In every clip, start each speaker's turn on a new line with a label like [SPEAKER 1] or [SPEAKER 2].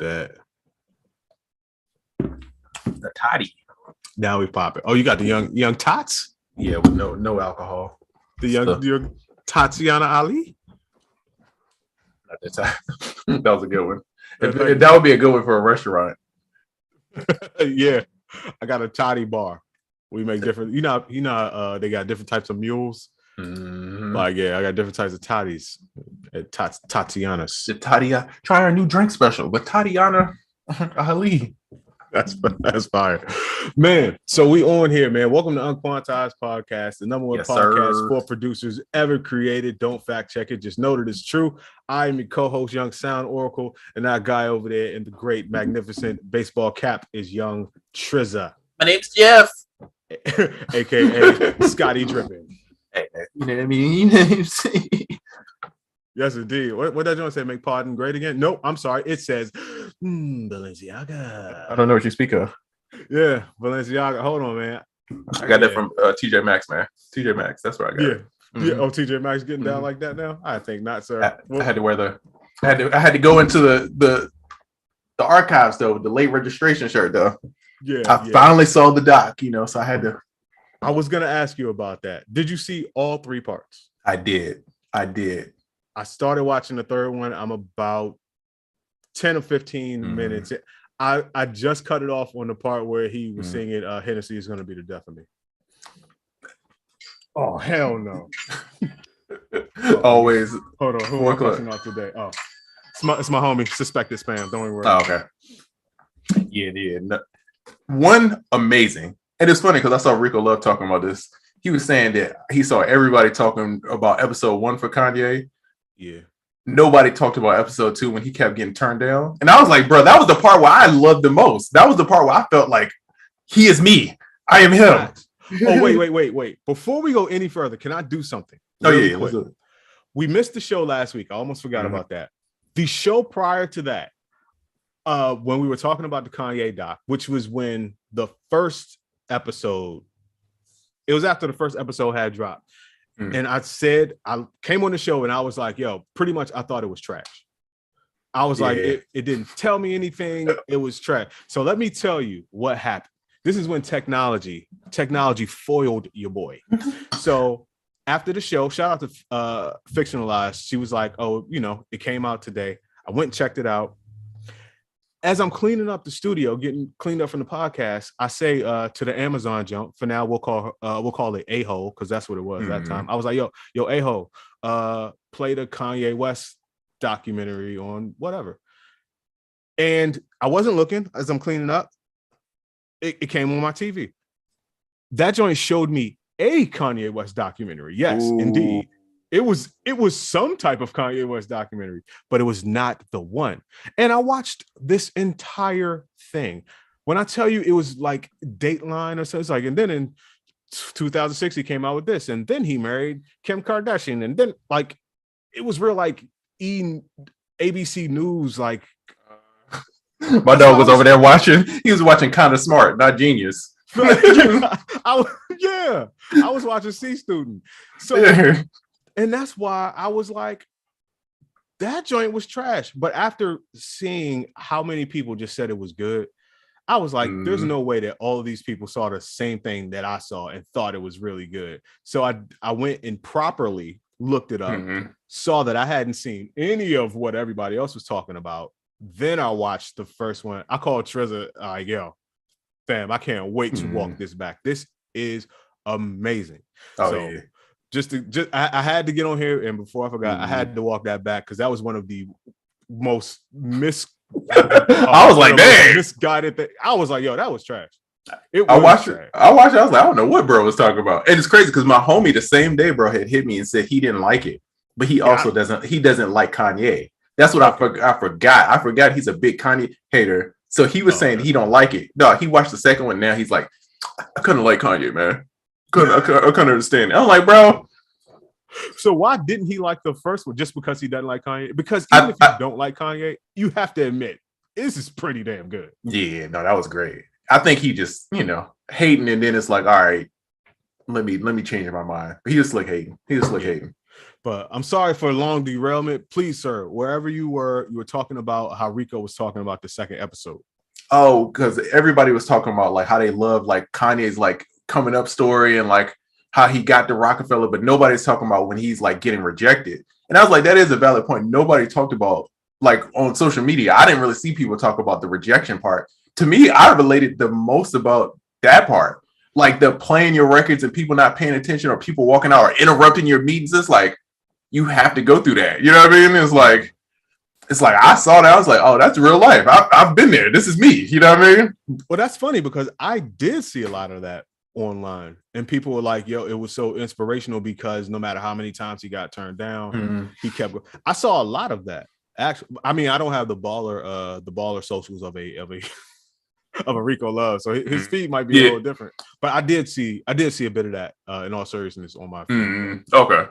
[SPEAKER 1] that.
[SPEAKER 2] The toddy.
[SPEAKER 1] Now we pop it. Oh, you got the young tots?
[SPEAKER 2] Yeah, with no alcohol.
[SPEAKER 1] The young Tatiana Ali?
[SPEAKER 2] Not that time. That was a good one. That would be a good one for a restaurant.
[SPEAKER 1] Yeah. I got a toddy bar. We make different, they got different types of mules.
[SPEAKER 2] Mm-hmm.
[SPEAKER 1] Like, yeah, I got different types of toddies. Tatianas.
[SPEAKER 2] The Tatia, try our new drink special with Tatiana Ali.
[SPEAKER 1] That's fire, man. So we on here, man. Welcome to UnQuantized podcast, the number one podcast for producers ever created. Don't fact check it, just know that it's true. I am your co-host, Young Sound Oracle, and that guy over there in the great, magnificent baseball cap is Young Trizza.
[SPEAKER 2] My name's Jeff,
[SPEAKER 1] aka Scotty Drippin.
[SPEAKER 2] Hey, you know what I mean?
[SPEAKER 1] Yes, indeed. What that joint say? Make pardon great again? Nope. I'm sorry. It says Balenciaga.
[SPEAKER 2] I don't know what you speak of.
[SPEAKER 1] Yeah, Balenciaga. Hold on, man.
[SPEAKER 2] I got that from TJ Maxx, man. TJ Maxx. That's where I got it.
[SPEAKER 1] Mm-hmm. Yeah. Oh, TJ Maxx getting down like that now? I think not, sir.
[SPEAKER 2] I had to wear I had to go into the archives though with the late registration shirt though.
[SPEAKER 1] Yeah.
[SPEAKER 2] I finally saw the doc, so I had to.
[SPEAKER 1] I was gonna ask you about that. Did you see all 3 parts?
[SPEAKER 2] I did.
[SPEAKER 1] I started watching the 3rd one. I'm about 10 or 15 minutes. I just cut it off on the part where he was singing Hennessy is gonna be the death of me. Oh, hell no.
[SPEAKER 2] Always.
[SPEAKER 1] Hold on. Who am I cussing out today? Oh, it's my homie. Suspected spam. Don't even worry.
[SPEAKER 2] Oh, okay. Yeah. No. One, amazing. And it's funny because I saw Rico Love talking about this. He was saying that he saw everybody talking about episode 1 for Kanye.
[SPEAKER 1] Yeah.
[SPEAKER 2] Nobody talked about episode 2 when he kept getting turned down. And I was like, bro, that was the part where I loved the most. That was the part where I felt like he is me. I am him.
[SPEAKER 1] Oh, wait. Before we go any further, can I do something?
[SPEAKER 2] Really
[SPEAKER 1] quick? We missed the show last week. I almost forgot about that. The show prior to that, when we were talking about the Kanye doc, which was when the first episode, it was after the first episode had dropped. And I came on the show and I was like, yo, pretty much I thought it was trash. I was like, it didn't tell me anything. It was trash. So let me tell you what happened. This is when technology foiled your boy. So after the show, shout out to Fictionalized. She was like, oh, it came out today. I went and checked it out. As I'm cleaning up the studio, getting cleaned up from the podcast, I say to the Amazon jump, for now we'll call it A-hole, because that's what it was that time. I was like, yo, A-hole, play the Kanye West documentary on whatever. And I wasn't looking as I'm cleaning up. It came on my TV. That joint showed me a Kanye West documentary. Yes, indeed. It was some type of Kanye West documentary, but it was not the one. And I watched this entire thing. When I tell you it was like Dateline or something, it's like, and then in 2006 he came out with this, and then he married Kim Kardashian, and then like it was real like ABC News like.
[SPEAKER 2] My dog was over there watching. He was watching Kinda Smart, not Genius.
[SPEAKER 1] I was watching C Student. So. And that's why I was like, that joint was trash. But after seeing how many people just said it was good, I was like, there's no way that all of these people saw the same thing that I saw and thought it was really good. So I went and properly looked it up, saw that I hadn't seen any of what everybody else was talking about. Then I watched the first one. I called Trizza, yo, fam, I can't wait to walk this back. This is amazing. I had to get on here, and before I forgot, I had to walk that back because that was one of the most I was like, dang, misguided thing. I was like, yo, that was trash.
[SPEAKER 2] I watched it. I was like, I don't know what bro was talking about, and it's crazy because my homie the same day, bro, had hit me and said he didn't like it, but he also doesn't. He doesn't like Kanye. That's what I forgot. I forgot he's a big Kanye hater. So he was saying he don't like it. No, he watched the second one. Now he's like, I couldn't like Kanye, man. I couldn't understand it. I'm like, bro.
[SPEAKER 1] So why didn't he like the first one? Just because he doesn't like Kanye? Because even if you don't like Kanye, you have to admit this is pretty damn good.
[SPEAKER 2] Yeah, no, that was great. I think he just, hating, and then it's like, all right, let me change my mind. But he just like hating.
[SPEAKER 1] But I'm sorry for a long derailment. Please, sir, wherever you were talking about how Rico was talking about the second episode.
[SPEAKER 2] Oh, because everybody was talking about like how they love like Kanye's like coming up story and like how he got to Rockefeller, but nobody's talking about when he's like getting rejected. And I was like, that is a valid point. Nobody talked about like on social media. I didn't really see people talk about the rejection part. To me, I related the most about that part, like the playing your records and people not paying attention or people walking out or interrupting your meetings. It's like you have to go through that. You know what I mean? It's like I saw that. I was like, oh, that's real life. I've been there. This is me. You know what I mean?
[SPEAKER 1] Well, that's funny because I did see a lot of that online, and people were like, yo, it was so inspirational because no matter how many times he got turned down, he kept going. I saw a lot of that. Actually, I mean, I don't have the baller socials of a Rico Love, so his feed might be a little different. But I did see a bit of that in all seriousness on my feed.
[SPEAKER 2] Okay.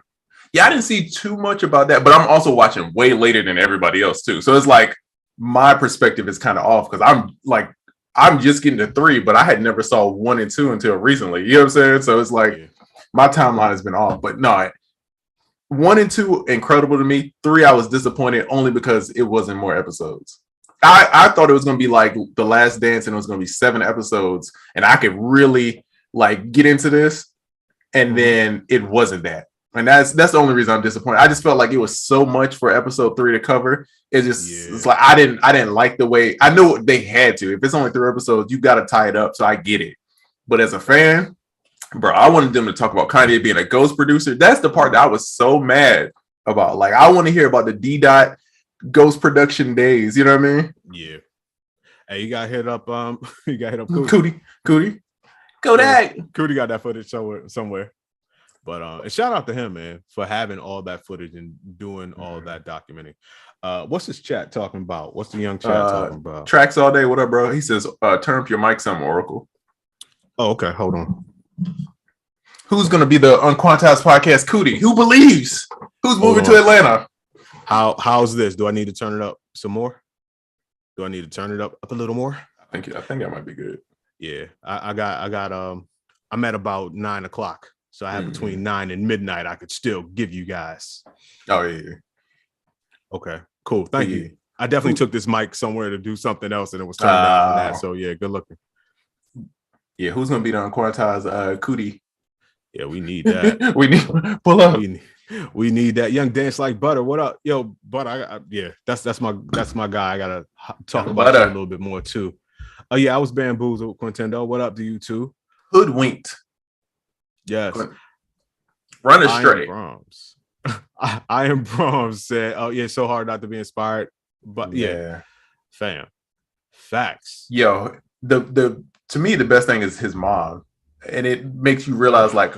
[SPEAKER 2] Yeah, I didn't see too much about that, but I'm also watching way later than everybody else too. So it's like my perspective is kind of off because I'm just getting to 3, but I had never saw 1 and 2 until recently. You know what I'm saying? So it's like my timeline has been off. But no, 1 and 2 incredible to me. 3, I was disappointed only because it wasn't more episodes. I thought it was going to be like The Last Dance and it was going to be 7 episodes and I could really like get into this, and then it wasn't that. And that's the only reason I'm disappointed. I just felt like it was so much for episode 3 to cover. It's like I didn't like the way. I knew they had to. If it's only 3 episodes, you got to tie it up. So I get it. But as a fan, bro, I wanted them to talk about Kanye being a ghost producer. That's the part that I was so mad about. Like I want to hear about the D-Dot ghost production days. You know what I mean?
[SPEAKER 1] Yeah. Hey, you got hit up. You got hit up.
[SPEAKER 2] Cootie. Kodak.
[SPEAKER 1] Cootie got that footage somewhere. But and shout out to him, man, for having all that footage and doing all that documenting. What's this chat talking about? What's the young chat talking about?
[SPEAKER 2] Tracks all day. What up, bro? He says, turn up your mic some, Oracle.
[SPEAKER 1] Oh, okay. Hold on.
[SPEAKER 2] Who's going to be the UnQuantized podcast? Cootie. Who believes? Who's moving to Atlanta?
[SPEAKER 1] How's this? Do I need to turn it up some more? Do I need to turn it up a little more?
[SPEAKER 2] I think that might be good.
[SPEAKER 1] Yeah. I'm at about 9 o'clock. So I have between 9 and midnight. I could still give you guys.
[SPEAKER 2] Oh yeah.
[SPEAKER 1] Okay. Cool. Thank you. I definitely took this mic somewhere to do something else, and it was turned down from that. So yeah, good looking.
[SPEAKER 2] Yeah, who's gonna be the UnQuantized Cootie?
[SPEAKER 1] Yeah, we need that.
[SPEAKER 2] We need pull up.
[SPEAKER 1] We need that. Young Dance Like Butter. What up, yo, Butter? That's my guy. I gotta talk about that a little bit more too. Oh yeah, I was bamboozled. Quintendo. What up to you too?
[SPEAKER 2] Hoodwinked.
[SPEAKER 1] Yes.
[SPEAKER 2] Run it straight.
[SPEAKER 1] I am Brahms said, oh yeah, it's so hard not to be inspired. But yeah. Fam. Facts.
[SPEAKER 2] Yo, the to me the best thing is his mom. And it makes you realize like,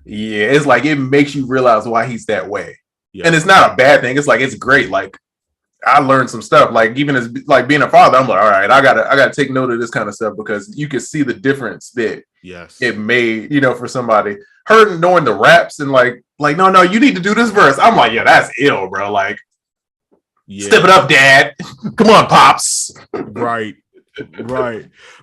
[SPEAKER 2] it's like it makes you realize why he's that way. Yeah. And it's not a bad thing. It's like it's great. Like I learned some stuff. Like even as like being a father, I'm like, all right, I gotta take note of this kind of stuff because you can see the difference that it made, for somebody. Her knowing the raps and like no, you need to do this verse. I'm like, yeah, that's ill, bro. Like, step it up, Dad. Come on, pops.
[SPEAKER 1] Right,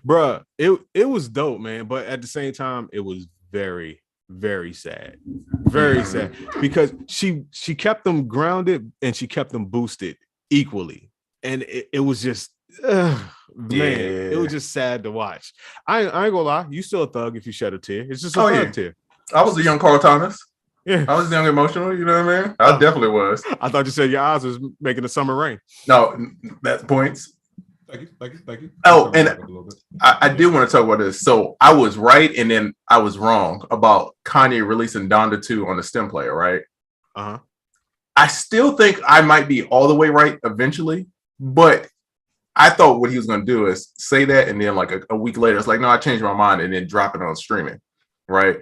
[SPEAKER 1] bro. It was dope, man. But at the same time, it was very, very sad, very sad because she kept them grounded and she kept them boosted equally, and it was just it was just sad to watch. I ain't gonna lie, you still a thug if you shed a tear. It's just a thug tear.
[SPEAKER 2] I was a young Carl Thomas. Yeah, I was young emotional. You know what I mean? I definitely was.
[SPEAKER 1] I thought you said your eyes was making the summer rain.
[SPEAKER 2] No, that's points.
[SPEAKER 1] Thank you.
[SPEAKER 2] Oh, and I did want to talk about this. So I was right, and then I was wrong about Kanye releasing Donda 2 on the stem player, right? I still think I might be all the way right eventually, but I thought what he was going to do is say that, and then like a week later, it's like, no, I changed my mind, and then drop it on streaming, right?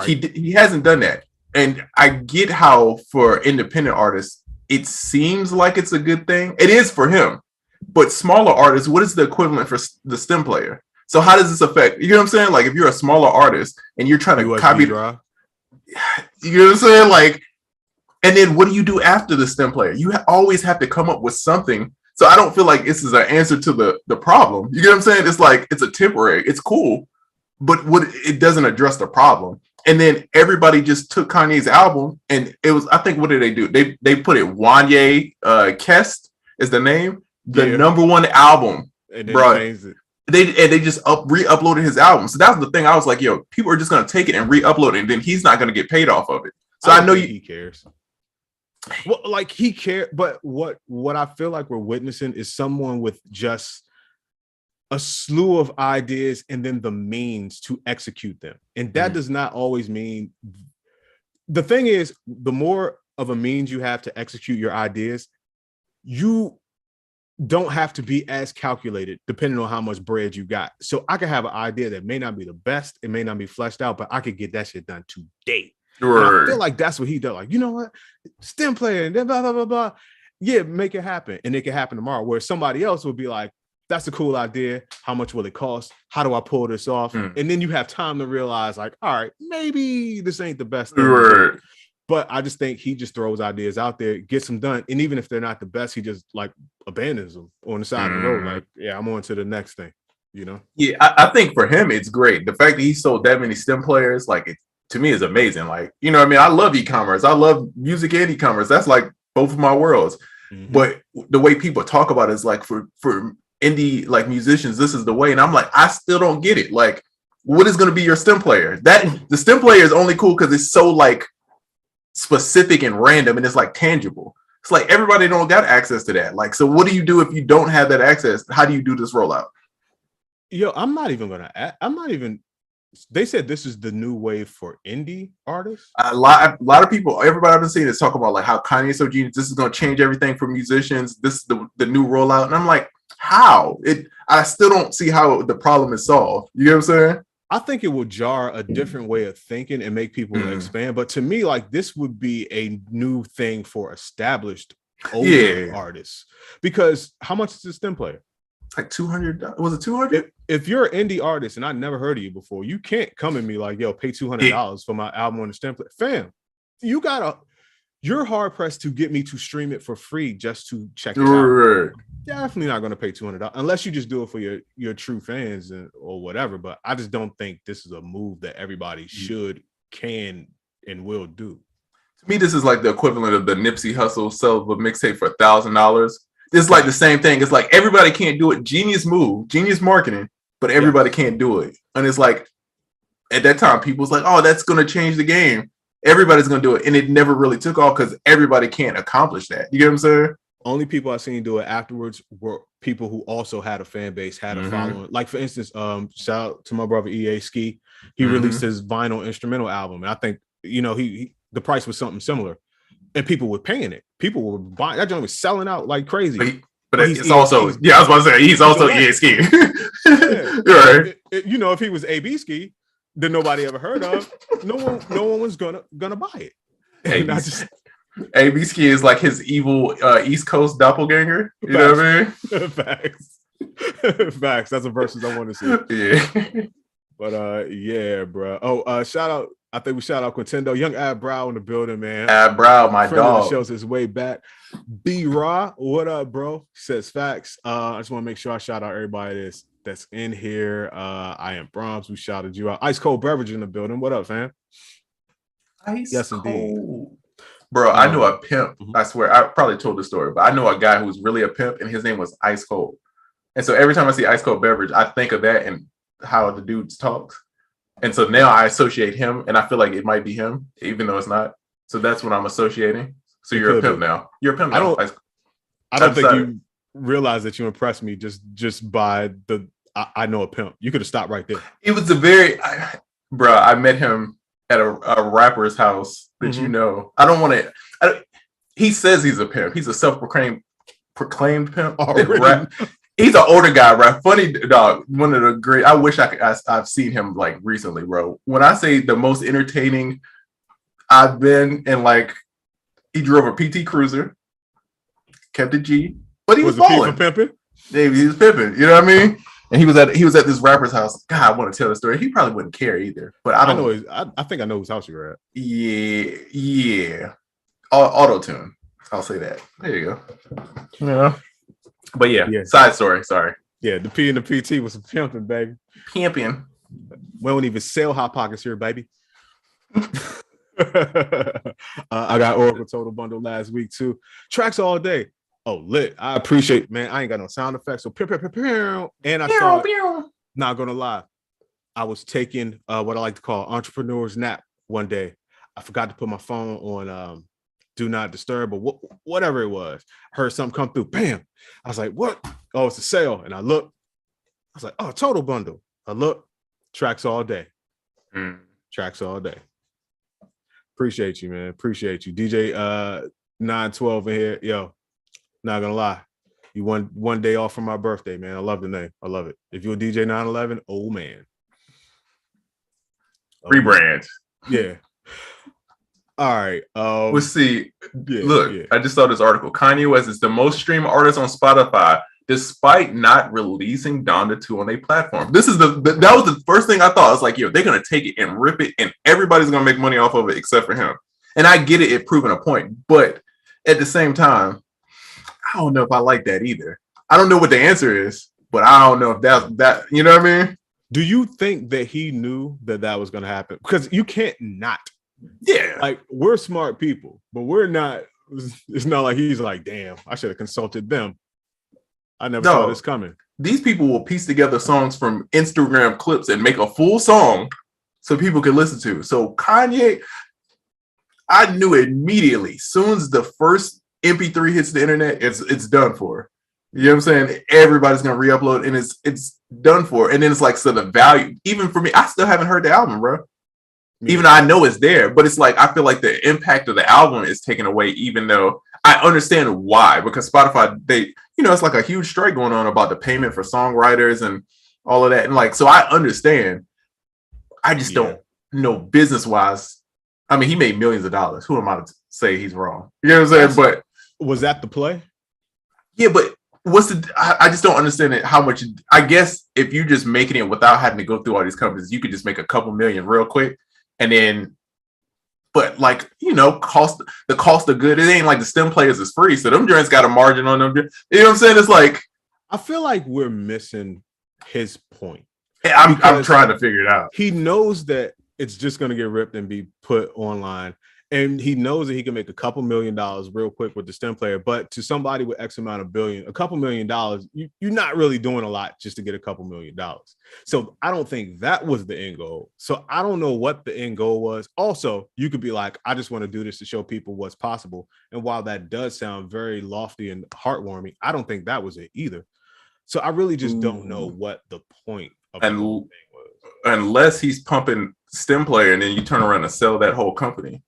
[SPEAKER 2] He hasn't done that, and I get how for independent artists it seems like it's a good thing. It is for him, but smaller artists, what is the equivalent for the stem player? So how does this affect? You know what I'm saying? Like if you're a smaller artist and you're trying to USB copy, drive. You know what I'm saying? Like, and then what do you do after the stem player? You always have to come up with something. So I don't feel like this is an answer to the problem. You get what I'm saying? It's like it's a temporary. It's cool, but it doesn't address the problem. And then everybody just took Kanye's album, and it was, I think, what did they do? They put it Wanye Kest is the name, the number one album, bro. They just re-uploaded his album. So that was the thing. I was like, yo, people are just gonna take it and re-upload it, and then he's not gonna get paid off of it. So I know
[SPEAKER 1] he cares. Well, like he cared, but what I feel like we're witnessing is someone with just a slew of ideas and then the means to execute them. And that does not always mean, the thing is, the more of a means you have to execute your ideas, you don't have to be as calculated depending on how much bread you got. So I could have an idea that may not be the best, it may not be fleshed out, but I could get that shit done today. Sure. I feel like that's what he does. Like, you know what? STEM player and blah, blah, blah, blah. Yeah, make it happen. And it can happen tomorrow. Where somebody else would be like, that's a cool idea. How much will it cost? How do I pull this off? And then you have time to realize, like, all right, maybe this ain't the best thing. Sure. But I just think he just throws ideas out there, gets them done. And even if they're not the best, he just like abandons them on the side of the road. Like, yeah, I'm on to the next thing, you know?
[SPEAKER 2] Yeah, I think for him, it's great. The fact that he sold that many STEM players, like, it, to me, is amazing. Like, you know what I mean? I love e-commerce. I love music and e-commerce. That's like both of my worlds. But the way people talk about it is like for indie like musicians, this is the way. And I'm like, I still don't get it. Like, what is going to be your STEM player? That the STEM player is only cool because it's so like specific and random and it's like tangible. It's like everybody don't got access to that. Like, so what do you do if you don't have that access? How do you do this rollout?
[SPEAKER 1] Yo, they said this is the new wave for indie artists.
[SPEAKER 2] A lot of people, everybody I've been seeing is talking about like how Kanye's so genius. This is going to change everything for musicians. This is the new rollout. And I'm like, how? I still don't see how the problem is solved. You know what I'm saying?
[SPEAKER 1] I think it will jar a different way of thinking and make people expand. But to me, like, this would be a new thing for established older artists. Because how much is a STEM player?
[SPEAKER 2] Like $200. Was it $200?
[SPEAKER 1] If you're an indie artist and I never heard of you before, you can't come at me like, yo, pay $200 for my album on the STEM player. Fam, you're hard pressed to get me to stream it for free just to check it out. Definitely not going to pay $200 unless you just do it for your true fans or whatever. But I just don't think this is a move that everybody should, can, and will do.
[SPEAKER 2] To me, this is like the equivalent of the Nipsey Hussle sell of a mixtape for $1,000. It's like the same thing. It's like everybody can't do it. Genius move, genius marketing, but everybody can't do it. And it's like at that time, people was like, "Oh, that's going to change the game. Everybody's going to do it," and it never really took off because everybody can't accomplish that. You get what I'm saying?
[SPEAKER 1] Only people I've seen do it afterwards were people who also had a fan base, had a following. Like for instance, shout out to my brother EA Ski. He released his vinyl instrumental album, and I think he the price was something similar. And people were paying it. People were buying. That joint was selling out like crazy.
[SPEAKER 2] But it's also, I was about to say, he's also EA Ski.
[SPEAKER 1] Right. If he was AB Ski, then nobody ever heard of. No one was gonna buy it.
[SPEAKER 2] AB Ski is like his evil East Coast doppelganger. You know what I mean?
[SPEAKER 1] Facts. That's a versus I want to see.
[SPEAKER 2] Yeah.
[SPEAKER 1] But yeah, bro. Oh, shout out. I think we shout out Quintendo, young Ab Brow in the building, man.
[SPEAKER 2] Ab Brow, my dog.
[SPEAKER 1] Shows his way back. B Raw, what up, bro? Says facts. I just want to make sure I shout out everybody that's in here. I am Brahms. We shouted you out. Ice Cold Beverage in the building. What up, fam?
[SPEAKER 2] Yes, indeed. Bro, I know a pimp. I swear, I probably told the story, but I know a guy who was really a pimp, and his name was Ice Cold. And so every time I see Ice Cold Beverage, I think of that and how the dudes talks. And so now I associate him, and I feel like it might be him, even though it's not. So that's what I'm associating. So you're a pimp now. You're a pimp now.
[SPEAKER 1] I don't think you realize that you impressed me just by I know a pimp. You could have stopped right there.
[SPEAKER 2] It was I met him at a rapper's house that I don't want to. He says he's a pimp. He's a self-proclaimed pimp. He's an older guy, right? Funny dog. One of the great. I wish I've seen him like recently, bro. When I say the most entertaining I've been, and like he drove a PT Cruiser, kept a G, but he was balling.
[SPEAKER 1] Pimping?
[SPEAKER 2] Yeah, he was pimping. You know what I mean? And he was at this rapper's house. God, I want to tell the story. He probably wouldn't care either. But I
[SPEAKER 1] think I know whose house you're at.
[SPEAKER 2] Yeah. Auto tune. I'll say that. There you go. Yeah. But yeah, side story. Sorry.
[SPEAKER 1] Yeah, the P and the PT was pimping, baby.
[SPEAKER 2] Pimping.
[SPEAKER 1] We don't even sell Hot Pockets here, baby. I got Oracle Total Bundle last week too. Tracks all day. Oh, lit. I appreciate, man. I ain't got no sound effects. So and I saw it. Not gonna lie. I was taking what I like to call entrepreneur's nap one day. I forgot to put my phone on do not disturb or whatever it was. Heard something come through. Bam. I was like, what? Oh, it's a sale. And I looked. I was like, oh, Total Bundle. I look. Tracks all day. Tracks all day. Appreciate you, man. Appreciate you. DJ 912 in here. Yo, not gonna lie. You one day off from my birthday, man. I love the name. I love it. If you're a DJ 911, oh man.
[SPEAKER 2] Rebrand.
[SPEAKER 1] Yeah. All right.
[SPEAKER 2] Let's see. Look, I just saw this article. Kanye West is the most streamed artist on Spotify, despite not releasing Donda 2 on a platform. This is that was the first thing I thought. I was like, yo, they're gonna take it and rip it, and everybody's gonna make money off of it except for him. And I get it proving a point, but at the same time, I don't know if I like that either. I don't know what the answer is, but I don't know if that you know what I mean?
[SPEAKER 1] Do you think that he knew that was gonna happen? Because you can't not.
[SPEAKER 2] Yeah,
[SPEAKER 1] like we're smart people, but we're not. It's not like he's like, damn, I should have consulted them. I never saw this coming.
[SPEAKER 2] These people will piece together songs from Instagram clips and make a full song so people can listen to. So Kanye, I knew immediately, soon as the first MP3 hits the internet, it's done for. You know what I'm saying? Everybody's gonna re-upload and it's done for. And then it's like, so the value, even for me, I still haven't heard the album, bro. Even though I know it's there, but it's like I feel like the impact of the album is taken away, even though I understand why, because Spotify, they, it's like a huge strike going on about the payment for songwriters and all of that. And like, so I understand. I just don't know business wise. I mean, he made millions of dollars. Who am I to say he's wrong? You know what I'm saying? But
[SPEAKER 1] was that the play?
[SPEAKER 2] Yeah, but I just don't understand it. How much, I guess if you're just making it without having to go through all these companies, you could just make a couple million real quick. And then, but like, the cost of good, it ain't like the stem players is free. So them joints got a margin on them. You know what I'm saying? It's like,
[SPEAKER 1] I feel like we're missing his point.
[SPEAKER 2] I'm trying to figure it out.
[SPEAKER 1] He knows that it's just going to get ripped and be put online. And he knows that he can make a couple $1 million real quick with the stem player. But to somebody with X amount of billion, a couple $1 million, you're not really doing a lot just to get a couple $1 million. So I don't think that was the end goal. So I don't know what the end goal was. Also, you could be like, I just want to do this to show people what's possible. And while that does sound very lofty and heartwarming, I don't think that was it either. So I really just don't know what the point of the whole thing was.
[SPEAKER 2] Unless he's pumping stem player and then you turn around and sell that whole company.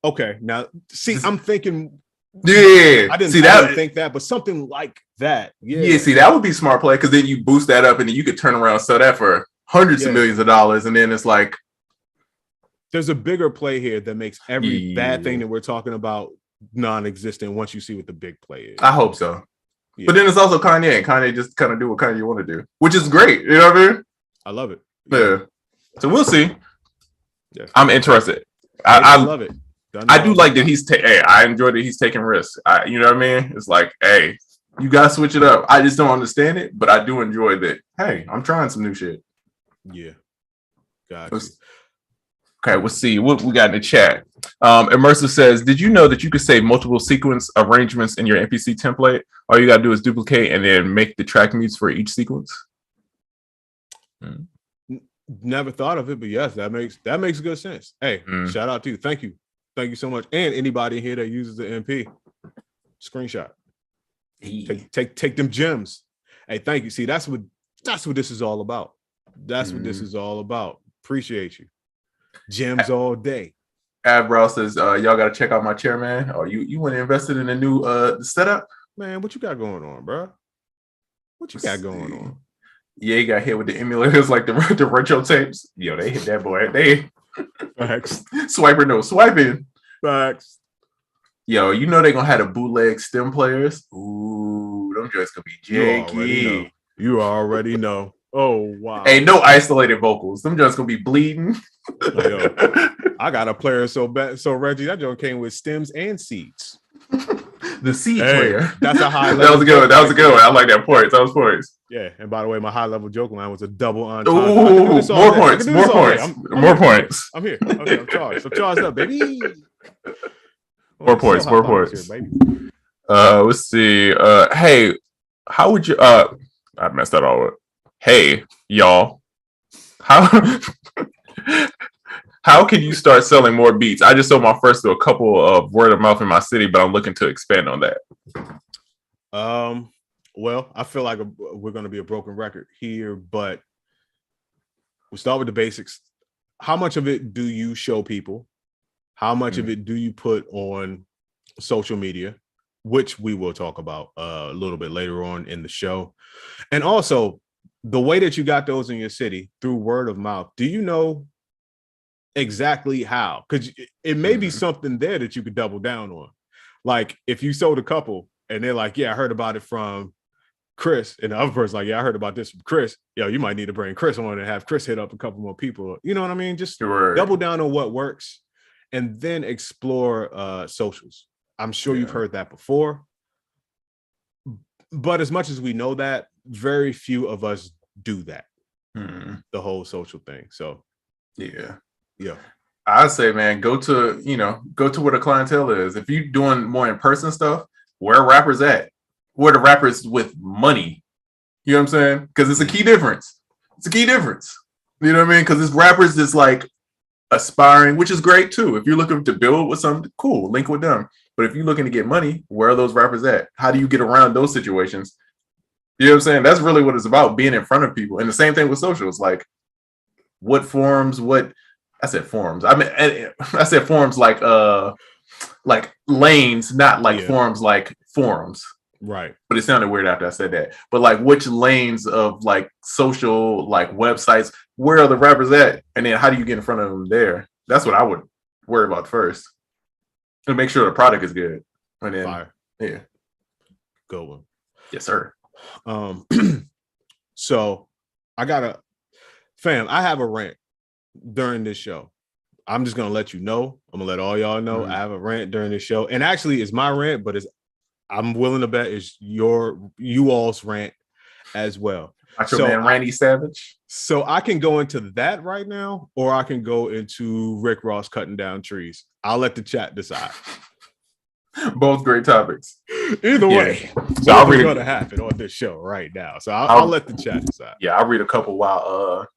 [SPEAKER 1] Okay, now see, I'm thinking.
[SPEAKER 2] Yeah,
[SPEAKER 1] I didn't think that, but something like that. Yeah,
[SPEAKER 2] see, that would be smart play because then you boost that up and then you could turn around and sell that for hundreds of millions of dollars, and then it's like
[SPEAKER 1] there's a bigger play here that makes every bad thing that we're talking about non-existent once you see what the big play is.
[SPEAKER 2] I hope so. Yeah. But then it's also Kanye, and Kanye just kind of do what Kanye want to do, which is great. You know what I mean?
[SPEAKER 1] I love it.
[SPEAKER 2] Yeah. So we'll see.
[SPEAKER 1] Yeah,
[SPEAKER 2] I'm interested.
[SPEAKER 1] I love it.
[SPEAKER 2] I do like that I enjoy that he's taking risks. You know what I mean? It's like, hey, you gotta switch it up. I just don't understand it, but I do enjoy that. Hey, I'm trying some new shit.
[SPEAKER 1] Yeah. Got
[SPEAKER 2] you. Okay, we'll see what we got in the chat. Immersive says, did you know that you could save multiple sequence arrangements in your MPC template? All you gotta do is duplicate and then make the track mutes for each sequence.
[SPEAKER 1] Never thought of it, but yes, that makes good sense. Hey, shout out to you. Thank you so much. And anybody here that uses the MP, screenshot. Take them gems. Hey, thank you. See, that's what this is all about. That's what this is all about. Appreciate you. Gems all day.
[SPEAKER 2] Adbrow says, y'all gotta check out my chair, man. Oh, you went and invested in a new setup?
[SPEAKER 1] Man, what you got going on, bro? What you got going on?
[SPEAKER 2] Yeah, he got hit with the emulators like the retro tapes. Yo, they hit that boy. They
[SPEAKER 1] Facts.
[SPEAKER 2] Swiper no swiping.
[SPEAKER 1] Facts.
[SPEAKER 2] Yo, you know they gonna have the bootleg stem players. Ooh, them joints gonna be janky.
[SPEAKER 1] You already know. Oh wow.
[SPEAKER 2] Ain't no isolated vocals. Them joints gonna be bleeding.
[SPEAKER 1] Yo, I got a player so bad. So Reggie, that joint came with stems and seeds.
[SPEAKER 2] The C player.
[SPEAKER 1] That's a high level.
[SPEAKER 2] That was a good one. That was a good one. I like that points. That was points.
[SPEAKER 1] Yeah, and by the way, my high level joke line was a double on.
[SPEAKER 2] Ooh, more points. More points. More points.
[SPEAKER 1] I'm here. Okay, I'm charged. I'm charged up, baby.
[SPEAKER 2] More points. More points. Here, baby. Let's see. Hey, how would you? I messed that all up. Hey, y'all. How can you start selling more beats? I just sold my first to a couple of word of mouth in my city, but I'm looking to expand on that.
[SPEAKER 1] Well, I feel like we're going to be a broken record here, but we'll start with the basics. How much of it do you show people? How much of it do you put on social media, which we will talk about a little bit later on in the show? And also, the way that you got those in your city through word of mouth, do you know exactly how? Because it may be something there that you could double down on. Like if you sold a couple and they're like, yeah, I heard about it from Chris, and the other person's like, yeah, I heard about this from Chris. Yo, you might need to bring Chris on and have Chris hit up a couple more people. You know what I mean? Just double down on what works and then explore socials. I'm sure you've heard that before. But as much as we know that, very few of us do that. The whole social thing. So
[SPEAKER 2] yeah.
[SPEAKER 1] I
[SPEAKER 2] say, man, go to where the clientele is. If you're doing more in-person stuff, where rappers at? Where the rappers with money? You know what I'm saying? Because it's a key difference. You know what I mean? Because it's rappers that's like aspiring, which is great too. If you're looking to build with something, cool, link with them. But if you're looking to get money, where are those rappers at? How do you get around those situations? You know what I'm saying? That's really what it's about, being in front of people. And the same thing with socials. Like, what forums? I said forums. I said forums like lanes, not like forums like forums.
[SPEAKER 1] Right.
[SPEAKER 2] But it sounded weird after I said that. But like, which lanes of like social like websites, where are the rappers at? And then how do you get in front of them there? That's what I would worry about first. And make sure the product is good. And then
[SPEAKER 1] fire.
[SPEAKER 2] Yeah.
[SPEAKER 1] Good one.
[SPEAKER 2] Yes, sir.
[SPEAKER 1] So I have a rant during this show. I'm just gonna let you know. I'm gonna let all y'all know I have a rant during this show. And actually it's my rant, but I'm willing to bet it's you all's rant as well.
[SPEAKER 2] Man, Randy Savage.
[SPEAKER 1] So I can go into that right now, or I can go into Rick Ross cutting down trees. I'll let the chat decide.
[SPEAKER 2] Both great topics.
[SPEAKER 1] Either way, so I'll read going to happen on this show right now. So I'll let the chat decide.
[SPEAKER 2] Yeah, I'll read a couple while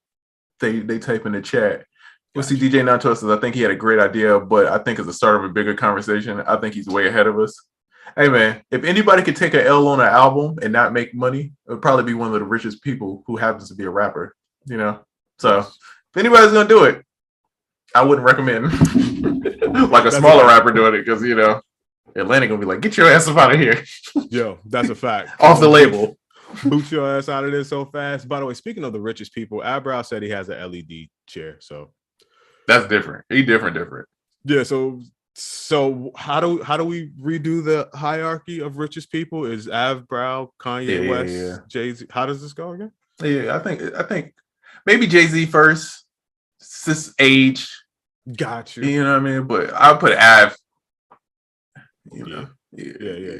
[SPEAKER 2] they type in the chat. We'll see DJ Nantos says, I think he had a great idea, but I think as a start of a bigger conversation, I think he's way ahead of us. Hey man, if anybody could take an L on an album and not make money, it would probably be one of the richest people who happens to be a rapper. You know, so if anybody's gonna do it, I wouldn't recommend like a smaller rapper doing it because Atlanta gonna be like, get your ass up out of here.
[SPEAKER 1] Yo, that's a fact.
[SPEAKER 2] Off the label.
[SPEAKER 1] Boot your ass out of there so fast. By the way, speaking of the richest people, Abrow said he has an LED chair, so
[SPEAKER 2] that's different. He different.
[SPEAKER 1] Yeah. So how do we redo the hierarchy of richest people? Is Abrow, Kanye West, Jay-Z? How does this go again?
[SPEAKER 2] Yeah, I think maybe Jay-Z first. This age.
[SPEAKER 1] Got you.
[SPEAKER 2] You know what I mean? But I'll put Av.
[SPEAKER 1] Yeah.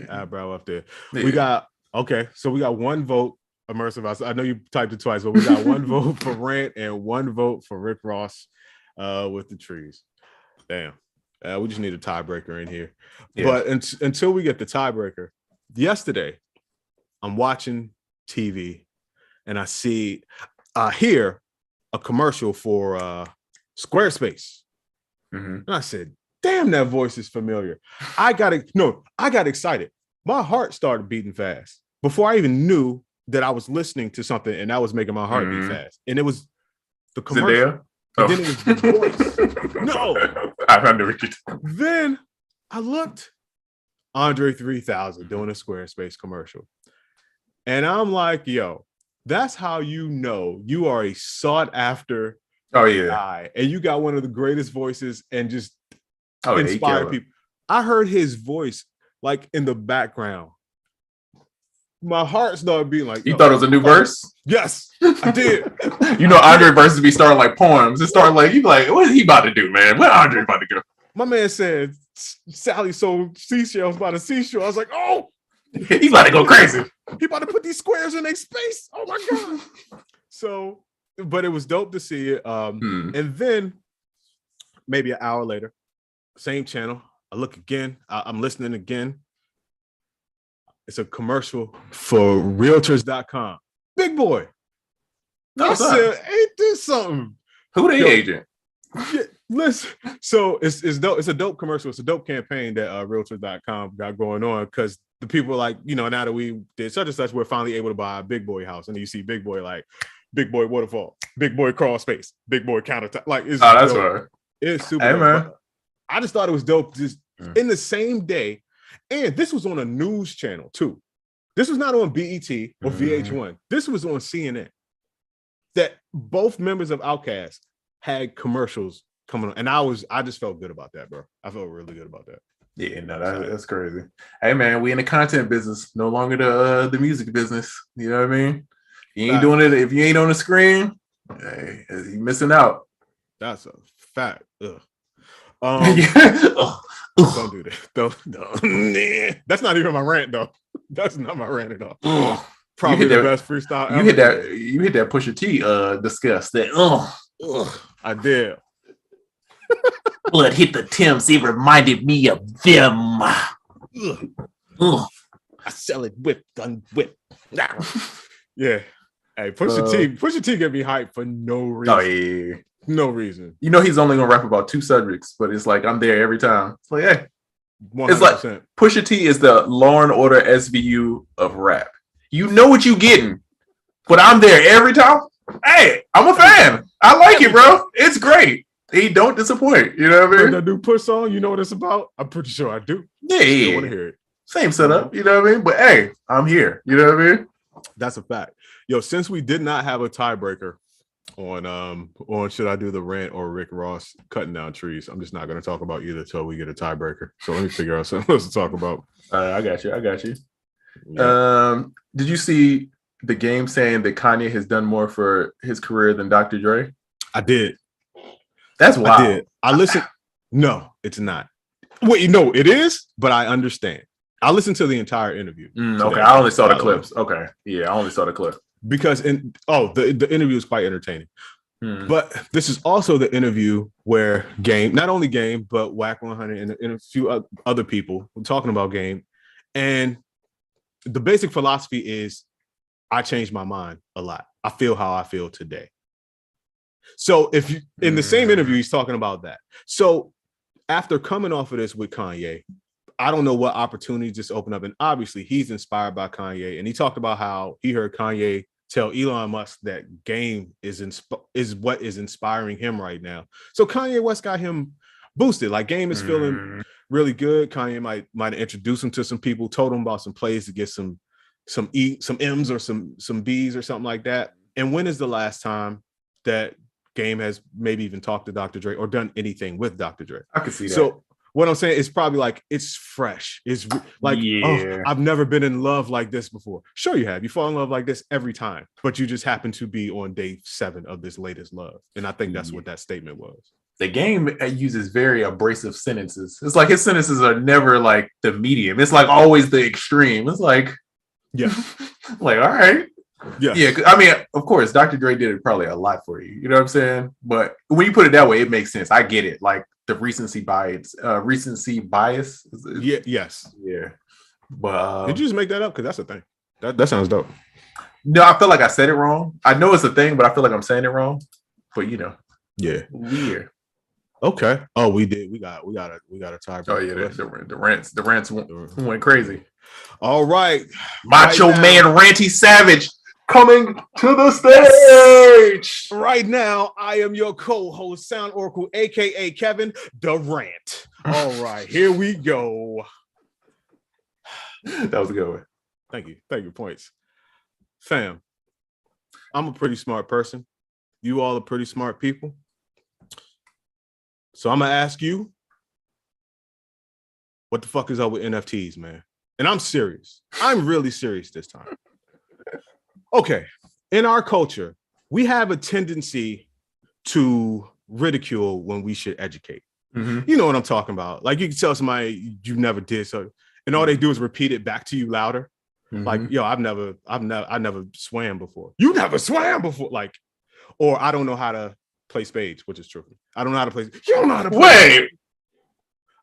[SPEAKER 1] Abrow up there. Yeah. We got one vote. Immersive. I know you typed it twice, but we got one vote for Rant and one vote for Rick Ross with the trees. Damn. We just need a tiebreaker in here. Yeah. But until we get the tiebreaker, yesterday I'm watching TV and I hear a commercial for Squarespace. And I said, damn, that voice is familiar. I got excited. My heart started beating fast before I even knew that I was listening to something and that was making my heart beat fast. And it was the commercial. And then it was the voice. No.
[SPEAKER 2] I knew what you
[SPEAKER 1] Then I looked, Andre 3000 doing a Squarespace commercial. And I'm like, yo, that's how you know you are a sought after guy. And you got one of the greatest voices and just inspire people. I heard his voice like in the background. My heart started beating like.
[SPEAKER 2] You thought it was a new verse?
[SPEAKER 1] Yes, I did.
[SPEAKER 2] Andre verses be starting like poems. It started like, you be like, what is he about to do, man? What Andre about to go?
[SPEAKER 1] My man said Sally sold seashells by the seashore. I was like, oh,
[SPEAKER 2] he about to go crazy.
[SPEAKER 1] He about to put these squares in their space. Oh my God. So, but it was dope to see it. And then maybe an hour later, same channel. I look again. I'm listening again. It's a commercial for Realtors.com. Big Boi. I said, ain't this something?
[SPEAKER 2] Who the agent?
[SPEAKER 1] Yeah, listen. So it's dope. It's a dope commercial. It's a dope campaign that Realtors.com got going on because the people like, now that we did such and such, we're finally able to buy a Big Boi house. And you see Big Boi like Big Boi waterfall, Big Boi crawl space, Big Boi countertop. Like it's
[SPEAKER 2] that's
[SPEAKER 1] dope.
[SPEAKER 2] right.
[SPEAKER 1] It's super dope. I just thought it was dope just in the same day. And this was on a news channel too. This was not on BET or VH1. This was on CNN. That both members of Outkast had commercials coming on. And I just felt good about that, bro. I felt really good about that.
[SPEAKER 2] Yeah, no, that's crazy. Hey man, we in the content business, no longer the music business. You know what I mean? You ain't doing it if you ain't on the screen. Hey, you missing out.
[SPEAKER 1] That's a fact. Ugh. Don't do that. Don't. That's not even my rant though. That's not my rant at all. Probably the best freestyle ever.
[SPEAKER 2] You hit that Pusha T disgust. That
[SPEAKER 1] I did.
[SPEAKER 2] Blood hit the Timbs. It reminded me of them.
[SPEAKER 1] I sell it whip, gun whip. Yeah. Hey, Pusha T get me hyped for no reason.
[SPEAKER 2] Oh yeah.
[SPEAKER 1] No reason.
[SPEAKER 2] He's only gonna rap about two subjects, but it's like I'm there every time. It's like, hey, 100%. It's like Pusha T is the Law and Order SVU of rap. You know what you getting, but I'm there every time. Hey, I'm a fan. I like it, bro. It's great. He don't disappoint. You know what I mean?
[SPEAKER 1] That new Push song, you know what it's about? I'm pretty sure I do.
[SPEAKER 2] Yeah.
[SPEAKER 1] I want to hear it.
[SPEAKER 2] Same setup. You know what I mean? But hey, I'm here. You know what I mean?
[SPEAKER 1] That's a fact. Yo, since we did not have a tiebreaker on should I do the rant or Rick Ross cutting down trees, I'm just not going to talk about either until we get a tiebreaker. So let me figure out something else to talk about.
[SPEAKER 2] I got you. Yeah. Did you see the Game saying that Kanye has done more for his career than Dr. Dre?
[SPEAKER 1] I did.
[SPEAKER 2] That's wild.
[SPEAKER 1] I did. I listened. No, it's not. Wait, no, it is, but I understand. I listened to the entire interview.
[SPEAKER 2] Okay, I only saw the clips. Okay. Yeah, I only saw the clip.
[SPEAKER 1] Because the interview is quite entertaining. But this is also the interview where Game, not only Game, but Whack 100 and a few other people were talking about Game. And the basic philosophy is I changed my mind a lot. I feel how I feel today. So if you in the same interview, he's talking about that. So after coming off of this with Kanye, I don't know what opportunities just opened up. And obviously he's inspired by Kanye. And he talked about how he heard Kanye tell Elon Musk that Game is what is inspiring him right now. So Kanye West got him boosted. Like Game is feeling really good. Kanye might introduce him to some people, told him about some plays to get some M's or some B's or something like that. And when is the last time that Game has maybe even talked to Dr. Dre or done anything with Dr. Dre?
[SPEAKER 2] I can see that.
[SPEAKER 1] So what I'm saying is probably like it's fresh. It's like, oh, I've never been in love like this before. Sure, you have. You fall in love like this every time, but you just happen to be on day 7 of this latest love. And I think that's what that statement was.
[SPEAKER 2] The Game uses very abrasive sentences. It's like his sentences are never like the medium. It's like always the extreme. It's like,
[SPEAKER 1] yeah,
[SPEAKER 2] like, all right.
[SPEAKER 1] Yeah.
[SPEAKER 2] I mean, of course, Dr. Dre did it probably a lot for you. You know what I'm saying? But when you put it that way, it makes sense. I get it. Like the recency bias.
[SPEAKER 1] Yeah. Yes.
[SPEAKER 2] Yeah. But
[SPEAKER 1] did you just make that up? Because that's a thing. That sounds dope.
[SPEAKER 2] No, I feel like I said it wrong. I know it's a thing, but I feel like I'm saying it wrong. But
[SPEAKER 1] yeah.
[SPEAKER 2] Weird.
[SPEAKER 1] Okay. Oh, we did. We got a tie.
[SPEAKER 2] Oh yeah, the rants went crazy.
[SPEAKER 1] All right,
[SPEAKER 2] Macho Man Ranty Savage coming to the stage
[SPEAKER 1] right now. I am your co-host, Sound Oracle, aka Kevin DU-RANT. All right, here we go.
[SPEAKER 2] That was a good one.
[SPEAKER 1] Thank you. Points, fam. I'm a pretty smart person. You all are pretty smart people. So I'm gonna ask you, what the fuck is up with NFTs, man? And I'm serious. I'm really serious this time. Okay. In our culture, we have a tendency to ridicule when we should educate. You know what I'm talking about. Like you can tell somebody you never did so, and all they do is repeat it back to you louder. Like, yo, I never swam before. You never swam before. Like, or I don't know how to play spades, which is true. I don't know how to play. You don't know how to play. Wait.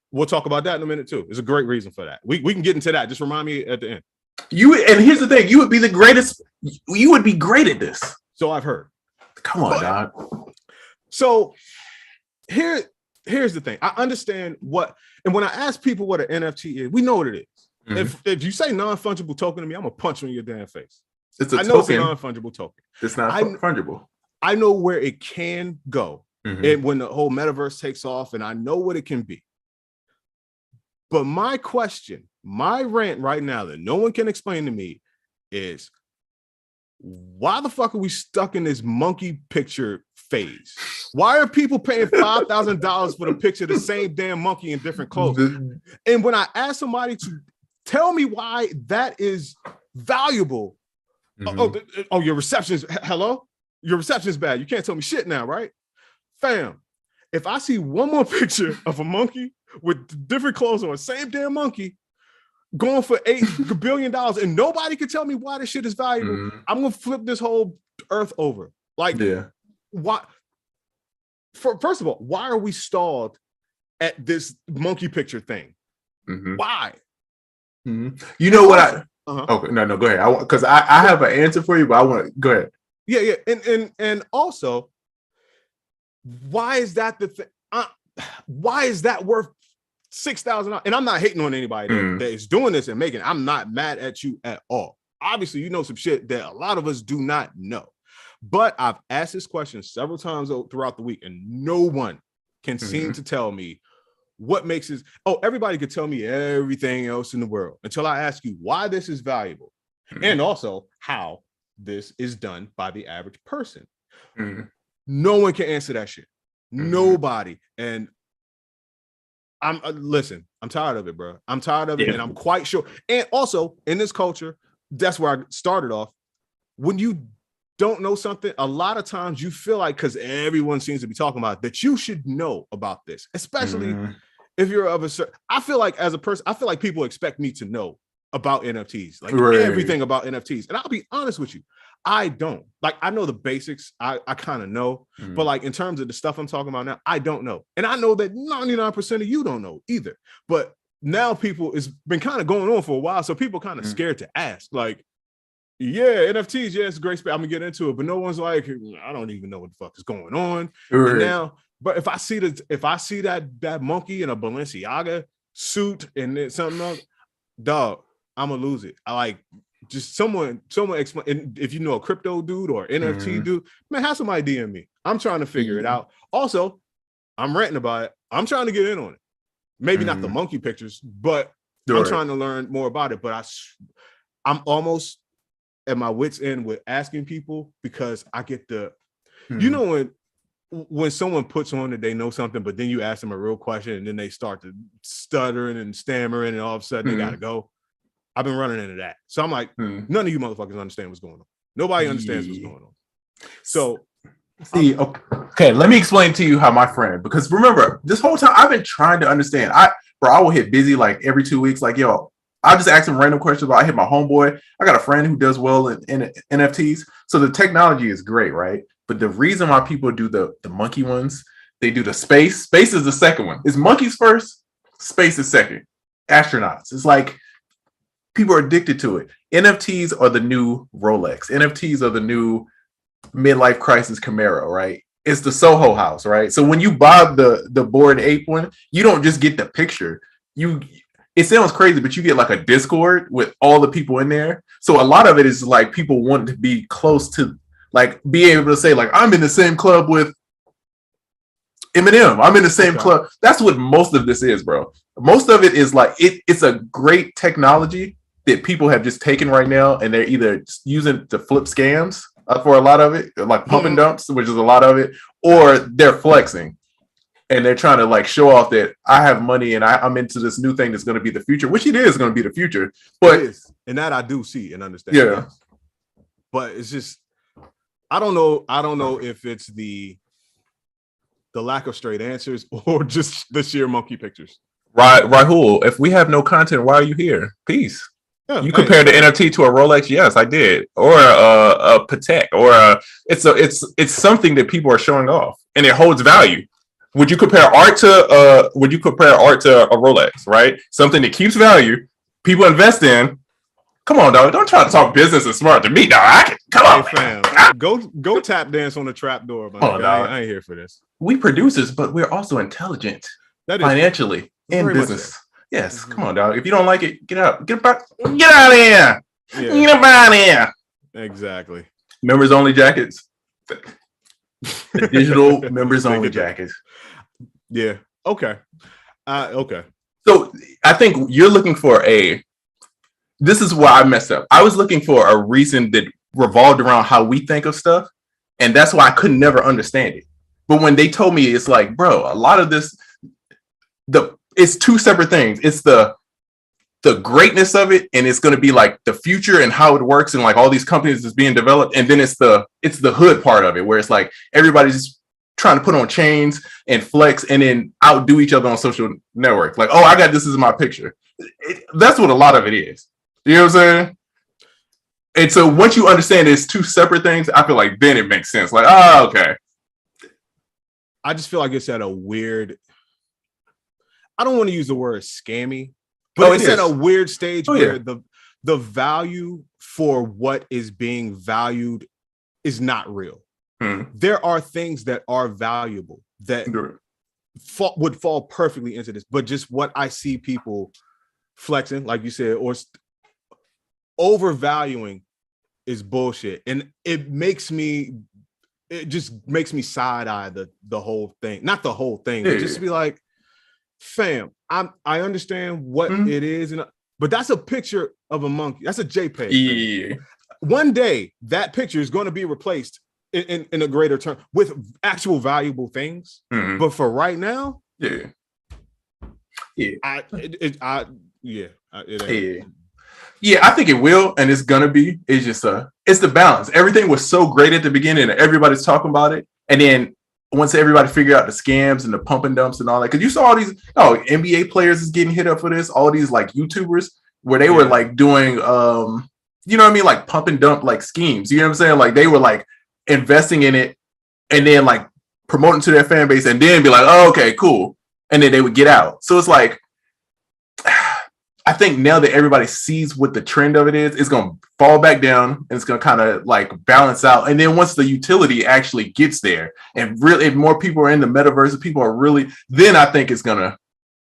[SPEAKER 1] We'll talk about that in a minute too. There's a great reason for that. We can get into that. Just remind me at the end.
[SPEAKER 2] And here's the thing: you would be the greatest. You would be great at this.
[SPEAKER 1] So I've heard.
[SPEAKER 2] Come on, dog.
[SPEAKER 1] So here's the thing. I understand what, and when I ask people what an NFT is, we know what it is. If you say non-fungible token to me, I'm gonna punch you in your damn face.
[SPEAKER 2] It's a
[SPEAKER 1] I know
[SPEAKER 2] token.
[SPEAKER 1] It's a non-fungible token.
[SPEAKER 2] It's not fungible.
[SPEAKER 1] I know where it can go, and when the whole metaverse takes off, and I know what it can be. But my question, my rant right now that no one can explain to me is, why the fuck are we stuck in this monkey picture phase? Why are people paying $5,000 for the picture of the same damn monkey in different clothes? And when I ask somebody to tell me why that is valuable, your reception is, hello? Your reception is bad. You can't tell me shit now, right? Fam, if I see one more picture of a monkey with different clothes on, same damn monkey, going for $8 billion, and nobody can tell me why this shit is valuable, I'm gonna flip this whole earth over. Like, why? First of all, why are we stalled at this monkey picture thing? Why?
[SPEAKER 2] You know what? Okay, no, go ahead. Because I have an answer for you, but I want to go ahead.
[SPEAKER 1] Yeah, and also, why is that the thing? Why is that worth $6,000? And I'm not hating on anybody that is doing this and making. I'm not mad at you at all. Obviously, you know some shit that a lot of us do not know. But I've asked this question several times throughout the week, and no one can seem to tell me what makes this. Oh, everybody could tell me everything else in the world until I ask you why this is valuable, and also how this is done by the average person. No one can answer that shit. Nobody. And I'm listen, I'm tired of it, bro. I'm tired of it, and I'm quite sure. And also in this culture, that's where I started off. When you don't know something, a lot of times you feel like, because everyone seems to be talking about it, that you should know about this, especially if you're of a certain. I feel like as a person, I feel like people expect me to know about NFTs, like everything about NFTs. And I'll be honest with you, I don't. Like, I know the basics, I kind of know, but like in terms of the stuff I'm talking about now, I don't know. And I know that 99% of you don't know either. But now it's been kind of going on for a while, so people kind of scared to ask. Like, yeah, NFTs, yeah, it's a great space. I'm gonna get into it, but no one's like, I don't even know what the fuck is going on. And now, but if I see that monkey in a Balenciaga suit and then something else, dog, I'm gonna lose it. I like just someone explain. And if you know a crypto dude or NFT dude, man, have somebody DM me. I'm trying to figure it out. Also, I'm ranting about it. I'm trying to get in on it. Maybe not the monkey pictures, but I'm trying to learn more about it. But I'm almost at my wit's end with asking people, because I get the, you know, when someone puts on that they know something, but then you ask them a real question and then they start to stuttering and stammering and all of a sudden they gotta go. I've been running into that. So I'm like, none of you motherfuckers understand what's going on. Nobody understands what's going on. So
[SPEAKER 2] see, okay, let me explain to you how my friend, because remember, this whole time I've been trying to understand. I will hit busy like every 2 weeks, like, yo, I just ask him random questions about. I hit my homeboy. I got a friend who does well in NFTs. So the technology is great, right? But the reason why people do the monkey ones, they do the space. Space is the second one. It's monkeys first, space is second. Astronauts. It's like people are addicted to it. NFTs are the new Rolex. NFTs are the new midlife crisis Camaro, right? It's the Soho house, right? So when you buy the Bored Ape one, you don't just get the picture. It sounds crazy, but you get like a Discord with all the people in there. So a lot of it is like people want to be close to, like, be able to say, like, I'm in the same club with Eminem. I'm in the same club. That's what most of this is, bro. Most of it is like, it's a great technology that people have just taken right now, and they're either using to flip scams for a lot of it, like pump and dumps, which is a lot of it, or they're flexing. And they're trying to like show off that I have money and I'm into this new thing that's going to be the future, which it is going to be the future. But
[SPEAKER 1] and that I do see and understand.
[SPEAKER 2] Yeah.
[SPEAKER 1] Yes. But it's just, I don't know if it's the the lack of straight answers, or just the sheer monkey pictures?
[SPEAKER 2] Right, Rahul, if we have no content, why are you here? Peace.
[SPEAKER 1] Yeah,
[SPEAKER 2] you compared the NFT to a Rolex? Yes, I did. Or a Patek, or it's something that people are showing off, and it holds value. Would you compare art to a Rolex? Right, something that keeps value, people invest in. Come on, dog. Don't try to talk business and smart to me, dog. Come on,
[SPEAKER 1] fam. Go tap dance on the trap door, man. I ain't here for this.
[SPEAKER 2] We producers, but we're also intelligent, financially in business. So. Yes, come on, dog. If you don't like it, get out. Get out of here. Yeah. Get out of here.
[SPEAKER 1] Exactly.
[SPEAKER 2] Members only jackets. The digital members only jackets.
[SPEAKER 1] Yeah. Okay. Okay.
[SPEAKER 2] So I think you're looking for this is why I messed up. I was looking for a reason that revolved around how we think of stuff. And that's why I could never understand it. But when they told me, it's like, bro, a lot of this, it's two separate things. It's the greatness of it, and it's going to be like the future and how it works, and like all these companies that's being developed. And then it's the hood part of it, where it's like everybody's trying to put on chains and flex and then outdo each other on social networks. Like, oh, I got this as my picture. That's what a lot of it is. You know what I'm saying? And so once you understand it's two separate things, I feel like then it makes sense. Like, oh, okay.
[SPEAKER 1] I just feel like it's at a weird, I don't want to use the word scammy, but it's at a weird stage where the value for what is being valued is not real. There are things that are valuable that would fall perfectly into this, but just what I see people flexing, like you said, or overvaluing is bullshit. And it just makes me side-eye the whole thing. Not the whole thing, but just to be like, fam, I understand what it is, but that's a picture of a monkey. That's a JPEG. Yeah. One day that picture is going to be replaced in a greater term with actual valuable things. But for right now,
[SPEAKER 2] I think it will, and it's gonna be. It's just it's the balance. Everything was so great at the beginning, and everybody's talking about it, and then once everybody figured out the scams and the pump and dumps and all that, because you saw all these NBA players is getting hit up for this, all these like YouTubers where they were like doing you know what I mean, like pump and dump like schemes. You know what I'm saying? Like they were like investing in it and then like promoting to their fan base and then be like, oh, okay, cool, and then they would get out. So it's like, I think now that everybody sees what the trend of it is, it's going to fall back down and it's going to kind of like balance out. And then once the utility actually gets there and really, if more people are in the metaverse, people are really, then I think it's going to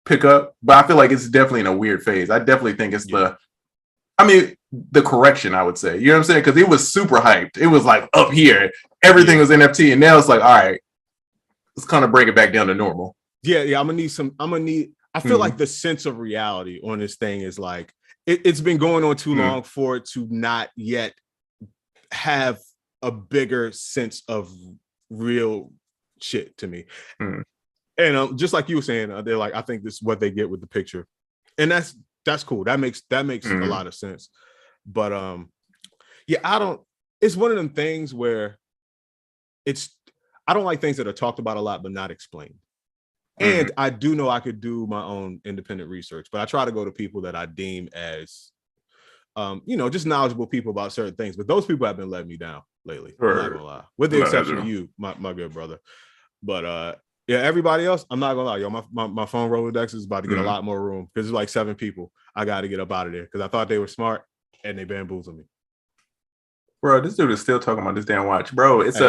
[SPEAKER 2] pick up. But I feel like it's definitely in a weird phase. I definitely think it's the correction, I would say. You know what I'm saying? Because it was super hyped. It was like up here. Everything was NFT. And now it's like, all right, let's kind of bring it back down to normal.
[SPEAKER 1] Yeah. I feel like the sense of reality on this thing is like, it's been going on too long for it to not yet have a bigger sense of real shit to me. And just like you were saying, they're like, I think this is what they get with the picture. And that's cool. That makes a lot of sense. But it's one of them things where I don't like things that are talked about a lot, but not explained. And I do know I could do my own independent research, but I try to go to people that I deem as, just knowledgeable people about certain things. But those people have been letting me down lately. I'm not gonna lie, with the exception of you, my good brother. But everybody else, I'm not gonna lie, yo, my phone Rolodex is about to get a lot more room because there's like 7 people I got to get up out of there because I thought they were smart and they bamboozled me.
[SPEAKER 2] Bro, this dude is still talking about this damn watch, bro. It's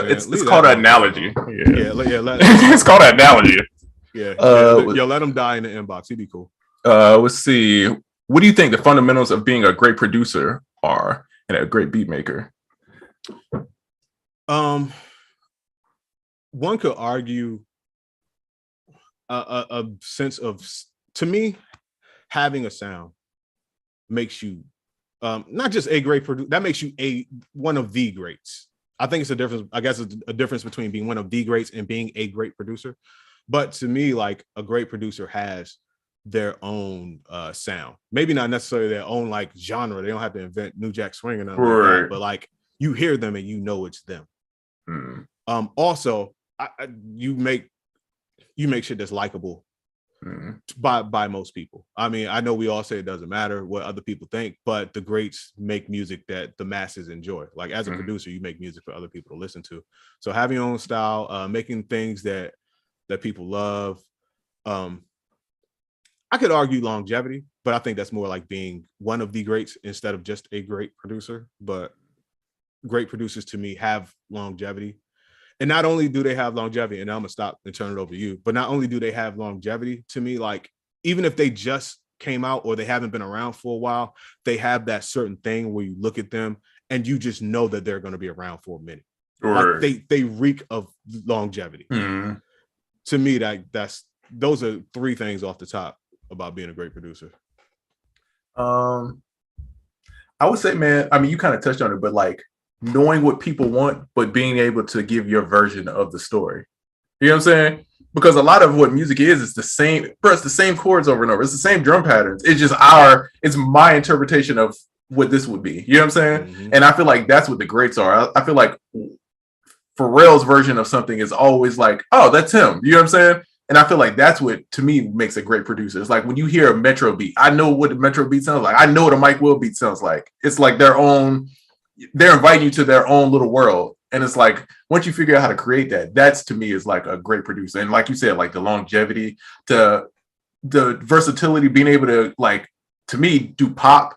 [SPEAKER 2] called an analogy.
[SPEAKER 1] It's
[SPEAKER 2] called an analogy.
[SPEAKER 1] Yeah, let him die in the inbox. He'd be cool.
[SPEAKER 2] Let's see. What do you think the fundamentals of being a great producer are and a great beat maker?
[SPEAKER 1] One could argue a sense of, to me, having a sound makes you not just a great producer. That makes you one of the greats. I think it's a difference. I guess it's a difference between being one of the greats and being a great producer. But to me, like a great producer has their own sound. Maybe not necessarily their own like genre. They don't have to invent New Jack Swing or nothing like that. But like you hear them and you know it's them. Also, you make you make shit that's likable by most people. I mean, I know we all say it doesn't matter what other people think, but the greats make music that the masses enjoy. Like as a producer, you make music for other people to listen to. So having your own style, making things that people love. I could argue longevity, but I think that's more like being one of the greats instead of just a great producer. But great producers to me have longevity. And not only do they have longevity, and I'm gonna stop and turn it over to you, but not only do they have longevity to me, like even if they just came out or they haven't been around for a while, they have that certain thing where you look at them and you just know that they're going to be around for a minute. Right. Like they reek of longevity. To me, those are three things off the top about being a great producer.
[SPEAKER 2] I would say, man, I mean, you kind of touched on it, but like knowing what people want, but being able to give your version of the story. You know what I'm saying? Because a lot of what music is the same, it's the same chords over and over. It's the same drum patterns. It's just it's my interpretation of what this would be. You know what I'm saying? And I feel like that's what the greats are. I feel like Pharrell's version of something is always like, oh, that's him. You know what I'm saying? And I feel like that's what, to me, makes a great producer. It's like when you hear a Metro beat, I know what a Metro beat sounds like. I know what a Mike Will beat sounds like. It's like they're inviting you to their own little world. And it's like, once you figure out how to create that's to me is like a great producer. And like you said, like the longevity, the versatility, being able to, like, to me, do pop.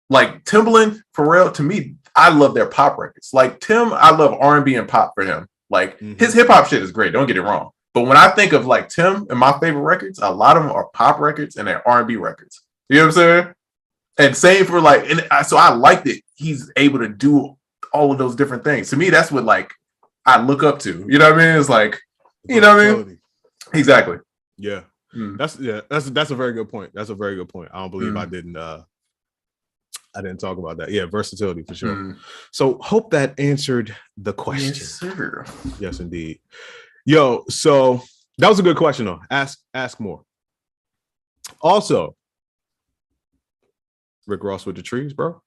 [SPEAKER 2] Like Timbaland, Pharrell, to me, I love their pop records. Like Tim, I love R&B and pop for him. Like his hip hop shit is great. Don't get it wrong. But when I think of like Tim and my favorite records, a lot of them are pop records and they're R&B records. You know what I'm saying? And same for like, so I like that he's able to do all of those different things. To me, that's what like I look up to. You know what I mean? It's like, you know what I mean? Exactly.
[SPEAKER 1] Yeah. That's a very good point. That's a very good point. I don't believe I didn't talk about that. Yeah, versatility for sure. So hope that answered the question.
[SPEAKER 2] Yes, sir.
[SPEAKER 1] Yes, indeed. Yo, so that was a good question though. Ask more. Also, Rick Ross with the trees, bro.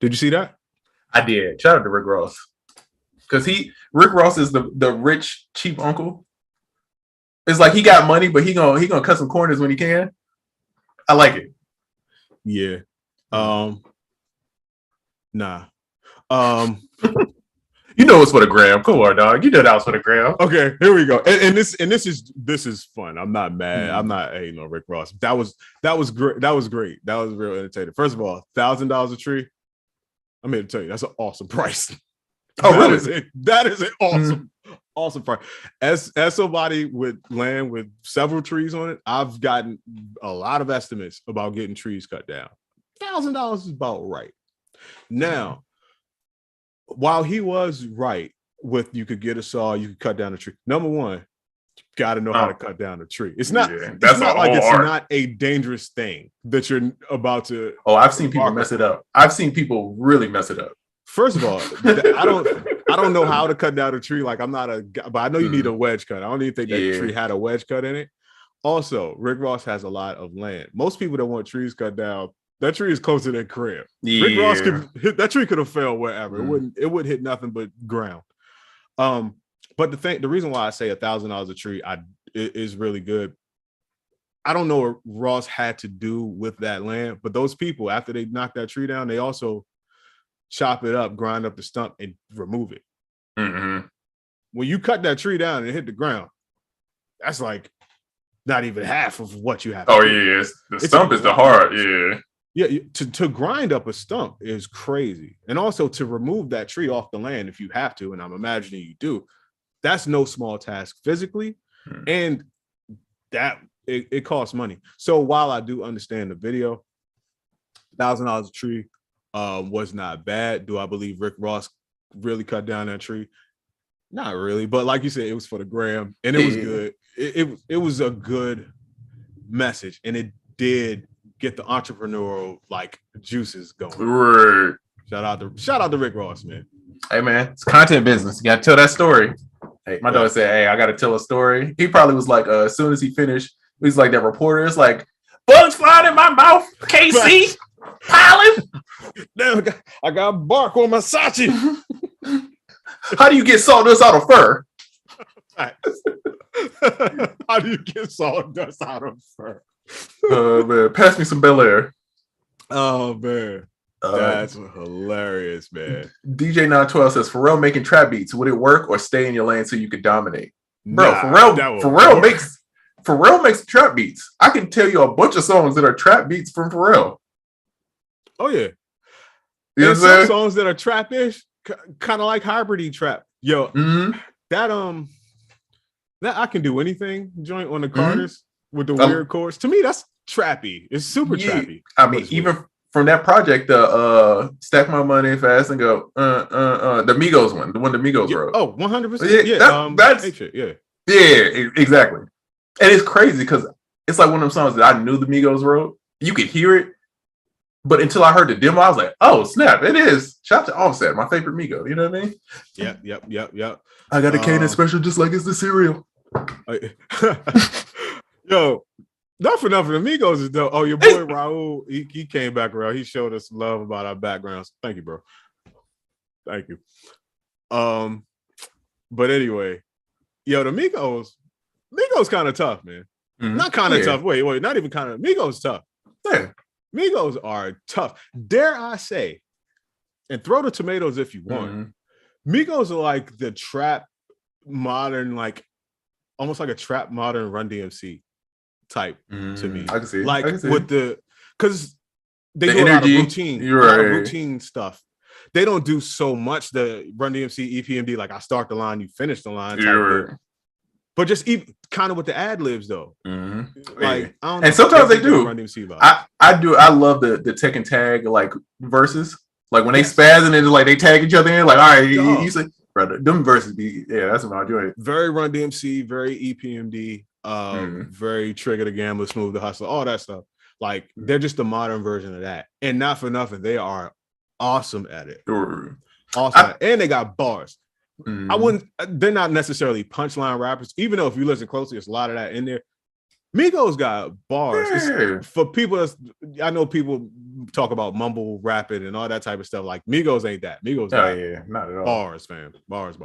[SPEAKER 1] Did you see that?
[SPEAKER 2] I did. Shout out to Rick Ross. Because Rick Ross is the rich, cheap uncle. It's like he got money, but he gonna cut some corners when he can. I like it.
[SPEAKER 1] Yeah. Nah.
[SPEAKER 2] You know it's for the gram. Come on, dog. You know that was for the gram.
[SPEAKER 1] Okay, here we go. And this is fun. I'm not mad. I'm not hating on Rick Ross. That was great. That was great. That was real entertaining. First of all, $1,000 a tree. I'm here to tell you that's an awesome price.
[SPEAKER 2] Oh, really?
[SPEAKER 1] That is an awesome price. As somebody with land with several trees on it, I've gotten a lot of estimates about getting trees cut down. $1,000 is about right. Now, while he was right with you could get a saw, you could cut down a tree. Number one, you got to know how to cut down a tree. It's not. Yeah, it's not like it's not a dangerous thing that you're about to.
[SPEAKER 2] Oh, I've seen people mess it up. I've seen people really mess it up.
[SPEAKER 1] First of all, I don't know how to cut down a tree. Like I'm not a guy, but I know you need a wedge cut. I don't even think that tree had a wedge cut in it. Also, Rick Ross has a lot of land. Most people that want trees cut down, that tree is closer than crib. Yeah. Rick Ross that tree could have fell wherever. It wouldn't hit nothing but ground. But the reason why I say $1,000 a tree is really good. I don't know what Ross had to do with that land, but those people, after they knock that tree down, they also chop it up, grind up the stump, and remove it. When you cut that tree down and it hit the ground, that's like not even half of what you have.
[SPEAKER 2] Oh yeah, the stump is the hard.
[SPEAKER 1] Yeah, to grind up a stump is crazy. And also to remove that tree off the land if you have to, and I'm imagining you do, that's no small task physically. And that it costs money. So while I do understand the video, $1,000 a tree was not bad. Do I believe Rick Ross really cut down that tree? Not really. But like you said, it was for the gram and it was good. It was a good message and it did get the entrepreneurial like juices going.
[SPEAKER 2] Right.
[SPEAKER 1] Shout out to Rick Ross, man.
[SPEAKER 2] Hey man, it's content business. You gotta tell that story. Hey, my daughter said, "Hey, I gotta tell a story." He probably was like, as soon as he finished, he's like that reporter. It's like bugs flying in my mouth. KC piling.
[SPEAKER 1] Damn, I got bark on my Sachi.
[SPEAKER 2] How do you get sawdust out of fur?
[SPEAKER 1] How do you get sawdust out of fur?
[SPEAKER 2] Man, pass me some Bel Air.
[SPEAKER 1] Oh man, that's hilarious, man.
[SPEAKER 2] DJ 912 says Pharrell making trap beats. Would it work or stay in your lane so you could dominate? Bro, Pharrell makes trap beats. I can tell you a bunch of songs that are trap beats from Pharrell.
[SPEAKER 1] Oh yeah,
[SPEAKER 2] there's
[SPEAKER 1] some songs that are trap-ish, kind of like hybridy trap. Yo, that I can do anything joint on the Carters with the weird chords. To me, that's trappy. It's super trappy.
[SPEAKER 2] I mean, even from that project, the Stack My Money Fast and Go, the Migos one, the one the Migos wrote.
[SPEAKER 1] Oh, 100%. Yeah,
[SPEAKER 2] that's
[SPEAKER 1] yeah.
[SPEAKER 2] Yeah, exactly. And it's crazy because it's like one of them songs that I knew the Migos wrote. You could hear it, but until I heard the demo, I was like, "Oh snap! It is." Shout out to Offset, my favorite Migo. You know what I mean?
[SPEAKER 1] Yep.
[SPEAKER 2] I got a Kanan special, just like it's the cereal.
[SPEAKER 1] Yo, not for nothing. Amigos is dope. Oh, your boy Raul, he came back around. He showed us love about our backgrounds. Thank you, bro. Thank you. But anyway, yo, the Migos kind of tough, man. Not kind of tough. Wait, not even kind of. Migos tough.
[SPEAKER 2] Yeah.
[SPEAKER 1] Migos are tough. Dare I say, and throw the tomatoes if you want. Migos are like the trap modern, like almost like a trap modern Run DMC type to me.
[SPEAKER 2] I can see.
[SPEAKER 1] Like with because they
[SPEAKER 2] the
[SPEAKER 1] do
[SPEAKER 2] energy,
[SPEAKER 1] a lot of routine, routine stuff. They don't do so much the Run DMC, Epmd, like I start the line, you finish the line. But just even kind of with the ad libs though. Like I don't know,
[SPEAKER 2] and sometimes they do.
[SPEAKER 1] Run DMC vibe.
[SPEAKER 2] I do. I love the tech and tag like verses. Like when they spaz and then like they tag each other in. Like all right, you say, brother, them verses be that's what I do.
[SPEAKER 1] Very Run DMC, very EPMD, very Trigger the Gambler, Smooth the Hustler, all that stuff. Like they're just the modern version of that. And not for nothing, they are awesome at it. Awesome, and they got bars. They're not necessarily punchline rappers, even though if you listen closely, there's a lot of that in there. Migos got bars. For people I know people talk about mumble rapping and all that type of stuff. Like Migos ain't that. Migos got
[SPEAKER 2] not at all.
[SPEAKER 1] Bars, fam. Bars.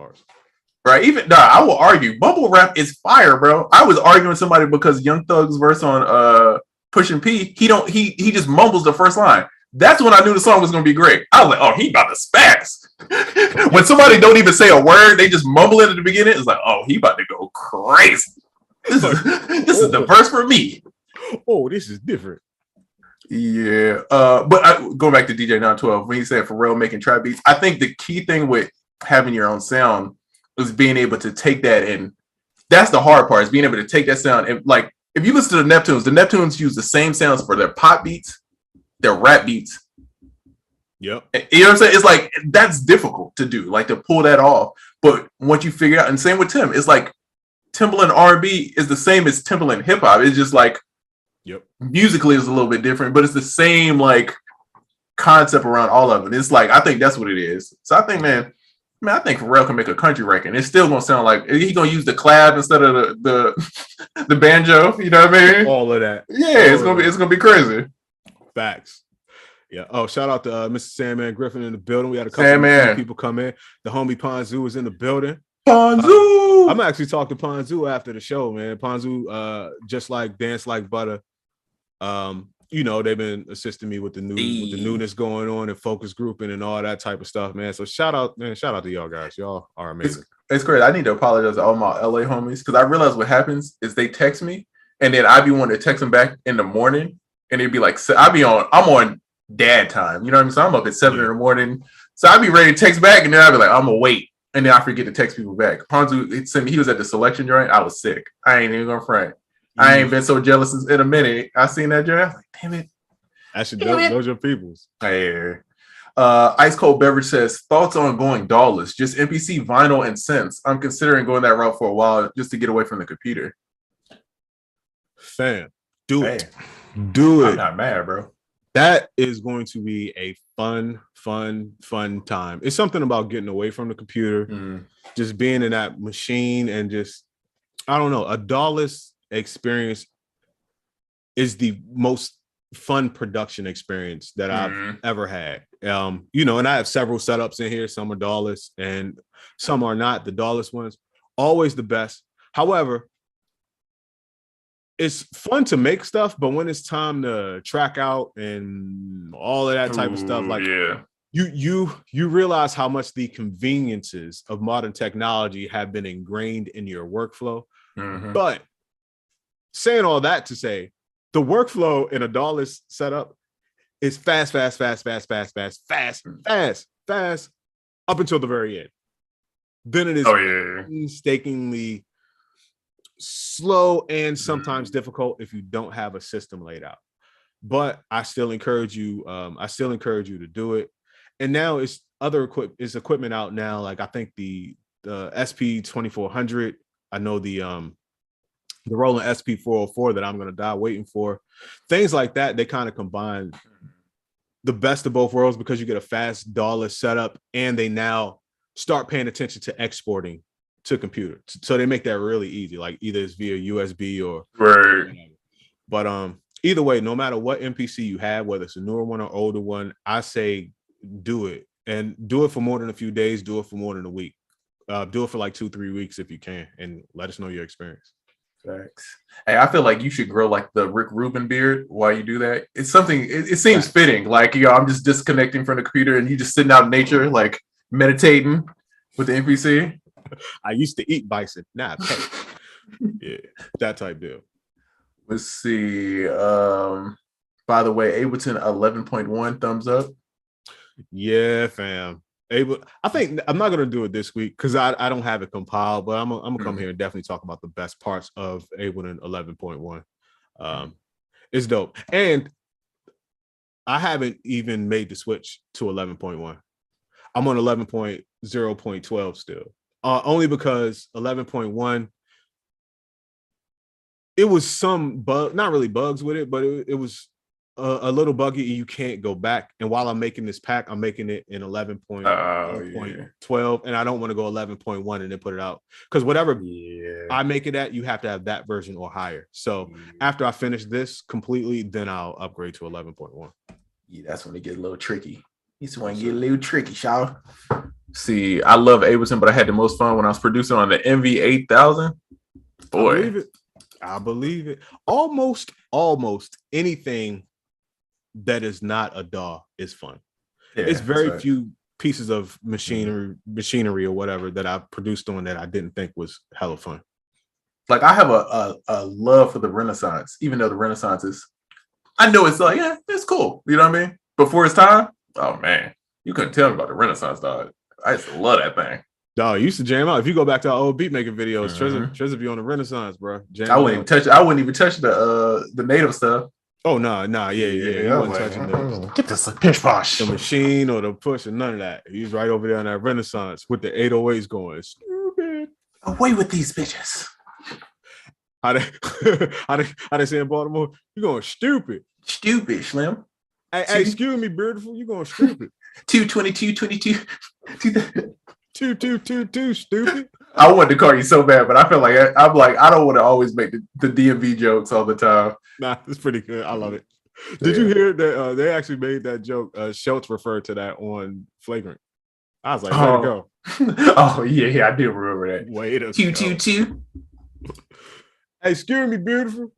[SPEAKER 2] Right. Even I will argue. Mumble rap is fire, bro. I was arguing with somebody because Young Thug's verse on Pushin' P, he just mumbles the first line. That's when I knew the song was gonna be great. I was like, oh, he about to spaz. When somebody don't even say a word, they just mumble it at the beginning. It's like, oh, he about to go crazy. This is the verse for me.
[SPEAKER 1] Oh, this is different.
[SPEAKER 2] Yeah. But going back to DJ 912, when he said Pharrell making trap beats, I think the key thing with having your own sound is being able to take that, and that's the hard part, is being able to take that sound. And like if you listen to the Neptunes use the same sounds for their pop beats, their rap beats.
[SPEAKER 1] Yep.
[SPEAKER 2] You know what I'm saying? It's like that's difficult to do, like to pull that off. But once you figure out, and same with Tim, it's like Timbaland R&B is the same as Timbaland hip hop. It's just like musically is a little bit different, but it's the same like concept around all of it. It's like I think that's what it is. So I think, I think Pharrell can make a country record. It's still gonna sound like he's gonna use the clav instead of the banjo. You know what I mean?
[SPEAKER 1] All of that.
[SPEAKER 2] Yeah, it's gonna be crazy.
[SPEAKER 1] Facts. Yeah. Oh, shout out to Mr. Sandman Griffin in the building. We had a couple people come in. The homie Ponzu is in the building.
[SPEAKER 2] Ponzu.
[SPEAKER 1] I'm actually talking to Ponzu after the show, man. Ponzu, just like Dance Like Butter. You know, they've been assisting me with the newness going on and focus grouping and all that type of stuff, man. So shout out to y'all guys. Y'all are amazing.
[SPEAKER 2] It's great. I need to apologize to all my LA homies because I realize what happens is they text me and then I be wanting to text them back in the morning. And it'd be like, I'm on dad time. You know what I mean? So I'm up at 7 in the morning. So I'd be ready to text back. And then I'd be like, I'm going to wait. And then I forget to text people back. Ponzu, he was at the selection joint. I was sick. I ain't even going to front. I ain't been so jealous in a minute. I seen that joint. I was like, damn it.
[SPEAKER 1] Those your peoples.
[SPEAKER 2] Yeah. Ice Cold Beverage says, thoughts on going Daw-less? Just MPC, vinyl, and synths. I'm considering going that route for a while just to get away from the computer.
[SPEAKER 1] Fam, do it. Do it.
[SPEAKER 2] I'm not mad, bro.
[SPEAKER 1] That is going to be a fun time. It's something about getting away from the computer, just being in that machine and just, I don't know, a Daw-less experience is the most fun production experience that I've ever had. You know, and I have several setups in here. Some are Daw-less and some are not. The Daw-less ones, always the best. However, it's fun to make stuff, but when it's time to track out and all of that type of stuff, like you realize how much the conveniences of modern technology have been ingrained in your workflow. But saying all that to say, the workflow in a Daw-less setup is fast up until the very end. Then it is painstakingly slow and sometimes difficult if you don't have a system laid out. But I still encourage you. To do it. And now it's equipment out now. Like I think the SP 2400. I know the Roland SP 404 that I'm gonna die waiting for. Things like that. They kind of combine the best of both worlds because you get a fast Daw-less setup, and they now start paying attention to exporting to computer. So they make that really easy. Like either it's via USB or whatever. But either way, no matter what MPC you have, whether it's a newer one or older one, I say do it, and do it for more than a few days. Do it for more than a week. Do it for like 2-3 weeks if you can, and let us know your experience.
[SPEAKER 2] Thanks. Hey, I feel like you should grow like the Rick Rubin beard while you do that. It's something. It seems fitting. Like I'm just disconnecting from the computer, and you just sitting out in nature, like meditating with the MPC.
[SPEAKER 1] I used to eat bison. Nah, yeah, that type deal.
[SPEAKER 2] Let's see. By the way, Ableton 11.1 thumbs up.
[SPEAKER 1] Yeah, fam. I think I'm not gonna do it this week because I don't have it compiled, but I'm gonna come here and definitely talk about the best parts of Ableton 11.1. It's dope, and I haven't even made the switch to 11.1. I'm on 11.0.12 still, only because 11.1. It was some not really bugs with it, but it was a little buggy, and you can't go back. And while I'm making this pack, I'm making it in 11.12, and I don't want to go 11.1 and then put it out because whatever I make it at, you have to have that version or higher. So after I finish this completely, then I'll upgrade to 11.1.
[SPEAKER 2] Yeah, that's when it gets a little tricky. This one get a little tricky, y'all. See, I love Ableton, but I had the most fun when I was producing on the MV8000. Boy,
[SPEAKER 1] I believe it. Almost anything that is not a DAW is fun. Yeah, it's very few pieces of machinery or whatever that I produced on that I didn't think was hella fun.
[SPEAKER 2] Like I have a love for the Renaissance, even though the Renaissance is, I know it's like, yeah, it's cool. You know what I mean? Before its time, oh man, you couldn't tell me about the Renaissance, dog. I used to love that thing.
[SPEAKER 1] Dog, you used to jam out. If you go back to our old beat making videos, Trezor be on the Renaissance, bro.
[SPEAKER 2] I wouldn't even touch the native stuff.
[SPEAKER 1] Oh no, yeah. You wasn't touching
[SPEAKER 2] get this pish posh.
[SPEAKER 1] The machine or the push or none of that. He's right over there on that Renaissance with the 808s going. Stupid.
[SPEAKER 2] Away with these bitches.
[SPEAKER 1] How they say in Baltimore? You going stupid.
[SPEAKER 2] Stupid, Slim.
[SPEAKER 1] Hey, excuse me, beautiful. You going stupid.
[SPEAKER 2] 222.
[SPEAKER 1] 222, stupid.
[SPEAKER 2] I wanted to call you so bad, but I feel like I don't want to always make the DMV jokes all the time.
[SPEAKER 1] Nah, it's pretty good. I love it. Did you hear that they actually made that joke? Schultz referred to that on Flagrant. I was like, there you go.
[SPEAKER 2] Oh, yeah, I do remember that.
[SPEAKER 1] Wait a
[SPEAKER 2] 222.
[SPEAKER 1] Hey, excuse me, beautiful.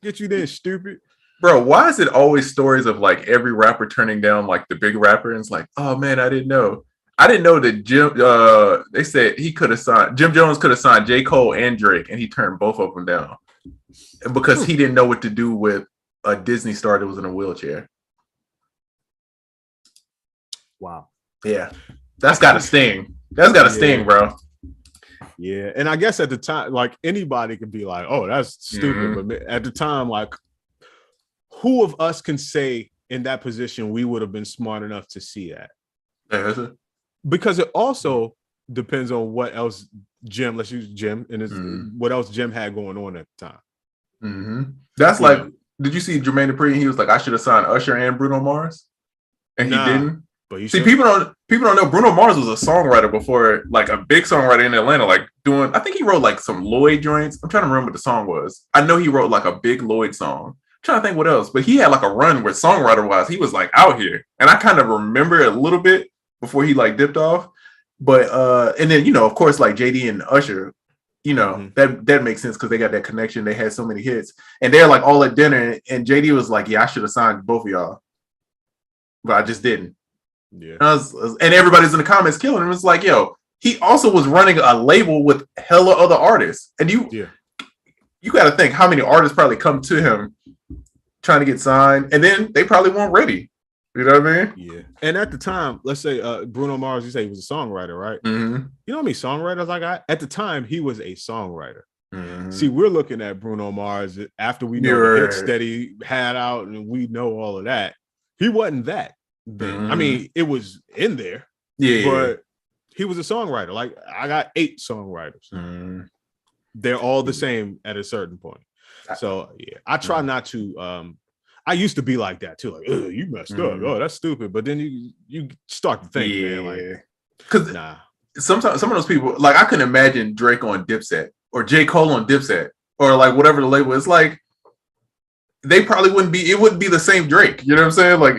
[SPEAKER 1] Get you there, stupid.
[SPEAKER 2] Bro, why is it always stories of like every rapper turning down like the big rapper? And it's like, oh man, I didn't know that they said he could have signed, Jim Jones could have signed J. Cole and Drake, and he turned both of them down because he didn't know what to do with a Disney star that was in a wheelchair.
[SPEAKER 1] Wow.
[SPEAKER 2] Yeah. That's got to sting. That's got to sting, bro.
[SPEAKER 1] Yeah. And I guess at the time, like anybody could be like, oh, that's stupid. But at the time, like, who of us can say in that position we would have been smart enough to see that?
[SPEAKER 2] Yeah,
[SPEAKER 1] because it also depends on what else Jim, let's use Jim, and what else Jim had going on at the time.
[SPEAKER 2] That's like, did you see Jermaine Dupri? He was like, I should have signed Usher and Bruno Mars, and he didn't. But you see, people don't know Bruno Mars was a songwriter before, like a big songwriter in Atlanta, like doing. I think he wrote like some Lloyd joints. I'm trying to remember what the song was. I know he wrote like a big Lloyd song. I'm trying to think what else, but he had like a run where songwriter wise, he was like out here, and I kind of remember it a little bit before he like dipped off. But and then of course like JD and Usher, that makes sense because they got that connection. They had so many hits, and they're like all at dinner. And JD was like, "Yeah, I should have signed both of y'all, but I just didn't."
[SPEAKER 1] Yeah,
[SPEAKER 2] and everybody's in the comments killing him. It's like, yo, he also was running a label with hella other artists, and you got to think how many artists probably come to him trying to get signed, and then they probably weren't ready. You know what I mean?
[SPEAKER 1] Yeah. And at the time, let's say Bruno Mars, you say he was a songwriter, right?
[SPEAKER 2] Mm-hmm.
[SPEAKER 1] You know how many songwriters I got? At the time, he was a songwriter.
[SPEAKER 2] Mm-hmm.
[SPEAKER 1] See, we're looking at Bruno Mars after we know the hits that he had out and we know all of that. He wasn't that then.
[SPEAKER 2] Mm-hmm.
[SPEAKER 1] I mean, it was in there.
[SPEAKER 2] Yeah.
[SPEAKER 1] But he was a songwriter. Like, I got 8 songwriters.
[SPEAKER 2] Mm-hmm.
[SPEAKER 1] They're all the same at a certain point. So, yeah, I try not to... I used to be like that too, like, you messed up. Oh, that's stupid. But then you start to think, man, like,
[SPEAKER 2] because sometimes some of those people, like, I couldn't imagine Drake on Dipset or J. Cole on Dipset or like whatever the label is. Like, they probably wouldn't be. It wouldn't be the same Drake. You know what I'm saying? Like,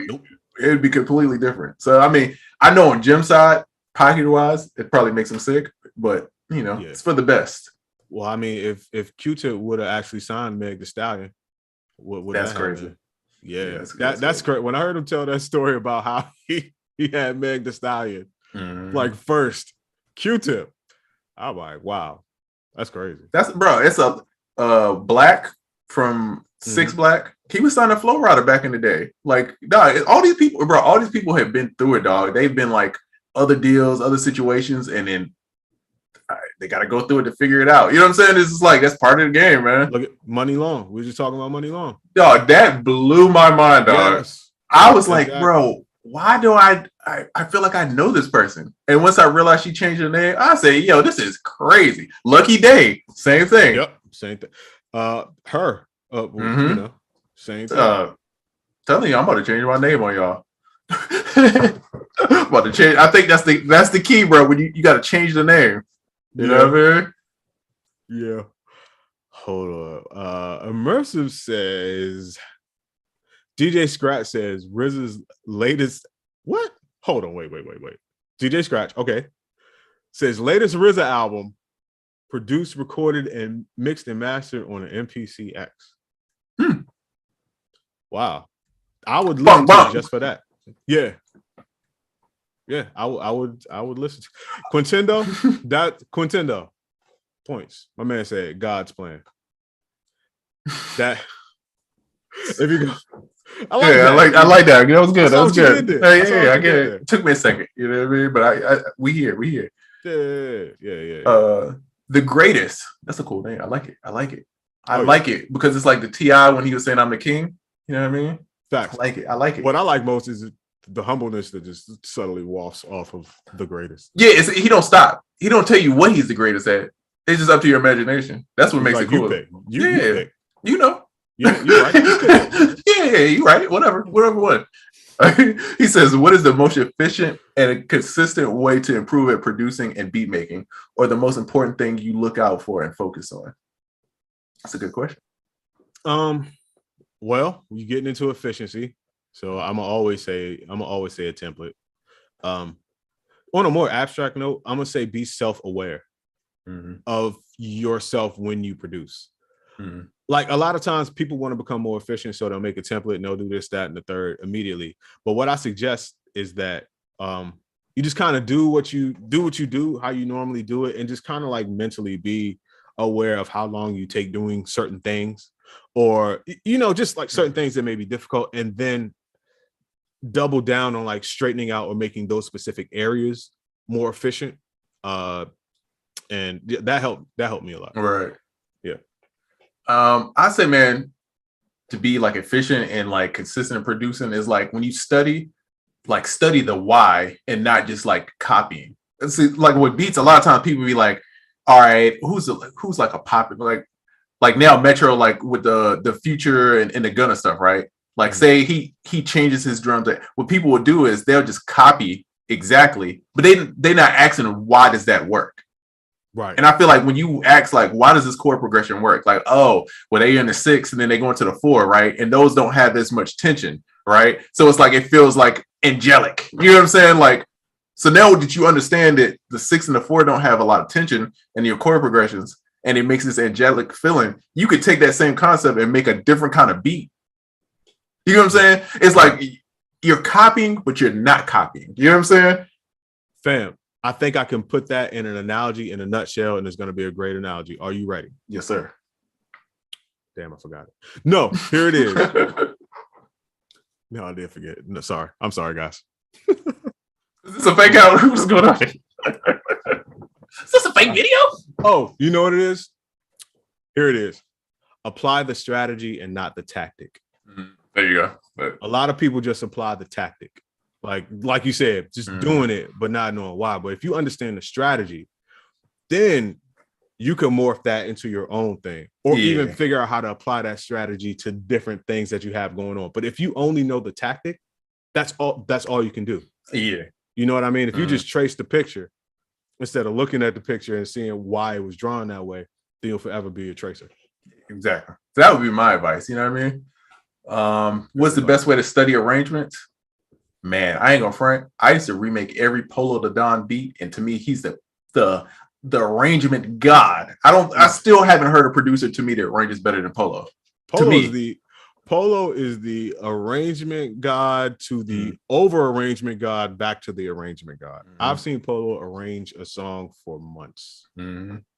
[SPEAKER 2] it would be completely different. So, I mean, I know on Jim's side, pocket wise, it probably makes him sick, but it's for the best.
[SPEAKER 1] Well, I mean, if Q-Tip would have actually signed Meg Thee Stallion, what would
[SPEAKER 2] that's
[SPEAKER 1] that
[SPEAKER 2] crazy.
[SPEAKER 1] Been? Yeah, that's great. When I heard him tell that story about how he had Meg Thee Stallion, like first Q-Tip, I'm like, wow, that's crazy.
[SPEAKER 2] That's it's a Black from 6 Black. He was signed a Flow Rider back in the day. Like, dog, all these people have been through it, dog. They've been like other deals, other situations, and then they got to go through it to figure it out. You know what I'm saying? It's just like, that's part of the game, man.
[SPEAKER 1] Look at Money Long. We were just talking about Money Long.
[SPEAKER 2] Dog, that blew my mind, dog.
[SPEAKER 1] Yes.
[SPEAKER 2] I was like, bro, why do I feel like I know this person? And once I realized she changed her name, I say, yo, this is crazy. Lucky Day, same thing.
[SPEAKER 1] Yep, same thing. Her, same thing.
[SPEAKER 2] Telling you, I'm about to change my name on y'all. I'm about to change. I think that's the key, bro. When you got to change the name. You know what I mean?
[SPEAKER 1] Yeah. Hold up. Immersive says DJ Scratch says RZA's latest. What? Hold on. Wait. DJ Scratch. Okay. Says latest RZA album produced, recorded, and mixed and mastered on an MPC X. Wow. I would listen to it just for that. Yeah. Yeah, I would listen to Quintendo points. My man said God's plan. That if you go,
[SPEAKER 2] I like that. That was good. That was good.
[SPEAKER 1] Yeah,
[SPEAKER 2] I get it. It took me a second. You know what I mean? But we here.
[SPEAKER 1] Yeah.
[SPEAKER 2] The greatest. That's a cool name. I like it. I like it because it's like the T.I. when he was saying I'm the king. You know what I mean?
[SPEAKER 1] Facts.
[SPEAKER 2] I like it.
[SPEAKER 1] What I like most is the humbleness that just subtly wafts off of the greatest.
[SPEAKER 2] Yeah, he don't stop. He don't tell you what he's the greatest at. It's just up to your imagination. That's what makes it cool.
[SPEAKER 1] You pick.
[SPEAKER 2] You know.
[SPEAKER 1] Yeah, you're right.
[SPEAKER 2] Yeah, you're right. Whatever one. He says, what is the most efficient and consistent way to improve at producing and beat making, or the most important thing you look out for and focus on? That's a good question.
[SPEAKER 1] Well, you're getting into efficiency. So I'm gonna always say a template. On a more abstract note, I'm gonna say be self-aware of yourself when you produce. Like a lot of times people want to become more efficient, so they'll make a template and they'll do this, that, and the third immediately. But what I suggest is that you just kind of do what you do, how you normally do it, and just kind of like mentally be aware of how long you take doing certain things, or just like certain things that may be difficult, and then double down on like straightening out or making those specific areas more efficient. And that helped me a lot.
[SPEAKER 2] Right.
[SPEAKER 1] Yeah.
[SPEAKER 2] I say, man, to be like efficient and like consistent in producing is like when you study the why and not just like copying. See, like with beats, a lot of times people be like, all right, who's like a popular, like now Metro, like with the Future and the Gunna stuff, right? Like say he changes his drums. What people will do is they'll just copy exactly, but they're not asking why does that work?
[SPEAKER 1] Right.
[SPEAKER 2] And I feel like when you ask like, why does this chord progression work? Like, oh, well, they in the 6 and then they go into the 4, right? And those don't have as much tension, right? So it's like it feels like angelic. You know what I'm saying? Like, so now that you understand that the 6 and the 4 don't have a lot of tension in your chord progressions, and it makes this angelic feeling. You could take that same concept and make a different kind of beat. You know what I'm saying? It's like you're copying, but you're not copying. You know what I'm saying?
[SPEAKER 1] Fam, I think I can put that in an analogy in a nutshell, and it's going to be a great analogy. Are you ready?
[SPEAKER 2] Yes, sir.
[SPEAKER 1] Damn, I forgot it. No, here it is. No, I did forget. No, sorry. I'm sorry, guys.
[SPEAKER 2] Is this a fake out? What's going on? Is this a fake video?
[SPEAKER 1] Oh, you know what it is? Here it is. Apply the strategy and not the tactic.
[SPEAKER 2] There you go.
[SPEAKER 1] A lot of people just apply the tactic. Like you said, just doing it, but not knowing why. But if you understand the strategy, then you can morph that into your own thing, or even figure out how to apply that strategy to different things that you have going on. But if you only know the tactic, that's all you can do.
[SPEAKER 2] Yeah.
[SPEAKER 1] You know what I mean? If you just trace the picture instead of looking at the picture and seeing why it was drawn that way, then you'll forever be a tracer.
[SPEAKER 2] Exactly. So that would be my advice. You know what I mean? What's the best way to study arrangements? Man, I ain't gonna front. I used to remake every Polo the Don beat, and to me, he's the arrangement god. I still haven't heard a producer to me that arranges better than Polo.
[SPEAKER 1] Polo is the arrangement god to the over arrangement god back to the arrangement god. I've seen Polo arrange a song for months.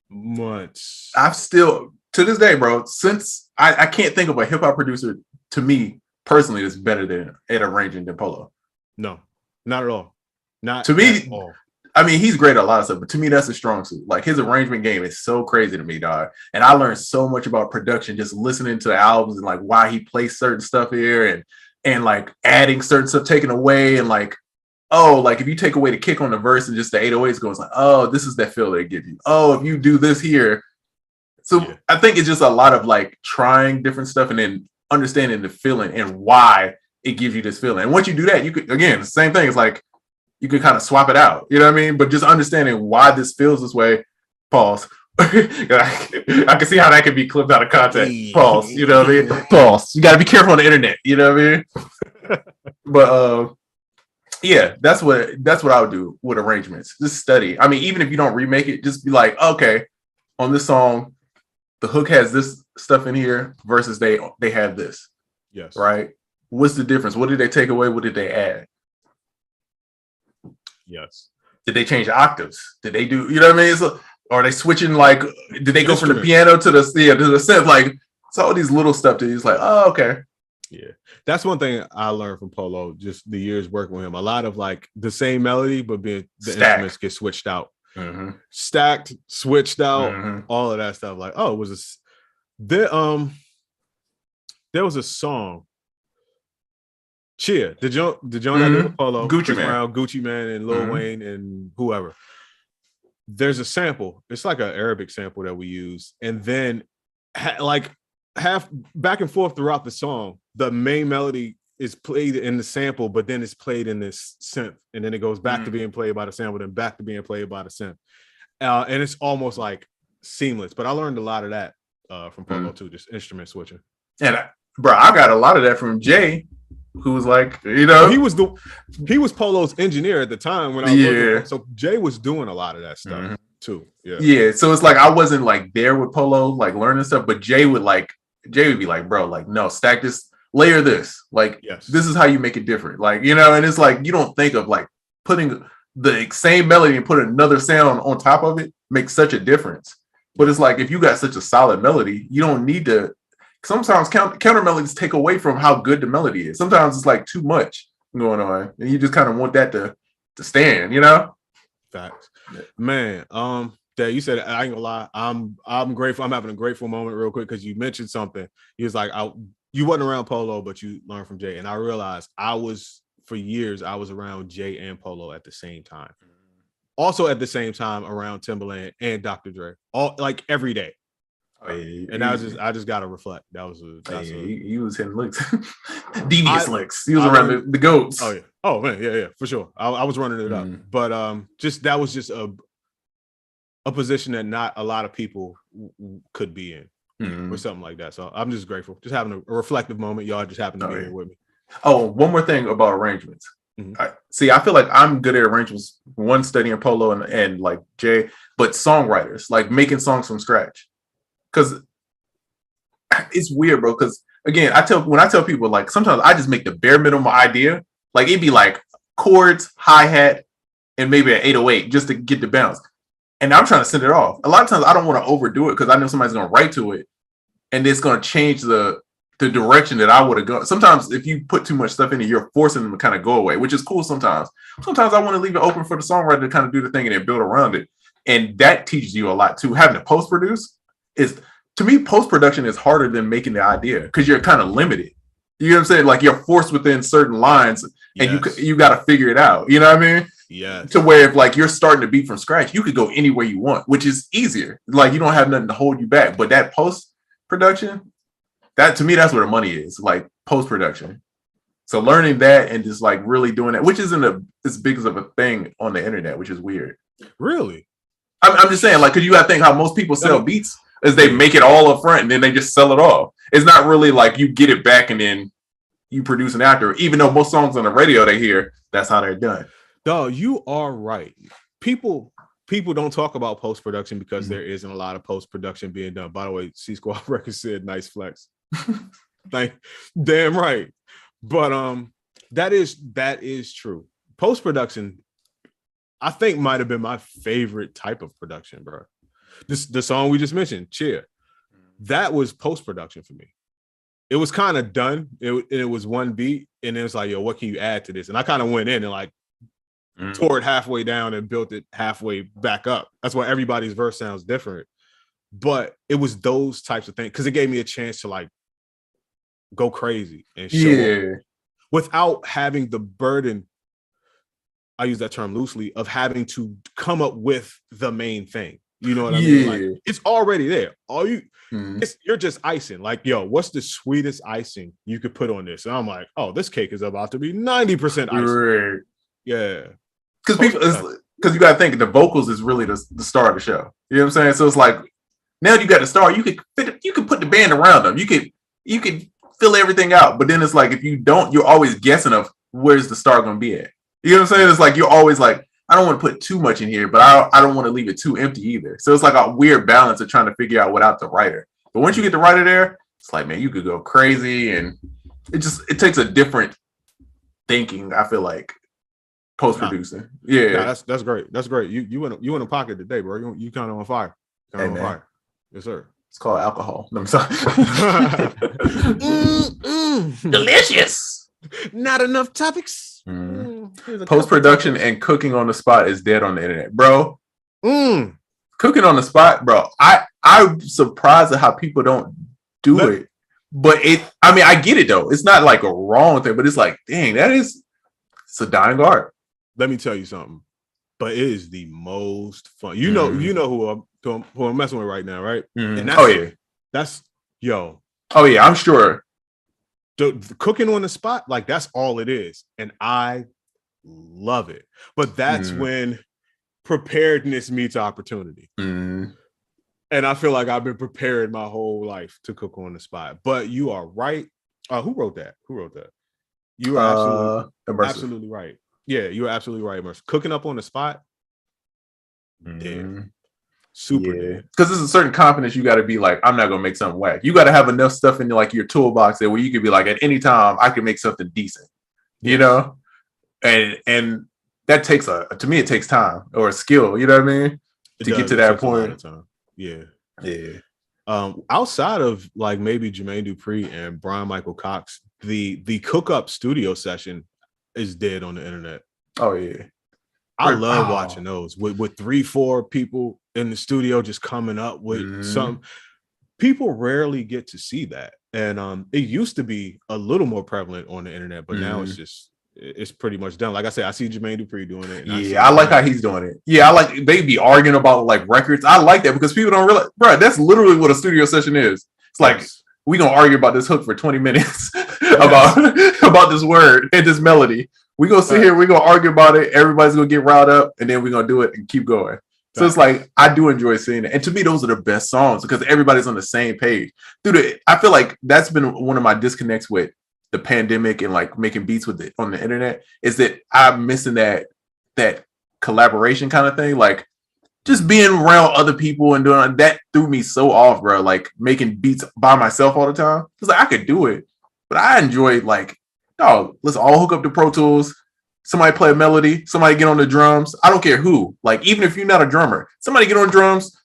[SPEAKER 1] Months.
[SPEAKER 2] I've still to this day, bro, since I can't think of a hip hop producer to me personally that's better at arranging than Polo.
[SPEAKER 1] No, not at all. Not
[SPEAKER 2] to me.
[SPEAKER 1] At all.
[SPEAKER 2] I mean, he's great at a lot of stuff, but to me, that's a strong suit. Like his arrangement game is so crazy to me, dog. And I learned so much about production just listening to the albums and like why he plays certain stuff here and like adding certain stuff, taking away, and like, oh, like if you take away the kick on the verse and just the 808s goes like, oh, this is that feel they give you. Oh, if you do this here. So I think it's just a lot of like trying different stuff and then understanding the feeling and why it gives you this feeling. And once you do that, you could, again, the same thing. It's like, you can kind of swap it out, you know what I mean? But just understanding why this feels this way, pause. I can see how that could be clipped out of context. Pause, you know what I mean? Pause. You got to be careful on the internet, you know what I mean? But yeah, that's what I would do with arrangements. Just study. I mean, even if you don't remake it, just be like, okay, on this song, the hook has this stuff in here versus they have this.
[SPEAKER 1] Yes.
[SPEAKER 2] Right? What's the difference? What did they take away? What did they add?
[SPEAKER 1] Yes.
[SPEAKER 2] Did they change octaves? Did they do, you know what I mean? So, are they switching like, did they go from the piano to the synth? Like, it's all these little stuff that he's like, oh, okay.
[SPEAKER 1] Yeah. That's one thing I learned from Polo, just the years working with him. A lot of like the same melody, but the instruments get switched out. Stacked, switched out, all of that stuff. Like, oh, there was a song. Cheer. The joint that did Polo,
[SPEAKER 2] Gucci Man.
[SPEAKER 1] Brown, Gucci Man, and Lil Wayne and whoever. There's a sample. It's like an Arabic sample that we use, and then like half back and forth throughout the song, the main melody is played in the sample, but then it's played in this synth, and then it goes back to being played by the sample, then back to being played by the synth, and it's almost like seamless. But I learned a lot of that from Polo too, just instrument switching.
[SPEAKER 2] And I got a lot of that from Jay, who was like, you know,
[SPEAKER 1] he was Polo's engineer at the time when I was working. So Jay was doing a lot of that stuff too. Yeah.
[SPEAKER 2] So it's like I wasn't like there with Polo, like learning stuff, but Jay would be like, bro, like, no, stack this, layer this, like, this is how you make it different, like, you know. And it's like you don't think of like putting the same melody and put another sound on top of it makes such a difference. But it's like if you got such a solid melody, you don't need to. Sometimes counter melodies take away from how good the melody is. Sometimes it's like too much going on, and you just kind of want that to stand, you know.
[SPEAKER 1] Facts, man. That you said, I ain't gonna lie, I'm grateful. I'm having a grateful moment real quick because you mentioned something. He was like, you wasn't around Polo, but you learned from Jay, and I realized for years I was around Jay and Polo at the same time. Also at the same time around Timbaland and Dr. Dre, all like every day. And I just gotta reflect.
[SPEAKER 2] He was hitting licks, devious licks. He was around the goats.
[SPEAKER 1] Oh yeah. Oh man, yeah, for sure. I was running it up, but that was just a position that not a lot of people could be in, or something like that. So I'm just grateful, just having a reflective moment. Y'all just happen to be here with me.
[SPEAKER 2] Oh, one more thing about arrangements. I feel like I'm good at arrangements. One, studying Polo and like Jay, but songwriters, like making songs from scratch. Because it's weird, bro. Because again, when I tell people, like, sometimes I just make the bare minimum idea. Like, it'd be like chords, hi-hat, and maybe an 808 just to get the bounce. And I'm trying to send it off. A lot of times I don't want to overdo it because I know somebody's going to write to it and it's going to change the direction that I would have gone. Sometimes if you put too much stuff in it, you're forcing them to kind of go away, which is cool sometimes. Sometimes I want to leave it open for the songwriter to kind of do the thing and then build around it. And that teaches you a lot too. Having to post-produce is, to me, post-production is harder than making the idea because you're kind of limited. You know what I'm saying? Like, you're forced within certain lines and you got to figure it out. You know what I mean?
[SPEAKER 1] Yeah.
[SPEAKER 2] To where if like you're starting to beat from scratch, you could go anywhere you want, which is easier. Like, you don't have nothing to hold you back. But that post-production, that to me, that's where the money is, like post-production. So learning that and just like really doing that, which isn't as big of a thing on the internet, which is weird.
[SPEAKER 1] Really?
[SPEAKER 2] I'm just saying, like, because you got to think how most people sell beats is they make it all up front and then they just sell it off. It's not really like you get it back and then you produce an after, even though most songs on the radio they hear, that's how they're done.
[SPEAKER 1] Dog, you are right. People don't talk about post-production because there isn't a lot of post-production being done. By the way, C Squad Records said nice flex. Like, damn right. But that is true. Post-production, I think, might have been my favorite type of production, bro. The song we just mentioned, Cheer, that was post-production for me. It was kind of done. It was one beat, and it was like, yo, what can you add to this? And I kind of went in and like tore it halfway down and built it halfway back up. That's why everybody's verse sounds different. But it was those types of things because it gave me a chance to like go crazy and show up without having the burden, I use that term loosely, of having to come up with the main thing. You know what I mean? Like, it's already there. You're just icing. Like, yo, what's the sweetest icing you could put on this? And I'm like, oh, this cake is about to be 90% icing. Right. Yeah.
[SPEAKER 2] Because you got to think the vocals is really the star of the show. You know what I'm saying? So it's like, now you got the star, you could put the band around them. You could fill everything out. But then it's like, if you don't, you're always guessing of where's the star going to be at. You know what I'm saying? It's like, you're always like, I don't want to put too much in here, but I don't want to leave it too empty either. So it's like a weird balance of trying to figure out without the writer. But once you get the writer there, it's like, man, you could go crazy, and it takes a different thinking, I feel like, post-producing.
[SPEAKER 1] That's great. That's great. You in a pocket today, bro. You kind of on fire. On fire. Yes, sir.
[SPEAKER 2] It's called alcohol. No, I'm sorry.
[SPEAKER 1] Delicious. Not enough topics.
[SPEAKER 2] Post-production and cooking on the spot is dead on the internet, bro. Cooking on the spot, bro. I'm surprised at how people don't do it. But I get it though. It's not like a wrong thing, but it's like, dang, it's a dying art.
[SPEAKER 1] Let me tell you something. But it is the most fun. You know who I'm messing with right now, right? And that's yo.
[SPEAKER 2] Oh yeah, I'm sure.
[SPEAKER 1] The cooking on the spot, like, that's all it is, and I love it. But that's when preparedness meets opportunity, and I feel like I've been prepared my whole life to cook on the spot. But you are right. Who wrote that? You are absolutely right. Yeah, you are absolutely right, Mercer. Cooking up on the spot, super dead.
[SPEAKER 2] Because there's a certain confidence you got to be like, I'm not gonna make something whack. You got to have enough stuff in like your toolbox there where you could be like, at any time I can make something decent, you know. And that takes to me it takes time or a skill, you know what I mean, to get to that point.
[SPEAKER 1] Outside of like maybe Jermaine Dupri and Brian Michael Cox, the cook up studio session is dead on the internet.
[SPEAKER 2] Oh yeah.
[SPEAKER 1] I love watching those with 3-4 people in the studio just coming up with something. People rarely get to see that. And it used to be a little more prevalent on the internet, but now it's pretty much done. Like I said, I see Jermaine Dupri doing it.
[SPEAKER 2] I like how he's doing it. Yeah, I like they be arguing about like records. I like that because people don't realize, bro, that's literally what a studio session is. It's like, we gonna argue about this hook for 20 minutes about this word and this melody. We gonna sit here, we gonna argue about it, everybody's gonna get riled up, and then we're gonna do it and keep going. So it's like, I do enjoy seeing it. And to me, those are the best songs because everybody's on the same page. I feel like that's been one of my disconnects with the pandemic and like making beats with it on the internet is that I'm missing that collaboration kind of thing. Like just being around other people and doing that threw me so off, bro. Like making beats by myself all the time. It's like I could do it, but I enjoy like, oh, let's all hook up to Pro Tools. Somebody play a melody. Somebody get on the drums. I don't care who. Like even if you're not a drummer, somebody get on drums.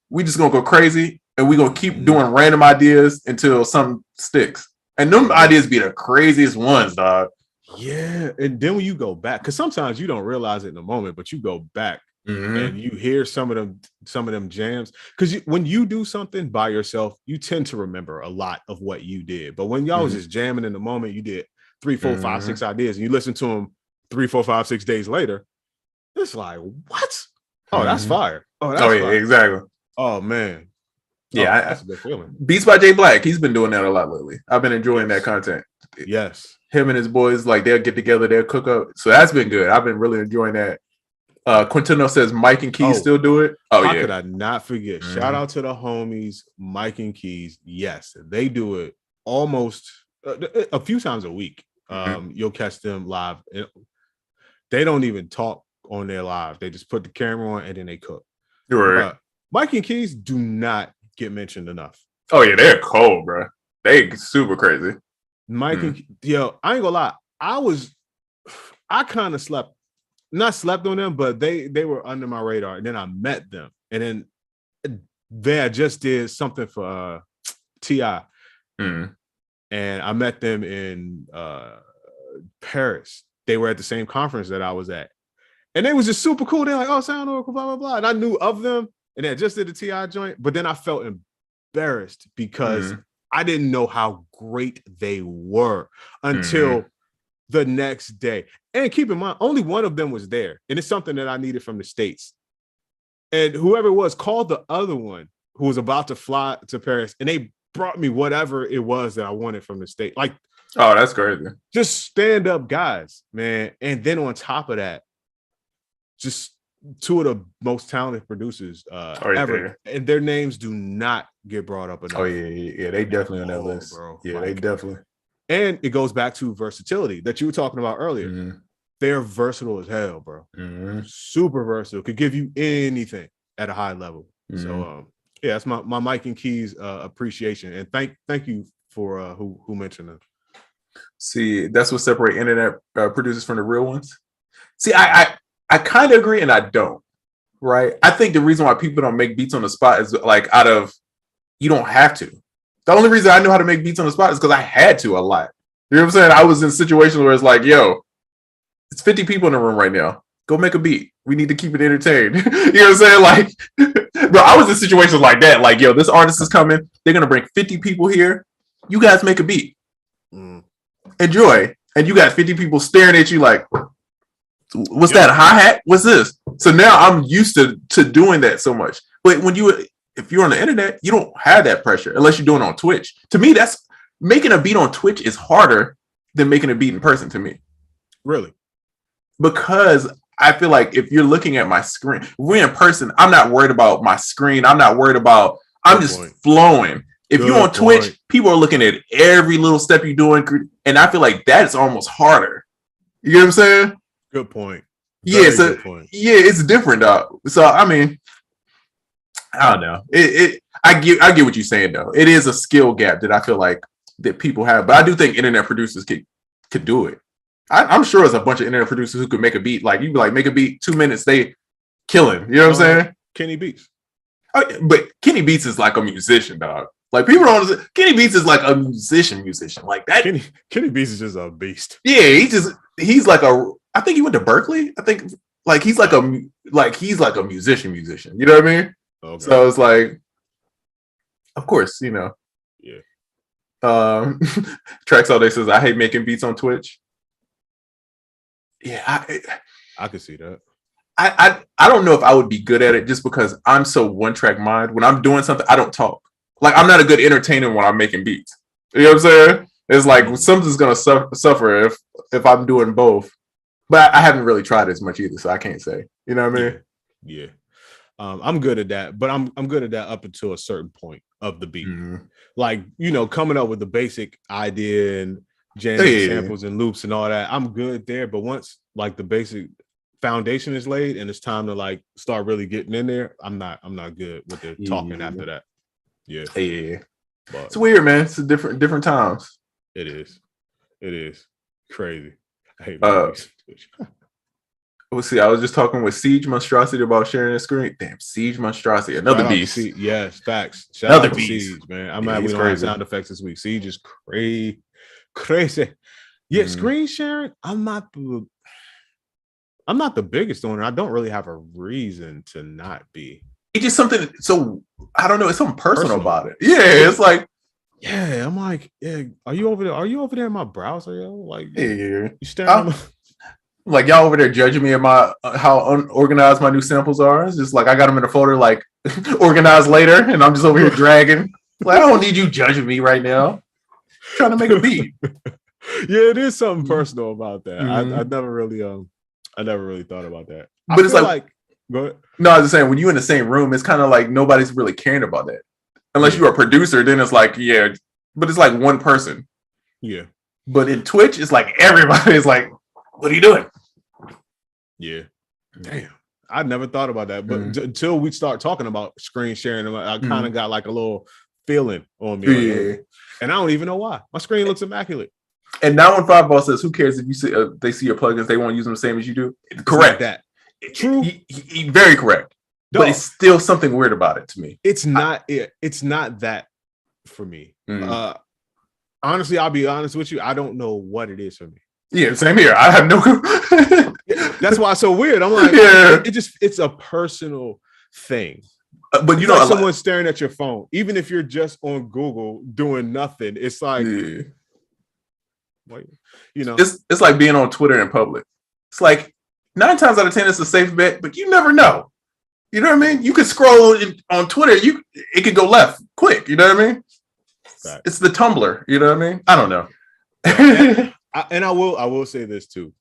[SPEAKER 2] We just gonna go crazy and we gonna keep doing random ideas until something sticks. And them ideas be the craziest ones, dog.
[SPEAKER 1] Yeah, and then when you go back, because sometimes you don't realize it in the moment, but you go back and you hear some of them jams. Because when you do something by yourself, you tend to remember a lot of what you did. But when y'all was just jamming in the moment, you did 3, 4, 5, 6 ideas, and you listen to them 3, 4, 5, 6 days later. It's like, what? Oh, that's fire. Oh, that's fire.
[SPEAKER 2] Exactly.
[SPEAKER 1] Oh man.
[SPEAKER 2] Yeah,
[SPEAKER 1] that's a good feeling.
[SPEAKER 2] Beats by Jay Black. He's been doing that a lot lately. I've been enjoying that content.
[SPEAKER 1] Yes.
[SPEAKER 2] Him and his boys, like they'll get together, they'll cook up. So that's been good. I've been really enjoying that. Quintino says Mike and Keys still do it. Oh,
[SPEAKER 1] how could I not forget? Shout out to the homies, Mike and Keys. Yes, they do it almost a few times a week. You'll catch them live. They don't even talk on their live. They just put the camera on and then they cook.
[SPEAKER 2] Right.
[SPEAKER 1] Mike and Keys do not get mentioned enough.
[SPEAKER 2] Oh yeah, they're cold, bro. They super crazy.
[SPEAKER 1] Mike and I ain't gonna lie. I kind of not slept on them, but they were under my radar. And then I met them, and then they just did something for T.I. And I met them in Paris. They were at the same conference that I was at, and they was just super cool. They're like, "Oh, Sound Oracle, blah blah blah," and I knew of them, and they just did the T.I. joint. But then I felt embarrassed because I didn't know how great they were until the next day. And keep in mind, only one of them was there. And it's something that I needed from the States. And whoever it was called the other one who was about to fly to Paris, and they brought me whatever it was that I wanted from the state. Like,
[SPEAKER 2] oh, that's crazy.
[SPEAKER 1] Just stand-up guys, man. And then on top of that, just two of the most talented producers ever. And their names do not get brought up enough.
[SPEAKER 2] Oh, yeah. They definitely on that list.
[SPEAKER 1] Bro.
[SPEAKER 2] Yeah, they definitely.
[SPEAKER 1] And it goes back to versatility that you were talking about earlier. They're versatile as hell, bro. Super versatile. Could give you anything at a high level. So, yeah, that's my Mike and Keys appreciation. And thank you for who mentioned them.
[SPEAKER 2] See, that's what separates internet producers from the real ones. See, I kind of agree and I don't, right? I think the reason why people don't make beats on the spot is like you don't have to. The only reason I know how to make beats on the spot is because I had to a lot. You know what I'm saying? I was in situations where it's like, yo, it's 50 people in the room right now. Go make a beat. We need to keep it entertained. You know what I'm saying? Like, bro, I was in situations like that. Like, yo, this artist is coming. They're going to bring 50 people here. You guys make a beat. Enjoy. And you got 50 people staring at you like, what's that? A hi-hat? What's this? So now I'm used to doing that so much. But if you're on the internet, you don't have that pressure unless you're doing it on Twitch. To me, that's making a beat on Twitch is harder than making a beat in person to me.
[SPEAKER 1] Really?
[SPEAKER 2] Because I feel like if you're looking at my screen, if we're in person, I'm not worried about my screen. I'm just flowing. If you're on Twitch, people are looking at every little step you're doing. And I feel like that's almost harder. You get what I'm saying?
[SPEAKER 1] Good point.
[SPEAKER 2] Good point. Yeah, it's different, dog. So I mean, I don't know. I get what you're saying though. It is a skill gap that I feel like that people have, but I do think internet producers could do it. I'm sure there's a bunch of internet producers who could make a beat. Like you be like, make a beat, 2 minutes, they killing. You know what I'm saying?
[SPEAKER 1] Kenny Beats.
[SPEAKER 2] But Kenny Beats is like a musician, dog. Like people don't understand. Kenny Beats is like a musician. Like that.
[SPEAKER 1] Kenny Beats is just a beast.
[SPEAKER 2] Yeah, he's like I think he went to Berkeley. I think like he's like a musician. You know what I mean? Okay. So it's like, of course, you know. Yeah. Tracks All Day says, I hate making beats on Twitch. Yeah,
[SPEAKER 1] I could see that.
[SPEAKER 2] I don't know if I would be good at it just because I'm so one-track mind. When I'm doing something, I don't talk. Like I'm not a good entertainer when I'm making beats. You know what I'm saying? It's like something's gonna suffer if I'm doing both. But I haven't really tried as much either, so I can't say. You know what I mean?
[SPEAKER 1] Yeah. I'm good at that, but I'm good at that up until a certain point of the beat. Like, coming up with the basic idea and jamming samples and loops and all that, I'm good there. But once like the basic foundation is laid and it's time to like start really getting in there, I'm not good with the talking after that. Yeah. But
[SPEAKER 2] it's weird, man. It's a different times.
[SPEAKER 1] It is crazy. I hate
[SPEAKER 2] let's see. I was just talking with Siege Monstrosity about sharing a screen. Damn, Siege Monstrosity, another beast.
[SPEAKER 1] Yes, facts. Shout
[SPEAKER 2] another
[SPEAKER 1] out to
[SPEAKER 2] beast,
[SPEAKER 1] Siege, man. I'm mad we don't have sound effects this week. Siege is crazy. Yeah, screen sharing. I'm not the biggest owner. I don't really have a reason to not be.
[SPEAKER 2] It's just something. So I don't know. It's something personal about it. Yeah, it's like.
[SPEAKER 1] Yeah, I'm like, are you over there? Are you over there in my browser, yo? Like,
[SPEAKER 2] you
[SPEAKER 1] staring.
[SPEAKER 2] Like y'all over there judging me at how unorganized my new samples are. It's just like I got them in a folder, like organized later, and I'm just over here dragging. Like I don't need you judging me right now. I'm trying to make a beat.
[SPEAKER 1] Yeah, it is something personal about that. I never really thought about that.
[SPEAKER 2] But it's like
[SPEAKER 1] go ahead.
[SPEAKER 2] No, I was just saying when you're in the same room, it's kind of like nobody's really caring about that. Unless you're a producer, then it's like, but it's like one person.
[SPEAKER 1] Yeah.
[SPEAKER 2] But in Twitch, it's like everybody's like, what are you doing?
[SPEAKER 1] Yeah. Damn. I never thought about that. But until we start talking about screen sharing, I kind of got like a little feeling on me. Like, and I don't even know why. My screen looks immaculate.
[SPEAKER 2] And now when Five Ball says, who cares if you see they see your plugins, they won't use them the same as you do. Correct.
[SPEAKER 1] That. True.
[SPEAKER 2] He very correct. But it's still something weird about it to me.
[SPEAKER 1] It's not that for me. Honestly, I'll be honest with you. I don't know what it is for me.
[SPEAKER 2] Yeah, same here. I have no.
[SPEAKER 1] That's why it's so weird. I'm like, it's a personal thing.
[SPEAKER 2] But
[SPEAKER 1] you know, like someone staring at your phone, even if you're just on Google doing nothing, it's like,
[SPEAKER 2] it's like being on Twitter in public. It's like 9 times out of 10, it's a safe bet, but you never know. You know what I mean? You could scroll on Twitter. It could go left quick. You know what I mean? Right. It's the Tumblr. You know what I mean? I don't know.
[SPEAKER 1] And I will say this too.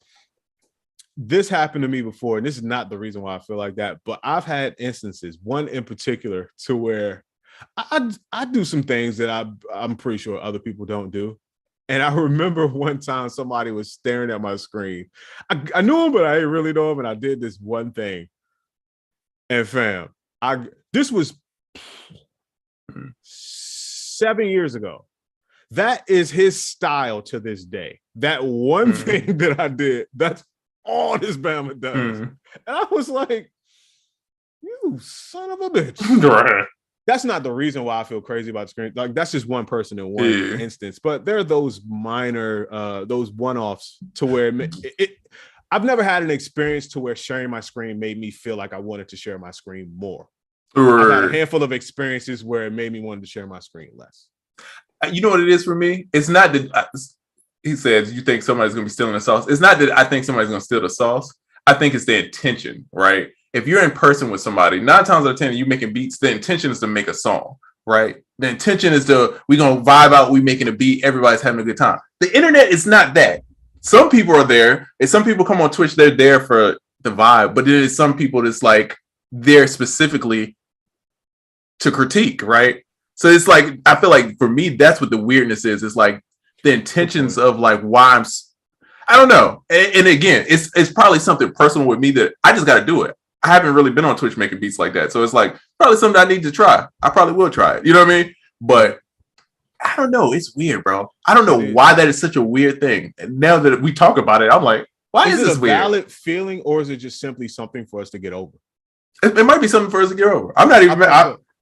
[SPEAKER 1] This happened to me before, and this is not the reason why I feel like that, but I've had instances, one in particular, to where I do some things that I'm pretty sure other people don't do. And I remember one time somebody was staring at my screen. I knew him, but I didn't really know him, and I did this one thing. And fam, this was 7 years ago. That is his style to this day. That one thing that I did, that's all this Bama does. And I was like, you son of a bitch. That's not the reason why I feel crazy about screen. Like, that's just one person in one instance. But there are those minor, those one-offs to where I've never had an experience to where sharing my screen made me feel like I wanted to share my screen more. I've had a handful of experiences where it made me want to share my screen less.
[SPEAKER 2] You know what it is for me? It's not that he says you think somebody's going to be stealing the sauce. It's not that I think somebody's going to steal the sauce. I think it's the intention, right? If you're in person with somebody, 9 times out of 10, you making beats, the intention is to make a song, right? The intention is we're going to vibe out, we making a beat, everybody's having a good time. The internet is not that. Some people are there, and some people come on Twitch, they're there for the vibe, but there is some people that's like there specifically to critique, right? So it's like, I feel like for me, that's what the weirdness is. It's like the intentions of like why I don't know. And again, it's probably something personal with me that I just got to do it. I haven't really been on Twitch making beats like that. So it's like probably something I need to try. I probably will try it. You know what I mean? But I don't know. It's weird, bro. I don't know why that is such a weird thing. And now that we talk about it, I'm like, why is this weird? Is it a valid
[SPEAKER 1] feeling, or is it just simply something for us to get over?
[SPEAKER 2] It might be something for us to get over. I'm not even.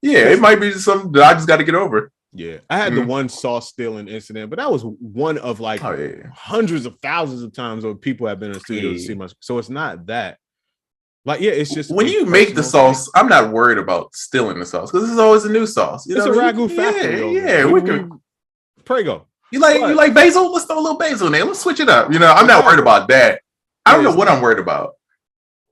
[SPEAKER 2] It might be something that I just got to get over.
[SPEAKER 1] Yeah, I had the one sauce stealing incident, but that was one of like hundreds of thousands of times where people have been in the studio to see my. So it's not that. Like, it's just
[SPEAKER 2] when you make the sauce, I'm not worried about stealing the sauce because this is always a new sauce.
[SPEAKER 1] It's a ragu factory.
[SPEAKER 2] Yeah, we can.
[SPEAKER 1] Prego.
[SPEAKER 2] You like basil? Let's throw a little basil in there. Let's switch it up. You know, I'm not worried about that. I don't know what I'm worried about.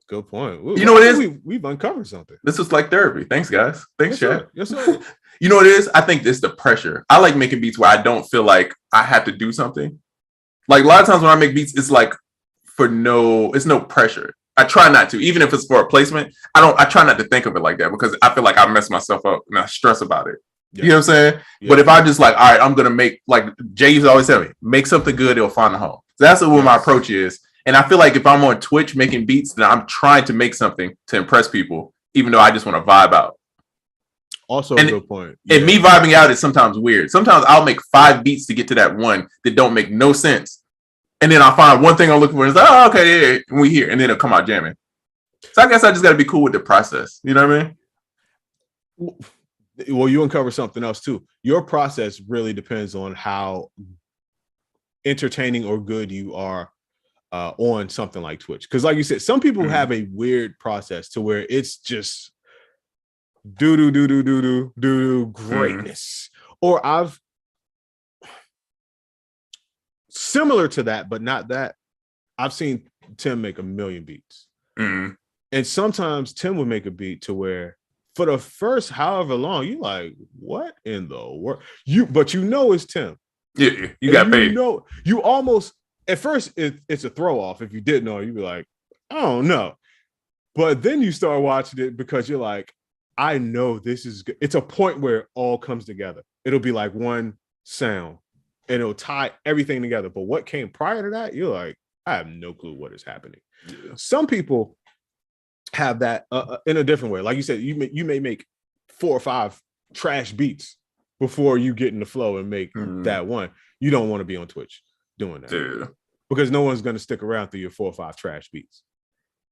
[SPEAKER 1] Good point.
[SPEAKER 2] You know what it is?
[SPEAKER 1] We've uncovered something.
[SPEAKER 2] This is like therapy. Thanks, guys. Thanks, Chad.
[SPEAKER 1] Yes, sir.
[SPEAKER 2] You know what it is? I think it's the pressure. I like making beats where I don't feel like I have to do something. Like a lot of times when I make beats, it's like it's no pressure. I try not to, even if it's for a placement. I try not to think of it like that because I feel like I mess myself up and I stress about it. Yeah. You know what I'm saying? Yeah. But if I just like, all right, I'm gonna make, like Jay used to always tell me, make something good, it'll find a home. So that's what my approach is. And I feel like if I'm on Twitch making beats, then I'm trying to make something to impress people, even though I just want to vibe out.
[SPEAKER 1] Also a good point.
[SPEAKER 2] And me vibing out is sometimes weird. Sometimes I'll make 5 beats to get to that one that don't make no sense. And then I'll find one thing I'm looking for. And it's like, oh, okay, yeah, and we here. And then it'll come out jamming. So I guess I just got to be cool with the process. You know what I mean?
[SPEAKER 1] Well, you uncover something else too. Your process really depends on how entertaining or good you are on something like Twitch. Because like you said, some people have a weird process to where it's just do greatness. Or I've similar to that, but not that. I've seen Tim make a million beats. And sometimes Tim would make a beat to where for the first however long, you like, what in the world? But you know it's Tim.
[SPEAKER 2] Yeah, you got paid.
[SPEAKER 1] You almost at first it's a throw off. If you didn't know, you'd be like, I don't know. But then you start watching it because you're like, I know this is good. It's a point where it all comes together. It'll be like one sound and it'll tie everything together. But what came prior to that, you're like, I have no clue what is happening. Yeah. Some people have that in a different way. Like you said, you may make 4 or 5 trash beats before you get in the flow and make that one. You don't want to be on Twitch doing that because no one's going to stick around through your 4 or 5 trash beats.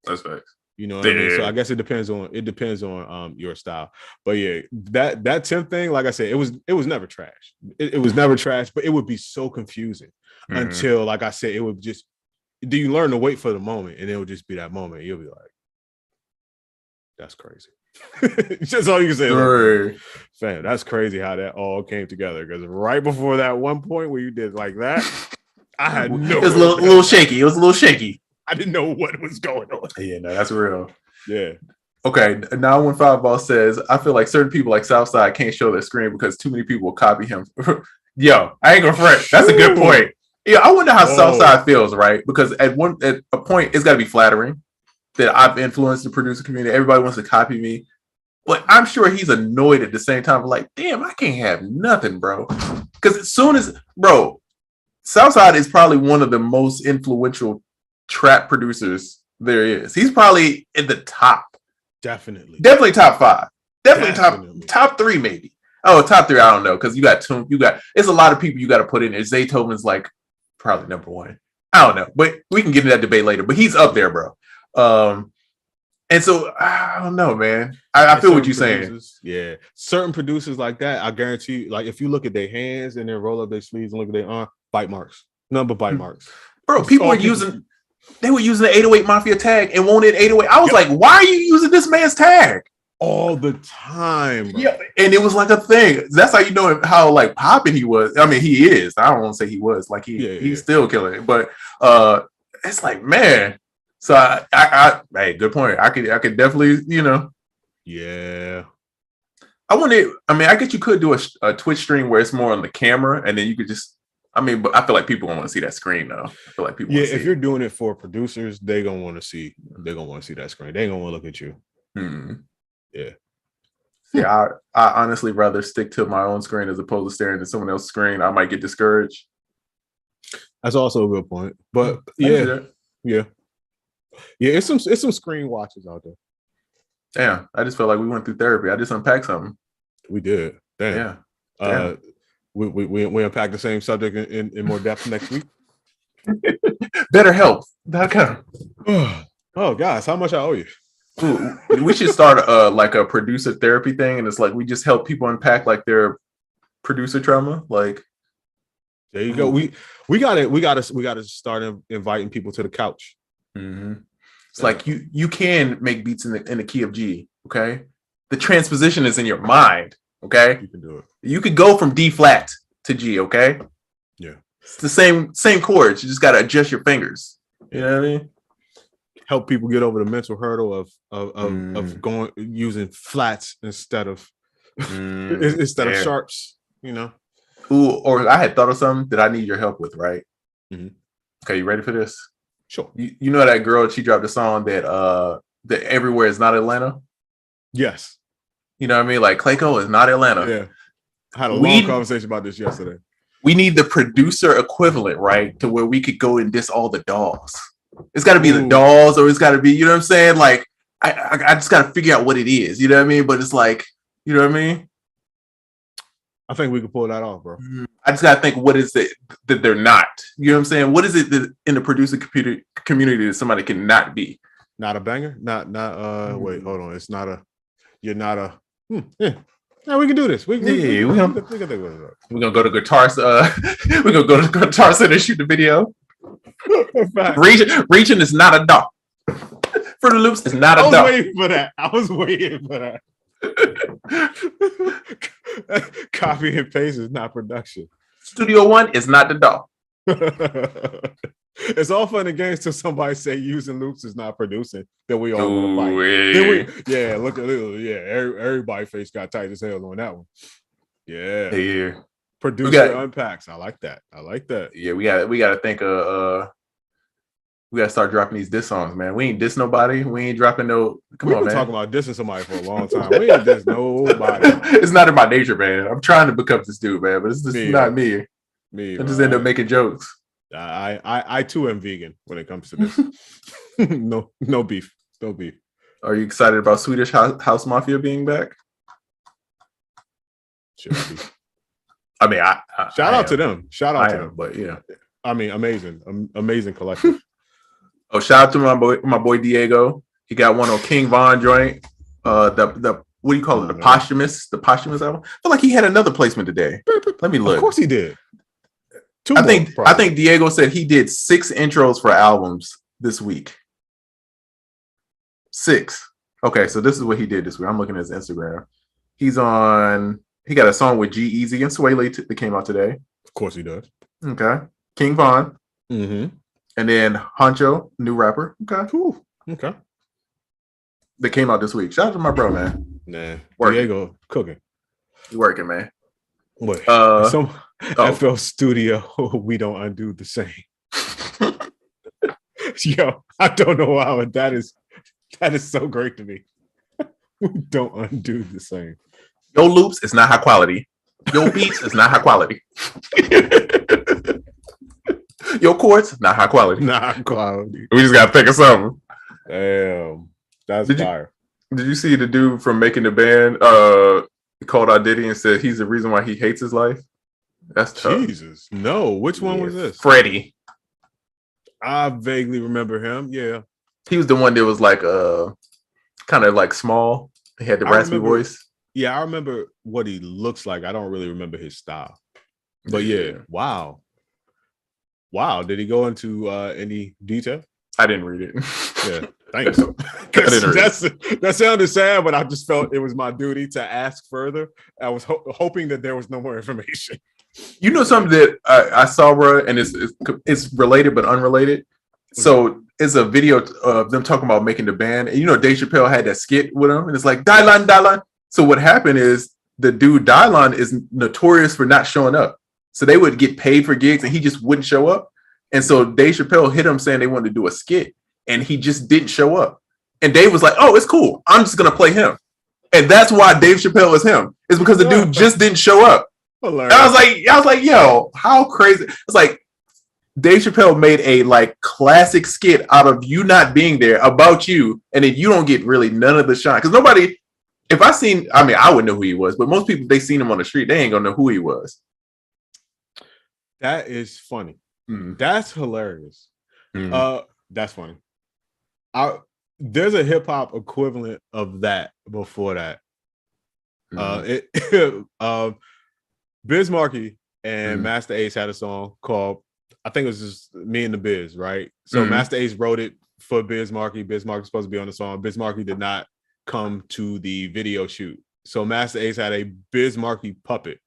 [SPEAKER 2] That's facts.
[SPEAKER 1] You know what I mean? So I guess it depends on your style. But yeah, that Tim thing, like I said, it was never trash. It was never trash, but it would be so confusing until, like I said, it would just, do you learn to wait for the moment and it would just be that moment. You'll be like, that's crazy. That's all you can say. Like, fam, that's crazy how that all came together. Because right before that one point where you did like that, I had no.
[SPEAKER 2] It was a little shaky. It was a little shaky.
[SPEAKER 1] I didn't know what was going on.
[SPEAKER 2] Yeah, no, that's real.
[SPEAKER 1] Yeah.
[SPEAKER 2] Okay, 915 Ball says, I feel like certain people like Southside can't show their screen because too many people will copy him. Yo, I ain't gonna front. That's a good point. Yeah, I wonder how Southside feels, right? Because at a point, it's got to be flattering that I've influenced the producer community. Everybody wants to copy me. But I'm sure he's annoyed at the same time. Like, damn, I can't have nothing, bro. Because as soon as, bro, Southside is probably one of the most influential trap producers there is. He's probably in the top.
[SPEAKER 1] Definitely
[SPEAKER 2] top 5. Definitely. Top 3, maybe. Oh, top 3, I don't know. Because you got it's a lot of people you got to put in there. Zaytoven's like probably number 1. I don't know. But we can get into that debate later. But he's up there, bro. And so I don't know, man. I feel what you're saying.
[SPEAKER 1] Yeah, certain producers like that, I guarantee you, like if you look at their hands and then roll up their sleeves and look at their arm, bite marks, number bite marks.
[SPEAKER 2] Bro, people were using the 808 Mafia tag and wanted 808. I was like, why are you using this man's tag?
[SPEAKER 1] All the time, bro.
[SPEAKER 2] Yeah, and it was like a thing. That's how you know how like popping he was. I mean, he is. I don't want to say he was. Like he's still killing it. But it's like, man. So I hey, good point. I could definitely, you know.
[SPEAKER 1] Yeah.
[SPEAKER 2] I guess you could do a Twitch stream where it's more on the camera and then you could just, but I feel like people don't want to see that screen though. I feel like people
[SPEAKER 1] if you're doing it for producers, they're gonna want to see that screen. They ain't gonna want to look at you. Yeah.
[SPEAKER 2] Yeah, I honestly rather stick to my own screen as opposed to staring at someone else's screen. I might get discouraged.
[SPEAKER 1] That's also a good point. But yeah. Yeah, it's some screen watchers out there.
[SPEAKER 2] Damn, I just felt like we went through therapy. I just unpacked something.
[SPEAKER 1] We did. Damn. Yeah. We unpack the same subject in more depth next week.
[SPEAKER 2] BetterHelp.com.
[SPEAKER 1] Oh, guys, how much I owe you?
[SPEAKER 2] Ooh, we should start like a producer therapy thing, and it's like we just help people unpack like their producer trauma. Like,
[SPEAKER 1] there you go. We got to start inviting people to the couch.
[SPEAKER 2] It's like you can make beats in the key of G. Okay, the transposition is in your mind. Okay,
[SPEAKER 1] you can do it.
[SPEAKER 2] You could go from D flat to G. Okay,
[SPEAKER 1] yeah,
[SPEAKER 2] it's the same chords. You just got to adjust your fingers. You know what I mean?
[SPEAKER 1] Help people get over the mental hurdle of going using flats instead of sharps. You know.
[SPEAKER 2] Ooh, or I had thought of something that I need your help with. Right. Okay, you ready for this?
[SPEAKER 1] Sure.
[SPEAKER 2] You know that girl? She dropped a song that that everywhere is not Atlanta.
[SPEAKER 1] Yes.
[SPEAKER 2] You know what I mean? Like Clayco is not Atlanta.
[SPEAKER 1] Yeah. I had a long conversation about this yesterday.
[SPEAKER 2] We need the producer equivalent, right? To where we could go and diss all the dolls. It's got to be the dolls, or it's got to be, you know what I'm saying? Like, I just got to figure out what it is. You know what I mean? But it's like, you know what I mean?
[SPEAKER 1] I think we could pull that off, bro.
[SPEAKER 2] I just got to think, what is it that they're not? You know what I'm saying? What is it that in the producer community that somebody cannot be?
[SPEAKER 1] Not a banger? Not wait, hold on. It's not a, you're not a, yeah. No, we can do this. We're
[SPEAKER 2] gonna go to Guitar we're gonna go to Guitar Center and shoot the video. Reaching is not a dog. For the Loops is not a dog.
[SPEAKER 1] I was waiting for that. Copy and paste is not production.
[SPEAKER 2] Studio One is not the dog.
[SPEAKER 1] It's all fun and games till somebody say using loops is not producing. Then we all gonna fight. Look at it. Everybody face got tight as hell on that one. Yeah. Producer unpacks. I like that. Yeah, we got to think we got to start dropping these diss songs, man. We ain't diss nobody. We ain't dropping no. We've been talking about dissing somebody for a long time. We ain't diss nobody.
[SPEAKER 2] It's not in my nature, man. I'm trying to become this dude, man, but it's just not me. I just end up making jokes.
[SPEAKER 1] I too am vegan when it comes to this. No beef.
[SPEAKER 2] Are you excited about Swedish House Mafia being back?
[SPEAKER 1] Should be.
[SPEAKER 2] I mean,
[SPEAKER 1] shout out to them.
[SPEAKER 2] But yeah,
[SPEAKER 1] I mean, amazing collective.
[SPEAKER 2] Oh, shout out to my boy Diego. He got one on King Von joint. The what do you call it? The posthumous album. I feel like he had another placement today. Let me look.
[SPEAKER 1] Of course he did.
[SPEAKER 2] I think Diego said he did 6 intros for albums this week. 6. Okay, so this is what he did this week. I'm looking at his Instagram. He got a song with G-Eazy and Sway Lee that came out today.
[SPEAKER 1] Of course he does.
[SPEAKER 2] Okay. King Von.
[SPEAKER 1] Mm-hmm.
[SPEAKER 2] And then Huncho, new rapper. Okay.
[SPEAKER 1] Cool. Okay.
[SPEAKER 2] That came out this week. Shout out to my bro, man.
[SPEAKER 1] Nah. Diego cooking.
[SPEAKER 2] You working, man.
[SPEAKER 1] Wait. FL Studio, we don't undo the same. Yo, I don't know how that is so great to me. We don't undo the same.
[SPEAKER 2] Your loops is not high quality. Your beats is not high quality. Your chords not high quality.
[SPEAKER 1] Not high quality.
[SPEAKER 2] We just gotta think of something.
[SPEAKER 1] Damn, that's fire.
[SPEAKER 2] Did you see the dude from Making the Band called out Diddy and said he's the reason why he hates his life? That's tough.
[SPEAKER 1] Jesus. No, which one was this?
[SPEAKER 2] Freddie.
[SPEAKER 1] I vaguely remember him. Yeah.
[SPEAKER 2] He was the one that was like kind of like small. He had the raspy voice.
[SPEAKER 1] Yeah, I remember what he looks like. I don't really remember his style. But yeah, wow. Did he go into any detail?
[SPEAKER 2] I didn't read it.
[SPEAKER 1] Yeah, thanks. That sounded sad, but I just felt it was my duty to ask further. I was hoping that there was no more information.
[SPEAKER 2] You know something that I saw, bro, and it's related but unrelated. So it's a video of them talking about Making the Band, and you know Dave Chappelle had that skit with him, and it's like Dylan. So what happened is the dude Dylan is notorious for not showing up. So they would get paid for gigs, and he just wouldn't show up. And so Dave Chappelle hit him saying they wanted to do a skit, and he just didn't show up. And Dave was like, "Oh, it's cool. I'm just gonna play him." And that's why Dave Chappelle is him. It's because the dude just didn't show up. And I was like, yo, how crazy. It's like Dave Chappelle made a like classic skit out of you not being there about you, and then you don't get really none of the shine. Because nobody, I would know who he was, but most people, they seen him on the street, they ain't gonna know who he was.
[SPEAKER 1] That is funny. That's hilarious. That's funny. There's a hip hop equivalent of that before that. Biz Markie and Master Ace had a song called, I think it was just Me and the Biz, right? So Master Ace wrote it for Biz Markie. Biz Markie's supposed to be on the song. Biz Markie did not come to the video shoot. So Master Ace had a Biz Markie puppet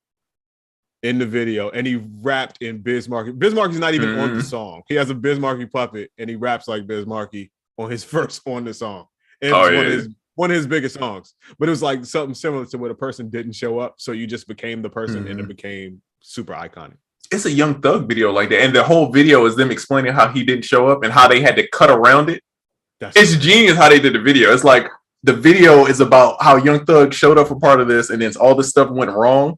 [SPEAKER 1] in the video, and he rapped in Biz Markie. Biz Markie's not even on the song. He has a Biz Markie puppet, and he raps like Biz Markie on his verse on the song. And it was one of his biggest songs. But it was like something similar to where the person didn't show up, so you just became the person, and it became super iconic.
[SPEAKER 2] It's a Young Thug video like that, and the whole video is them explaining how he didn't show up and how they had to cut around it. It's genius how they did the video. It's like the video is about how Young Thug showed up for part of this, and then all this stuff went wrong,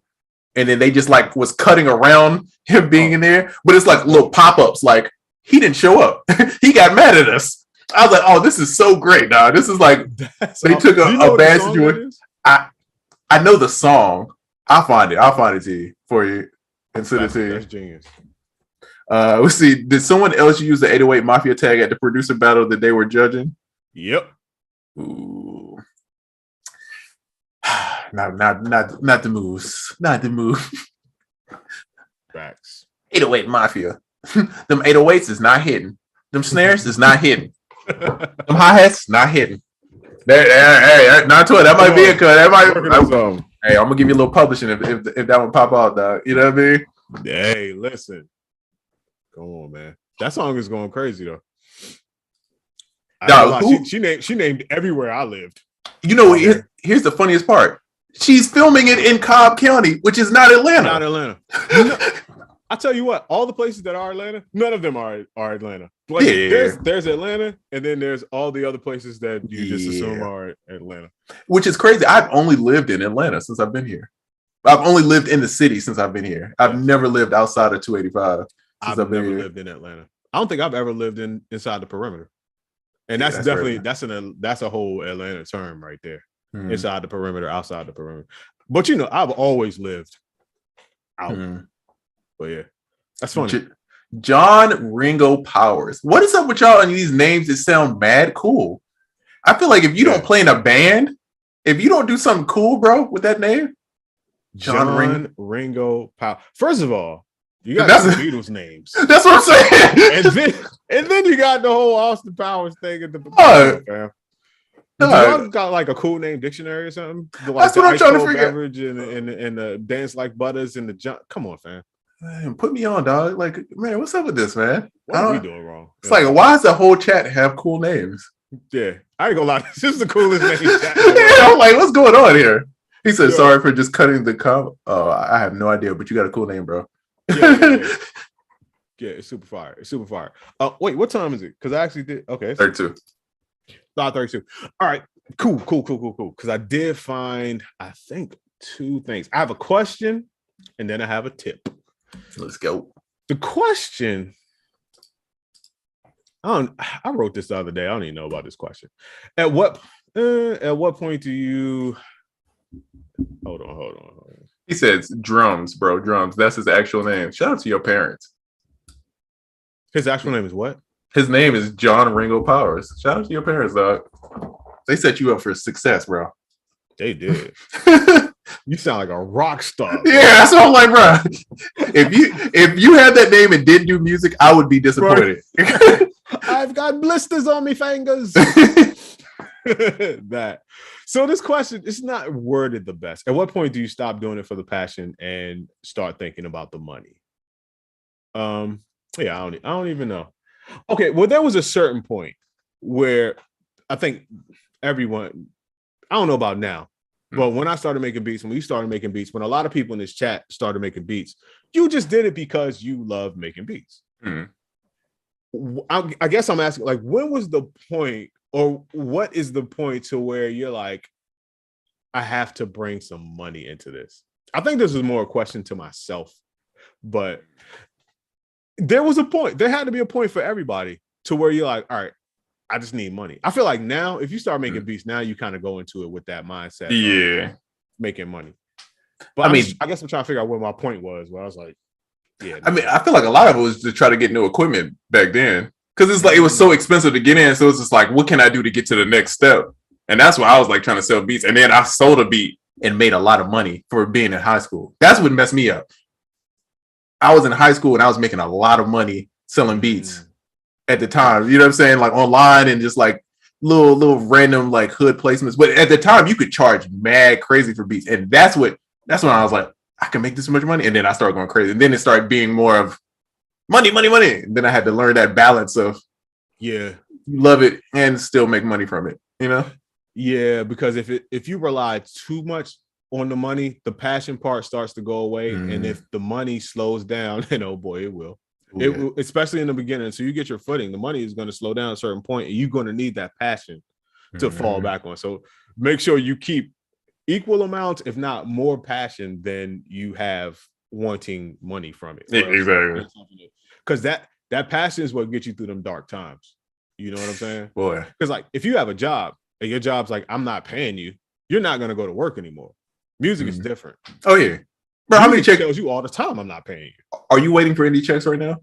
[SPEAKER 2] and then they just like was cutting around him being in there. But it's like little pop-ups, like he didn't show up. He got mad at us. I was like, oh, this is so great, dog. This is like they took a bad situation. I know the song. I'll find it to you for you and send it to you.
[SPEAKER 1] That's genius.
[SPEAKER 2] Let's see. Did someone else use the 808 Mafia tag at the producer battle that they were judging?
[SPEAKER 1] Yep.
[SPEAKER 2] Ooh. Not the moves. Not the move.
[SPEAKER 1] Facts.
[SPEAKER 2] 808 Mafia. Them 808s is not hitting. Them snares is not hitting. Them hi-hats not hitting. Hey, not to it. That might be a cut. That might. Hey, I'm gonna give you a little publishing if that one pop out, dog. You know what I mean?
[SPEAKER 1] Hey, listen. Come on, man. That song is going crazy though. She named everywhere I lived.
[SPEAKER 2] You know, here's the funniest part. She's filming it in Cobb County, which is not Atlanta.
[SPEAKER 1] Not Atlanta. You know, I tell you what, all the places that are Atlanta, none of them are Atlanta. Like, there's Atlanta, and then there's all the other places that you just assume are Atlanta.
[SPEAKER 2] Which is crazy. I've only lived in Atlanta since I've been here. I've only lived in the city since I've been here. I've never lived outside of 285.
[SPEAKER 1] I've never lived in Atlanta. I don't think I've ever lived inside the perimeter. And that's definitely that's a whole Atlanta term right there. Mm-hmm. Inside the perimeter, outside the perimeter. But you know, I've always lived out. Mm-hmm. But yeah, that's funny.
[SPEAKER 2] John Ringo Powers. What is up with y'all and these names that sound mad cool? I feel like if you don't play in a band, if you don't do something cool, bro, with that name,
[SPEAKER 1] John Ringo Powers. First of all, you got the Beatles names.
[SPEAKER 2] That's what I'm saying.
[SPEAKER 1] and then you got the whole Austin Powers thing at the fam. You got like a cool name dictionary or something. Like
[SPEAKER 2] that's what I'm trying to figure.
[SPEAKER 1] Beverage and the dance like butters and the jump. Come on, fam.
[SPEAKER 2] Man, put me on, dog. Like, man, what's up with this, man?
[SPEAKER 1] What are we doing wrong?
[SPEAKER 2] It's like, why does the whole chat have cool names?
[SPEAKER 1] Yeah, I ain't gonna lie. This is the coolest name.
[SPEAKER 2] Yeah, I'm like, what's going on here? He said, sorry for just cutting the comment. Oh, I have no idea, but you got a cool name, bro.
[SPEAKER 1] Yeah, it's super fire. It's super fire. Wait, what time is it? Because I actually did. Okay,
[SPEAKER 2] 32.
[SPEAKER 1] 32. All right, cool. Because I did find, I think, 2 things. I have a question, and then I have a tip.
[SPEAKER 2] Let's go.
[SPEAKER 1] The question. I wrote this the other day. I don't even know about this question. At what point do you? Hold on.
[SPEAKER 2] He says drums, bro. Drums. That's his actual name. Shout out to your parents.
[SPEAKER 1] His actual name is what?
[SPEAKER 2] His name is John Ringo Powers. Shout out to your parents, dog. They set you up for success, bro.
[SPEAKER 1] They did. You sound like a rock star.
[SPEAKER 2] Bro. Yeah, that's what I'm like, bro. If you had that name and didn't do music, I would be disappointed.
[SPEAKER 1] I've got blisters on me fingers. That. So this question is not worded the best. At what point do you stop doing it for the passion and start thinking about the money? Yeah, I don't even know. Okay, well, there was a certain point where I think everyone, I don't know about now, but when I started making beats, when we started making beats, when a lot of people in this chat started making beats, you just did it because you love making beats. Mm-hmm. I guess I'm asking, like, when was the point, or what is the point to where you're like, I have to bring some money into this? I think this was more a question to myself, but there was a point. There had to be a point for everybody to where you're like, all right, I just need money. I feel like now, if you start making beats, now you kind of go into it with that mindset.
[SPEAKER 2] Yeah.
[SPEAKER 1] Making money. But I guess I'm trying to figure out what my point was, where I was like, yeah.
[SPEAKER 2] I mean, I feel like a lot of it was to try to get new equipment back then. Because it's like, it was so expensive to get in. So it's just like, what can I do to get to the next step? And that's why I was like trying to sell beats. And then I sold a beat and made a lot of money for being in high school. That's what messed me up. I was in high school and I was making a lot of money selling beats at the time. You know what I'm saying? Like online and just like little random like hood placements. But at the time you could charge mad crazy for beats. And that's when I was like, I can make this much money. And then I started going crazy. And then it started being more of money. And then I had to learn that balance of love it and still make money from it, you know?
[SPEAKER 1] Yeah, because if you rely too much on the money, the passion part starts to go away. And if the money slows down, and oh boy, it will. It will, especially in the beginning. So you get your footing, the money is going to slow down at a certain point, and you're going to need that passion to fall back on. So make sure you keep equal amounts, if not more passion than you have wanting money from it.
[SPEAKER 2] Exactly.
[SPEAKER 1] Because that passion is what gets you through them dark times. You know what I'm saying?
[SPEAKER 2] Boy.
[SPEAKER 1] Because like if you have a job and your job's like, I'm not paying you, you're not going to go to work anymore. Music is different.
[SPEAKER 2] Oh yeah. Bro, how many checks
[SPEAKER 1] tells you all the time I'm not paying you?
[SPEAKER 2] Are you waiting for any checks right now?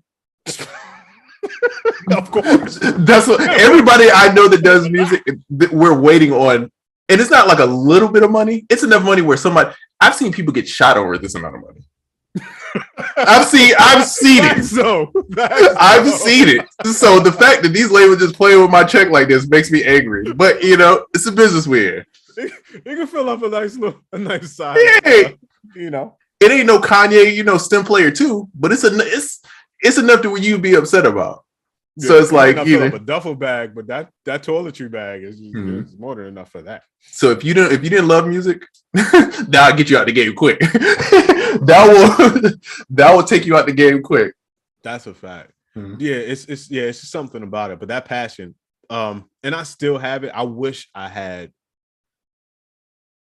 [SPEAKER 1] Of course.
[SPEAKER 2] That's what everybody I know that does music, we're waiting on. And it's not like a little bit of money. It's enough money where I've seen people get shot over this amount of money. I've seen it. I've seen it. So the fact that these labels just playing with my check like this makes me angry. But it's a business we're in.
[SPEAKER 1] You can fill up a nice side.
[SPEAKER 2] Yeah. It ain't no Kanye, STEM player too, but it's enough to where you be upset about. Yeah, so it's like
[SPEAKER 1] a duffel bag, but that toiletry bag is more than enough for that.
[SPEAKER 2] So if you didn't love music, that'll get you out the game quick. that will take you out the game quick.
[SPEAKER 1] That's a fact. Yeah, it's just something about it. But that passion, and I still have it. I wish I had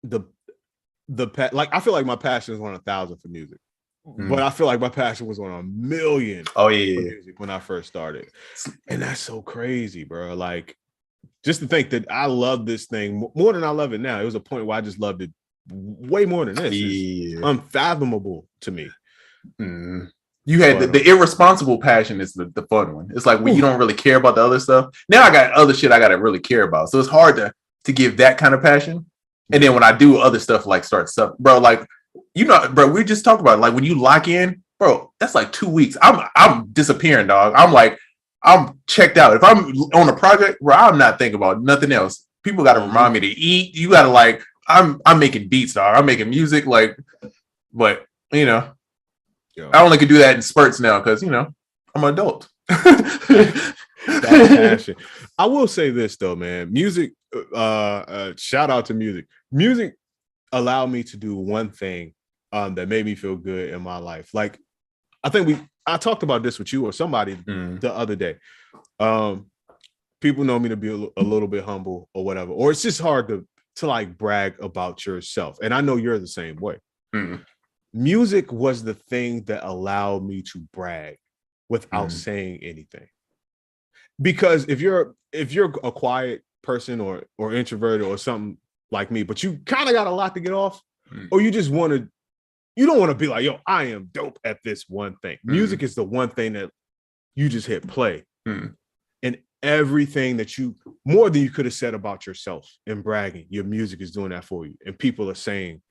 [SPEAKER 1] I feel like my passion is on 1,000 for music. But I feel like my passion was on 1,000,000.
[SPEAKER 2] Oh yeah,
[SPEAKER 1] when I first started, and that's so crazy, bro. Like, just to think that I love this thing more than I love it now. It was a point where I just loved it way more than this. It's unfathomable to me.
[SPEAKER 2] You had the irresponsible passion is the fun one. It's like when you don't really care about the other stuff. Now I got other shit I got to really care about, so it's hard to give that kind of passion. And then when I do other stuff like start stuff, bro, like. Bro, we just talked about it. Like when you lock in, bro, that's like 2 weeks. I'm disappearing, dog. I'm checked out. If I'm on a project, bro, I'm not thinking about nothing else. People got to remind me to eat. You got to I'm making beats, dog. I'm making music, but I only can do that in spurts now because I'm an adult.
[SPEAKER 1] That's passion. I will say this though, man. Music. Shout out to music. Music allowed me to do one thing that made me feel good in my life. Like, I think I talked about this with you or somebody the other day. People know me to be a little bit humble or whatever, or it's just hard to like brag about yourself. And I know you're the same way. Music was the thing that allowed me to brag without saying anything. Because if you're a quiet person or introverted or something like me, but you kind of got a lot to get off, or you just you don't want to be like, yo, I am dope at this one thing. Music is the one thing that you just hit play. And everything that more than you could have said about yourself and bragging, your music is doing that for you. And people are saying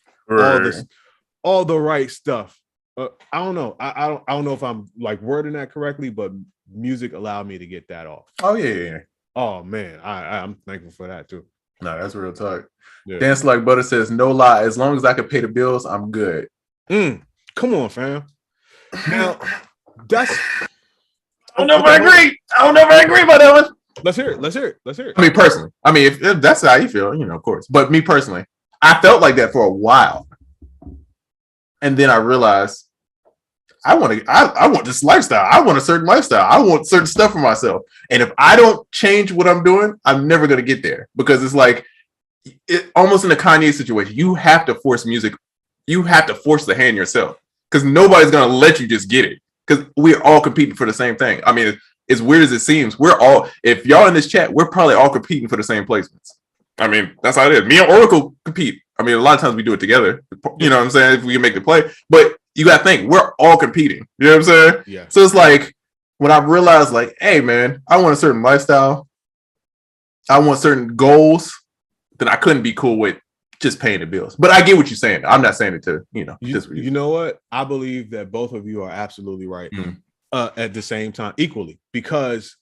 [SPEAKER 1] all the right stuff. I don't know. I don't know if I'm like wording that correctly, but music allowed me to get that off.
[SPEAKER 2] Oh yeah.
[SPEAKER 1] Oh man, I'm thankful for that too.
[SPEAKER 2] No, that's real talk. Yeah. Dance Like Butter says, no lie, as long as I can pay the bills, I'm good.
[SPEAKER 1] Come on, fam. Now, that's...
[SPEAKER 2] I don't know if I agree about that one.
[SPEAKER 1] Let's hear it.
[SPEAKER 2] I mean, personally. I mean, if that's how you feel, of course. But me personally, I felt like that for a while. And then I realized I want this lifestyle. I want a certain lifestyle. I want certain stuff for myself. And if I don't change what I'm doing, I'm never going to get there, because it's like almost in a Kanye situation. You have to force music. You have to force the hand yourself, because nobody's going to let you just get it, because we're all competing for the same thing. I mean, as weird as it seems, if y'all in this chat, we're probably all competing for the same placements. I mean, that's how it is. Me and Oracle compete. I mean, a lot of times we do it together. You know what I'm saying? If we can make the play. But you got to think, we're all competing. You know what I'm saying?
[SPEAKER 1] Yeah.
[SPEAKER 2] So it's like, when I realized, like, hey, man, I want a certain lifestyle. I want certain goals that I couldn't be cool with just paying the bills. But I get what you're saying. I'm not saying it to,
[SPEAKER 1] you know what? I believe that both of you are absolutely right at the same time, equally, because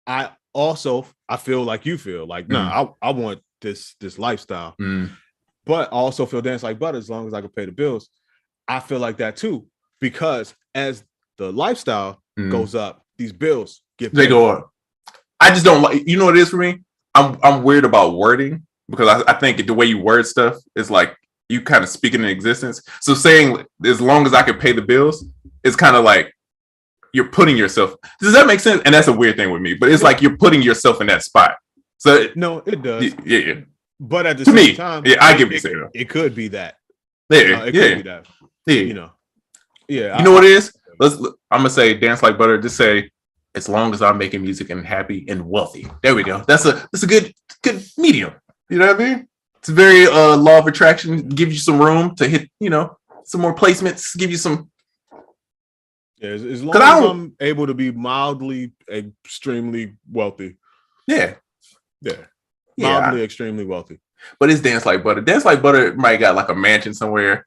[SPEAKER 1] I feel like you feel like, I want this lifestyle, but I also feel Dance Like Butter, as long as I can pay the bills. I feel like that too, because as the lifestyle goes up, these bills
[SPEAKER 2] go up. I just don't like, what it is for me? I'm weird about wording, because I think the way you word stuff is like, you kind of speaking in existence. So saying as long as I can pay the bills, it's kind of like you're putting yourself. Does that make sense? And that's a weird thing with me, but it's like you're putting yourself in that spot. So
[SPEAKER 1] no, it does.
[SPEAKER 2] Yeah.
[SPEAKER 1] But at the same time,
[SPEAKER 2] I get what you're saying.
[SPEAKER 1] It could be that.
[SPEAKER 2] Yeah,
[SPEAKER 1] it could be that.
[SPEAKER 2] Yeah.
[SPEAKER 1] You know. Yeah.
[SPEAKER 2] You know what it is? I'm gonna say Dance Like Butter. Just say as long as I'm making music and happy and wealthy. There we go. That's a good medium. You know what I mean? It's very law of attraction. Give you some room to hit. Some more placements. Give you some.
[SPEAKER 1] Yeah, as long as I'm able to be mildly, extremely wealthy.
[SPEAKER 2] Yeah.
[SPEAKER 1] Mildly, extremely wealthy.
[SPEAKER 2] But it's Dance Like Butter. Dance Like Butter might got like a mansion somewhere,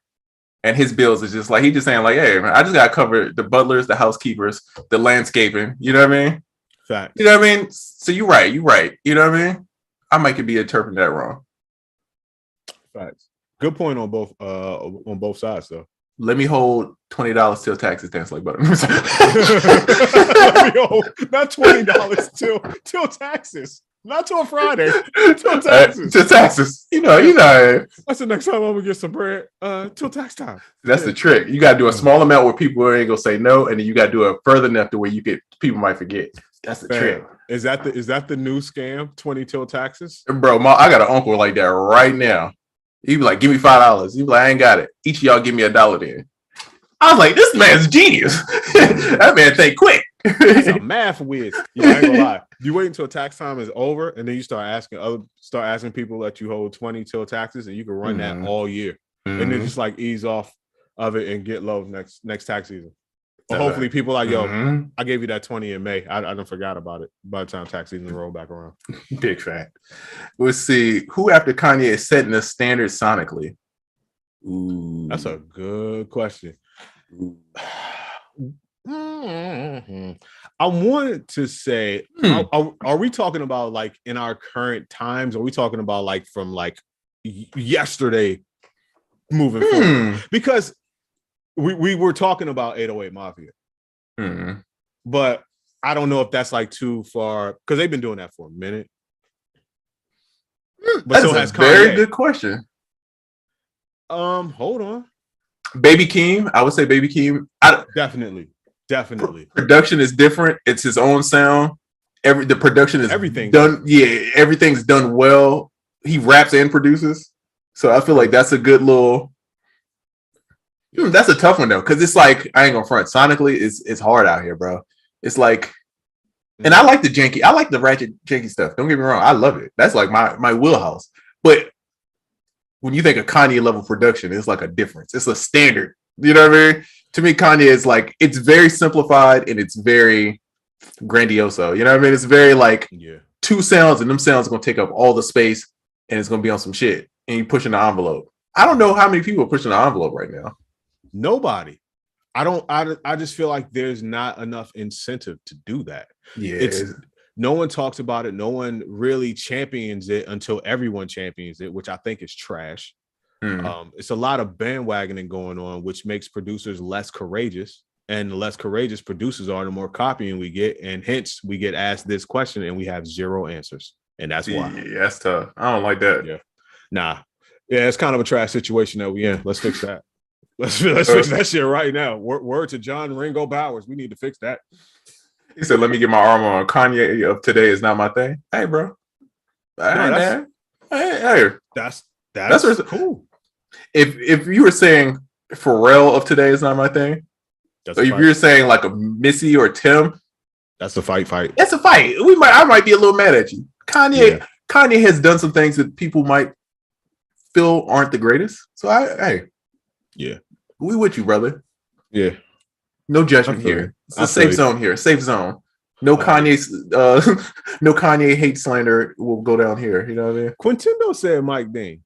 [SPEAKER 2] and his bills is just like he just saying like, hey man, I just gotta cover the butlers, the housekeepers, the landscaping. You know what I mean?
[SPEAKER 1] Fact.
[SPEAKER 2] You know what I mean? So you're right. You know what I mean? I might could be interpreting that wrong.
[SPEAKER 1] Facts. Good point on both sides though.
[SPEAKER 2] Let me hold $20 till taxes. Dance Like Butter.
[SPEAKER 1] Not $20 till taxes. Not till Friday. Till taxes.
[SPEAKER 2] Till taxes. You know.
[SPEAKER 1] That's the next time I'm gonna get some bread. Till tax time.
[SPEAKER 2] That's the trick. You gotta do a small amount where people ain't gonna say no, and then you gotta do it further enough to where people might forget. That's the trick.
[SPEAKER 1] Is that the new scam? 20 till taxes?
[SPEAKER 2] Bro, I got an uncle like that right now. He be like, give me $5. He be like, I ain't got it. Each of y'all give me $1 then. I was like, this man's genius. That man think quick.
[SPEAKER 1] That's a math whiz. Yeah, I ain't gonna lie. You wait until tax time is over, and then you start asking people that you hold 20 till taxes, and you can run that all year, and then just like ease off of it and get low next tax season. But hopefully, people like, yo, I gave you that 20 in May. I done forgot about it by the time tax season roll back around.
[SPEAKER 2] Big fact. Let's see who after Kanye is setting the standard sonically. Ooh,
[SPEAKER 1] that's a good question. I wanted to say, are we talking about like in our current times? Are we talking about like from like yesterday moving forward? Because we were talking about 808 Mafia, but I don't know if that's like too far because they've been doing that for a minute.
[SPEAKER 2] But that's a very good question.
[SPEAKER 1] Hold on.
[SPEAKER 2] Baby Keem, I would say Baby Keem.
[SPEAKER 1] Definitely.
[SPEAKER 2] Production is different. It's his own sound. The production is
[SPEAKER 1] everything
[SPEAKER 2] done. Yeah, everything's done well. He raps and produces, so I feel like that's a good little. That's a tough one though, because it's like I ain't gonna front. Sonically, it's hard out here, bro. It's like, and I like the janky. I like the ratchet janky stuff. Don't get me wrong. I love it. That's like my wheelhouse. But when you think of Kanye level production, it's like a difference. It's a standard. You know what I mean? To me, Kanye is like, it's very simplified and it's very grandioso. You know what I mean? It's very like two sounds and them sounds are going to take up all the space and it's going to be on some shit. And you pushing the envelope. I don't know how many people are pushing the envelope right now.
[SPEAKER 1] Nobody. I just feel like there's not enough incentive to do that.
[SPEAKER 2] Yeah.
[SPEAKER 1] No one talks about it. No one really champions it until everyone champions it, which I think is trash. It's a lot of bandwagoning going on, which makes producers less courageous. And the less courageous producers are, the more copying we get. And hence we get asked this question and we have zero answers. And that's why.
[SPEAKER 2] Yeah, that's tough. I don't like that.
[SPEAKER 1] Yeah. Nah. Yeah, it's kind of a trash situation that we in. Let's fix that. Let's fix that shit right now. Word to John Ringo Bowers. We need to fix that.
[SPEAKER 2] He said, let me get my arm on. Kanye of today is not my thing. Hey, bro. Hey. That's
[SPEAKER 1] cool.
[SPEAKER 2] If you were saying Pharrell of today is not my thing, so if you're saying like a Missy or Tim,
[SPEAKER 1] that's a fight.
[SPEAKER 2] That's a fight. I might be a little mad at you. Kanye has done some things that people might feel aren't the greatest. So we with you, brother.
[SPEAKER 1] Yeah.
[SPEAKER 2] No judgment here. It's a safe zone here. Safe zone. No Kanye hate slander will go down here. You know what I mean?
[SPEAKER 1] Quintendo said Mike Dean.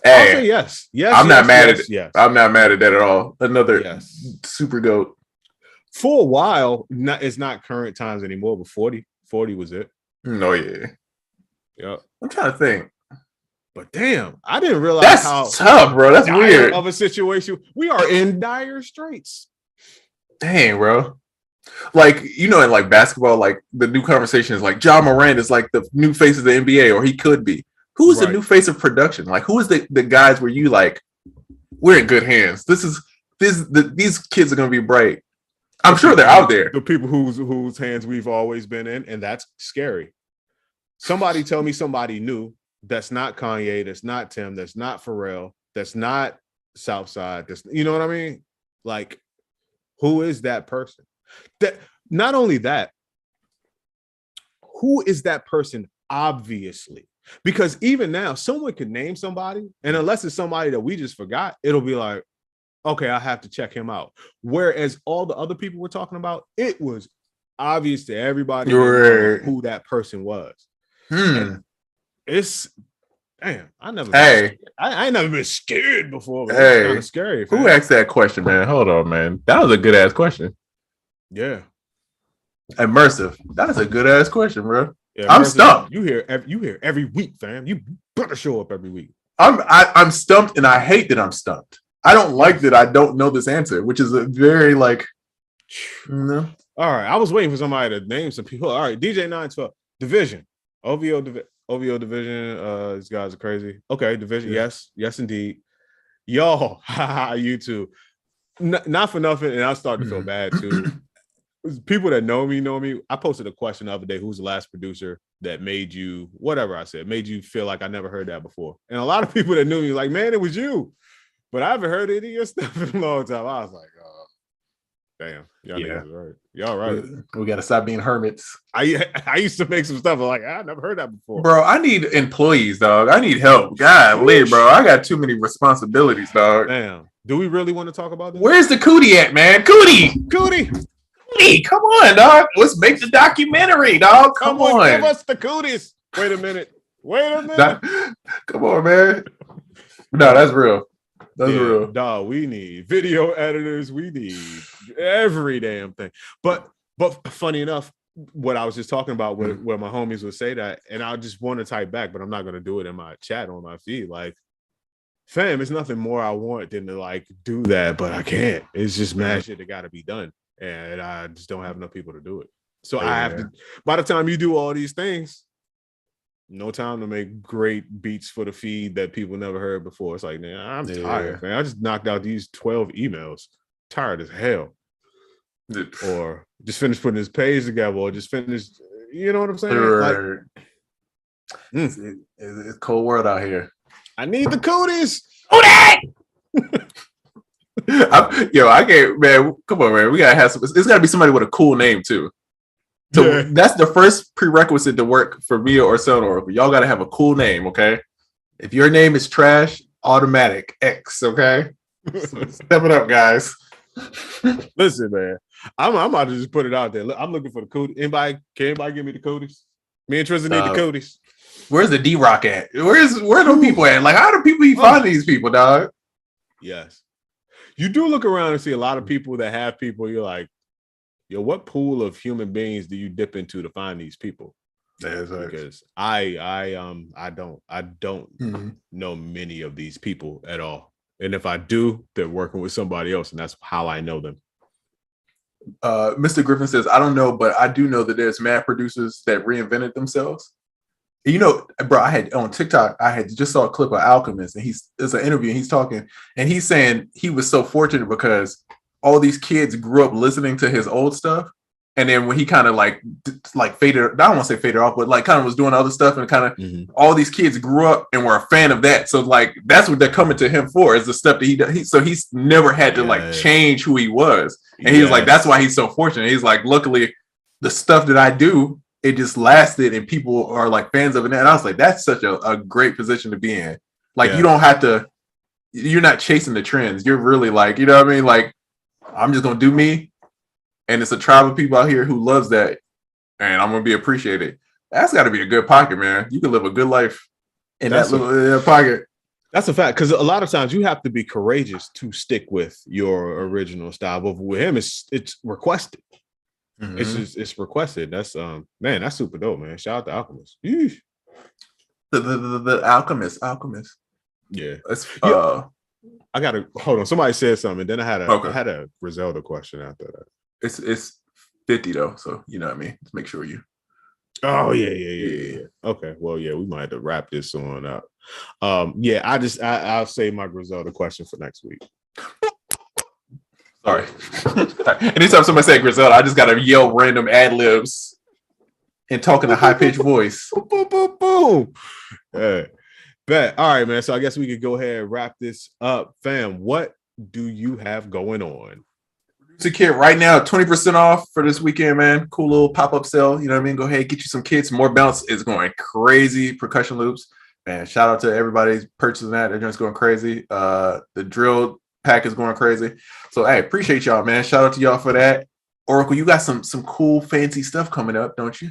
[SPEAKER 2] Hey,
[SPEAKER 1] I'll say yes.
[SPEAKER 2] I'm not mad at it. Yes. I'm not mad at that at all. Another super goat.
[SPEAKER 1] For a while, it's not current times anymore, but 40 was it.
[SPEAKER 2] Oh, yeah.
[SPEAKER 1] Yep.
[SPEAKER 2] I'm trying to think.
[SPEAKER 1] But damn, I didn't realize
[SPEAKER 2] that's tough, bro. That's weird.
[SPEAKER 1] Of a situation. We are in dire straits.
[SPEAKER 2] Dang, bro. Like, in like basketball, like the new conversation is like Ja Morant is like the new face of the NBA, or he could be. who's the new face of production? Like, who is the guys where you like, we're in good hands. These kids are gonna be bright. I'm sure they're out there.
[SPEAKER 1] The people whose hands we've always been in, and that's scary. Somebody tell me somebody new that's not Kanye, that's not Tim, that's not Pharrell, that's not Southside. That's, you know what I mean? Like, who is that person? That not only that, who is that person? Obviously, because even now, someone could name somebody, and unless it's somebody that we just forgot, it'll be like, okay, I have to check him out. Whereas all the other people we're talking about, it was obvious to everybody who that person was. It's damn. I ain't never been scared before. But it's kind of scary.
[SPEAKER 2] Who asked that question, man? Hold on, man. That was a good ass question.
[SPEAKER 1] Yeah,
[SPEAKER 2] immersive. That is a good ass question, bro.
[SPEAKER 1] Yeah,
[SPEAKER 2] I'm stumped.
[SPEAKER 1] You hear every week, fam. You better show up every week.
[SPEAKER 2] I'm stumped, and I hate that I'm stumped. I don't like that I don't know this answer, which is a very like. No.
[SPEAKER 1] All right, I was waiting for somebody to name some people. All right, DJ 912 Division, OVO Division. These guys are crazy. Okay, Division. Yeah. Yes, indeed. Y'all, you too. Not for nothing, and I'm starting to feel bad too. People that know me. I posted a question the other day: who's the last producer that made you whatever I said made you feel like I never heard that before? And a lot of people that knew me like, man, it was you. But I haven't heard any of your stuff in a long time. I was like, oh, damn. Y'all right. Y'all right.
[SPEAKER 2] We got to stop being hermits.
[SPEAKER 1] I used to make some stuff. I'm like, I never heard that before.
[SPEAKER 2] Bro, I need employees, dog. I need help. Golly, bro. I got too many responsibilities, dog.
[SPEAKER 1] Damn. Do we really want to talk about this?
[SPEAKER 2] Where's the Cootie at, man? Cootie, come on, dog. Let's make the documentary, dog. Come on.
[SPEAKER 1] Give us the cooties. Wait a minute.
[SPEAKER 2] Come on, man. No, that's real. That's real.
[SPEAKER 1] Dog, we need video editors. We need every damn thing. But funny enough, what I was just talking about where my homies would say that, and I just want to type back, but I'm not going to do it in my chat on my feed. Like, fam, it's nothing more I want than to like do that, but I can't. It's just mad shit that got to be done. And I just don't have enough people to do it. So I have to, by the time you do all these things, no time to make great beats for the feed that people never heard before. It's like, man, I'm tired, man. I just knocked out these 12 emails. Tired as hell. Or just finished putting this page together, or just finished, you know what I'm saying?
[SPEAKER 2] Right. Like, it's a cold world out here.
[SPEAKER 1] I need the cooties.
[SPEAKER 2] I can't, man. Come on, man. We gotta have some. It's gotta be somebody with a cool name too. So that's the first prerequisite to work for me or Sound Oracle. Y'all gotta have a cool name, okay? If your name is trash, automatic X, okay? Step it up, guys.
[SPEAKER 1] Listen, man. I'm about to just put it out there. I'm looking for the cooties. Can anybody give me the cooties? Me and Tristan need the cooties.
[SPEAKER 2] Where's the D-Rock at? Where are those people at? Like, how do people find these people, dog?
[SPEAKER 1] Yes. You do look around and see a lot of people that have people. You're like, yo, what pool of human beings do you dip into to find these people? Because I don't know many of these people at all. And if I do, they're working with somebody else, and that's how I know them.
[SPEAKER 2] Mr. Griffin says, I don't know, but I do know that there's mad producers that reinvented themselves. You know, bro, I had on TikTok, just saw a clip of Alchemist, and it's an interview, and he's talking, and he's saying he was so fortunate because all these kids grew up listening to his old stuff. And then when he kind of like faded, I don't want to say faded off, but like kind of was doing other stuff, and kind of all these kids grew up and were a fan of that. So like that's what they're coming to him for, is the stuff that he does. So he's never had to like change who he was. And he was like, that's why he's so fortunate. He's like, luckily the stuff that I do, it just lasted and people are like fans of it. And I was like, that's such a great position to be in. Like you don't have to, you're not chasing the trends. You're really like, you know what I mean? Like, I'm just going to do me. And it's a tribe of people out here who loves that. And I'm going to be appreciated. That's got to be a good pocket, man. You can live a good life in that little pocket.
[SPEAKER 1] That's a fact. Because a lot of times you have to be courageous to stick with your original style. But with him, it's requested. It's requested. That's man, that's super dope, man. Shout out to Alchemist. Yeesh.
[SPEAKER 2] The Alchemist.
[SPEAKER 1] Yeah. I gotta hold on. Somebody said something. Then I had a Griselda question after that.
[SPEAKER 2] It's 50 though, so you know what I mean. Let's make sure you.
[SPEAKER 1] Oh yeah. Okay, well yeah, we might have to wrap this on up. Yeah, I'll save my Griselda question for next week.
[SPEAKER 2] Sorry. Anytime somebody say Griselda, I just gotta yell random ad libs and talk in a high pitched voice.
[SPEAKER 1] Boom, boom, boom. Bet. All right, man. So I guess we could go ahead and wrap this up, fam. What do you have going on?
[SPEAKER 2] Producer kit right now, 20% off for this weekend, man. Cool little pop-up sale. You know what I mean? Go ahead, get you some kits. More bounce is going crazy. Percussion loops. Man, shout out to everybody purchasing that. They're just going crazy. The drill pack is going crazy. So hey, appreciate y'all, man. Shout out to y'all for that. Oracle, you got some cool fancy stuff coming up, don't you?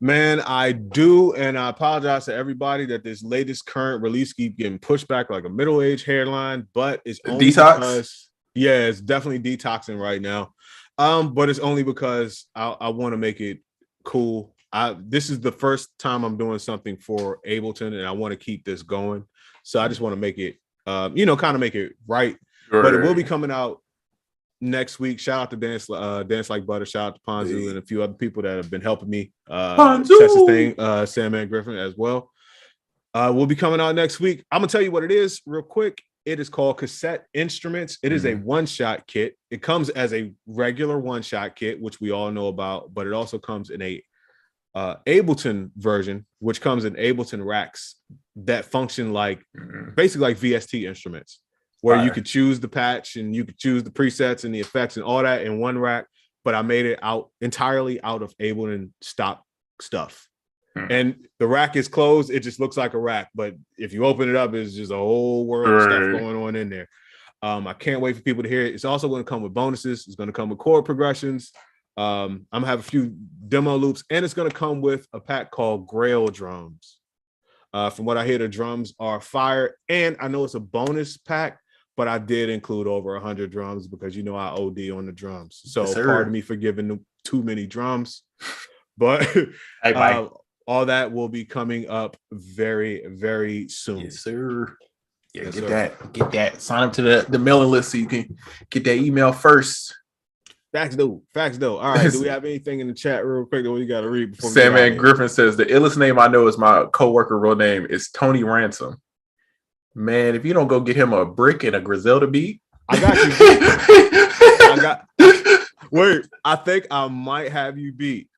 [SPEAKER 1] Man, I do, and I apologize to everybody that this latest current release keep getting pushed back like a middle-aged hairline, but it's only
[SPEAKER 2] detox.
[SPEAKER 1] Because, yeah, it's definitely detoxing right now. But it's only because I want to make it cool. This is the first time I'm doing something for Ableton, and I want to keep this going. So I just want to make it, kind of make it right. Sure. But it will be coming out next week. Shout out to Dance Like Butter. Shout out to Ponzu and a few other people that have been helping me test this thing. Sandman Griffin as well. Will be coming out next week. I'm gonna tell you what it is real quick. It is called Cassette Instruments. It is a one-shot kit. It comes as a regular one-shot kit, which we all know about, but it also comes in a Ableton version, which comes in Ableton racks that function like basically like VST instruments, where you could choose the patch and you could choose the presets and the effects and all that in one rack. But I made it entirely out of Ableton stock stuff. And the rack is closed. It just looks like a rack. But if you open it up, it's just a whole world of stuff going on in there. I can't wait for people to hear it. It's also going to come with bonuses. It's going to come with chord progressions. I'm going to have a few demo loops. And it's going to come with a pack called Grail drums. From what I hear, the drums are fire. And I know it's a bonus pack, but I did include over 100 drums because I OD on the drums. So pardon me for giving too many drums. But all that will be coming up very, very soon.
[SPEAKER 2] Yes, sir. Yeah, yes, get that. Sign up to the mailing list so you can get that email first.
[SPEAKER 1] Facts though. All right. Do we have anything in the chat real quick that we got to read before?
[SPEAKER 2] Sandman Griffin says the illest name I know is my coworker real name is Tony Ransom. Man, if you don't go get him a brick and a Griselda beat,
[SPEAKER 1] I got you. Wait, I think I might have you beat.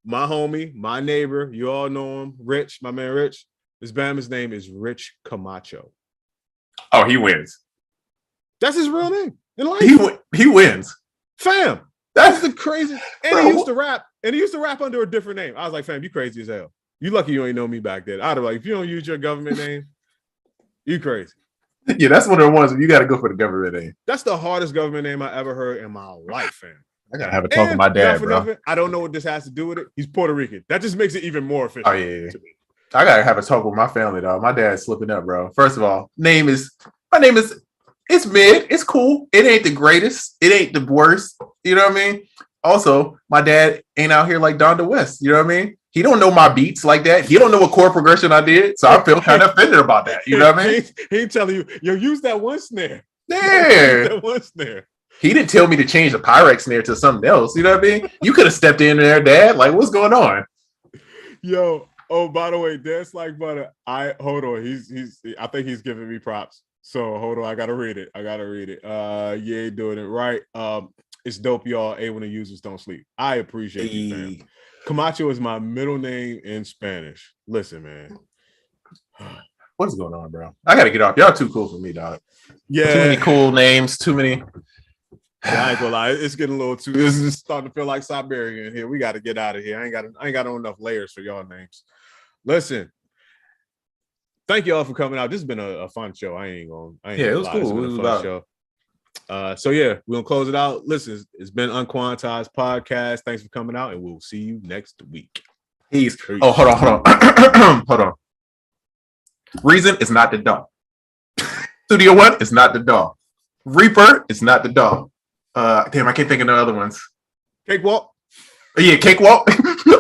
[SPEAKER 1] My homie, my neighbor, you all know him, Rich, my man Rich. His name is Rich Camacho.
[SPEAKER 2] Oh, he wins.
[SPEAKER 1] That's his real name in life.
[SPEAKER 2] He wins.
[SPEAKER 1] Fam, that's the crazy. And he used to rap, under a different name. I was like, fam, you crazy as hell. You lucky you ain't know me back then. I'd have like, if you don't use your government name, you crazy.
[SPEAKER 2] Yeah, that's one of the ones where you got to go for the government name.
[SPEAKER 1] That's the hardest government name I ever heard in my life, fam.
[SPEAKER 2] I gotta have a talk with my dad, bro.
[SPEAKER 1] Nothing, I don't know what this has to do with it. He's Puerto Rican. That just makes it even more official.
[SPEAKER 2] Oh yeah. I gotta have a talk with my family, dog. My dad's slipping up, bro. First of all, my name is it's mid. It's cool. It ain't the greatest. It ain't the worst. You know what I mean? Also, my dad ain't out here like Daw-less. You know what I mean? He don't know my beats like that. He don't know what chord progression I did. So I feel kind of offended about that. You know what I mean?
[SPEAKER 1] He ain't telling you, use that one snare.
[SPEAKER 2] Yeah.
[SPEAKER 1] That one snare.
[SPEAKER 2] He didn't tell me to change the Pyrex snare to something else. You know what I mean? You could have stepped in there, Dad. Like, what's going on?
[SPEAKER 1] Yo, by the way, Dance Like Butter. Hold on. I think he's giving me props. So hold on. I gotta read it. You ain't doing it right. It's dope, y'all. A1 users don't sleep. I appreciate you, man. Camacho is my middle name in Spanish. Listen, man.
[SPEAKER 2] What's going on, bro? I gotta get off. Y'all too cool for me, dog.
[SPEAKER 1] Yeah.
[SPEAKER 2] Too many cool names. Too many.
[SPEAKER 1] Yeah, I ain't gonna lie. It's getting a little too. This is starting to feel like Siberian here. We got to get out of here. I ain't got enough layers for y'all names. Listen, thank y'all for coming out. This has been a fun show. It was cool. It was a fun show. So yeah, we're gonna close it out. Listen, it's been UnQuantized podcast. Thanks for coming out, and we'll see you next week.
[SPEAKER 2] Peace. Oh, hold on. Hold on. Reason is not the dog. Studio One is not the dog. Reaper is not the dog. Damn, I can't think of no other ones.
[SPEAKER 1] Cakewalk.
[SPEAKER 2] Yeah, Cakewalk.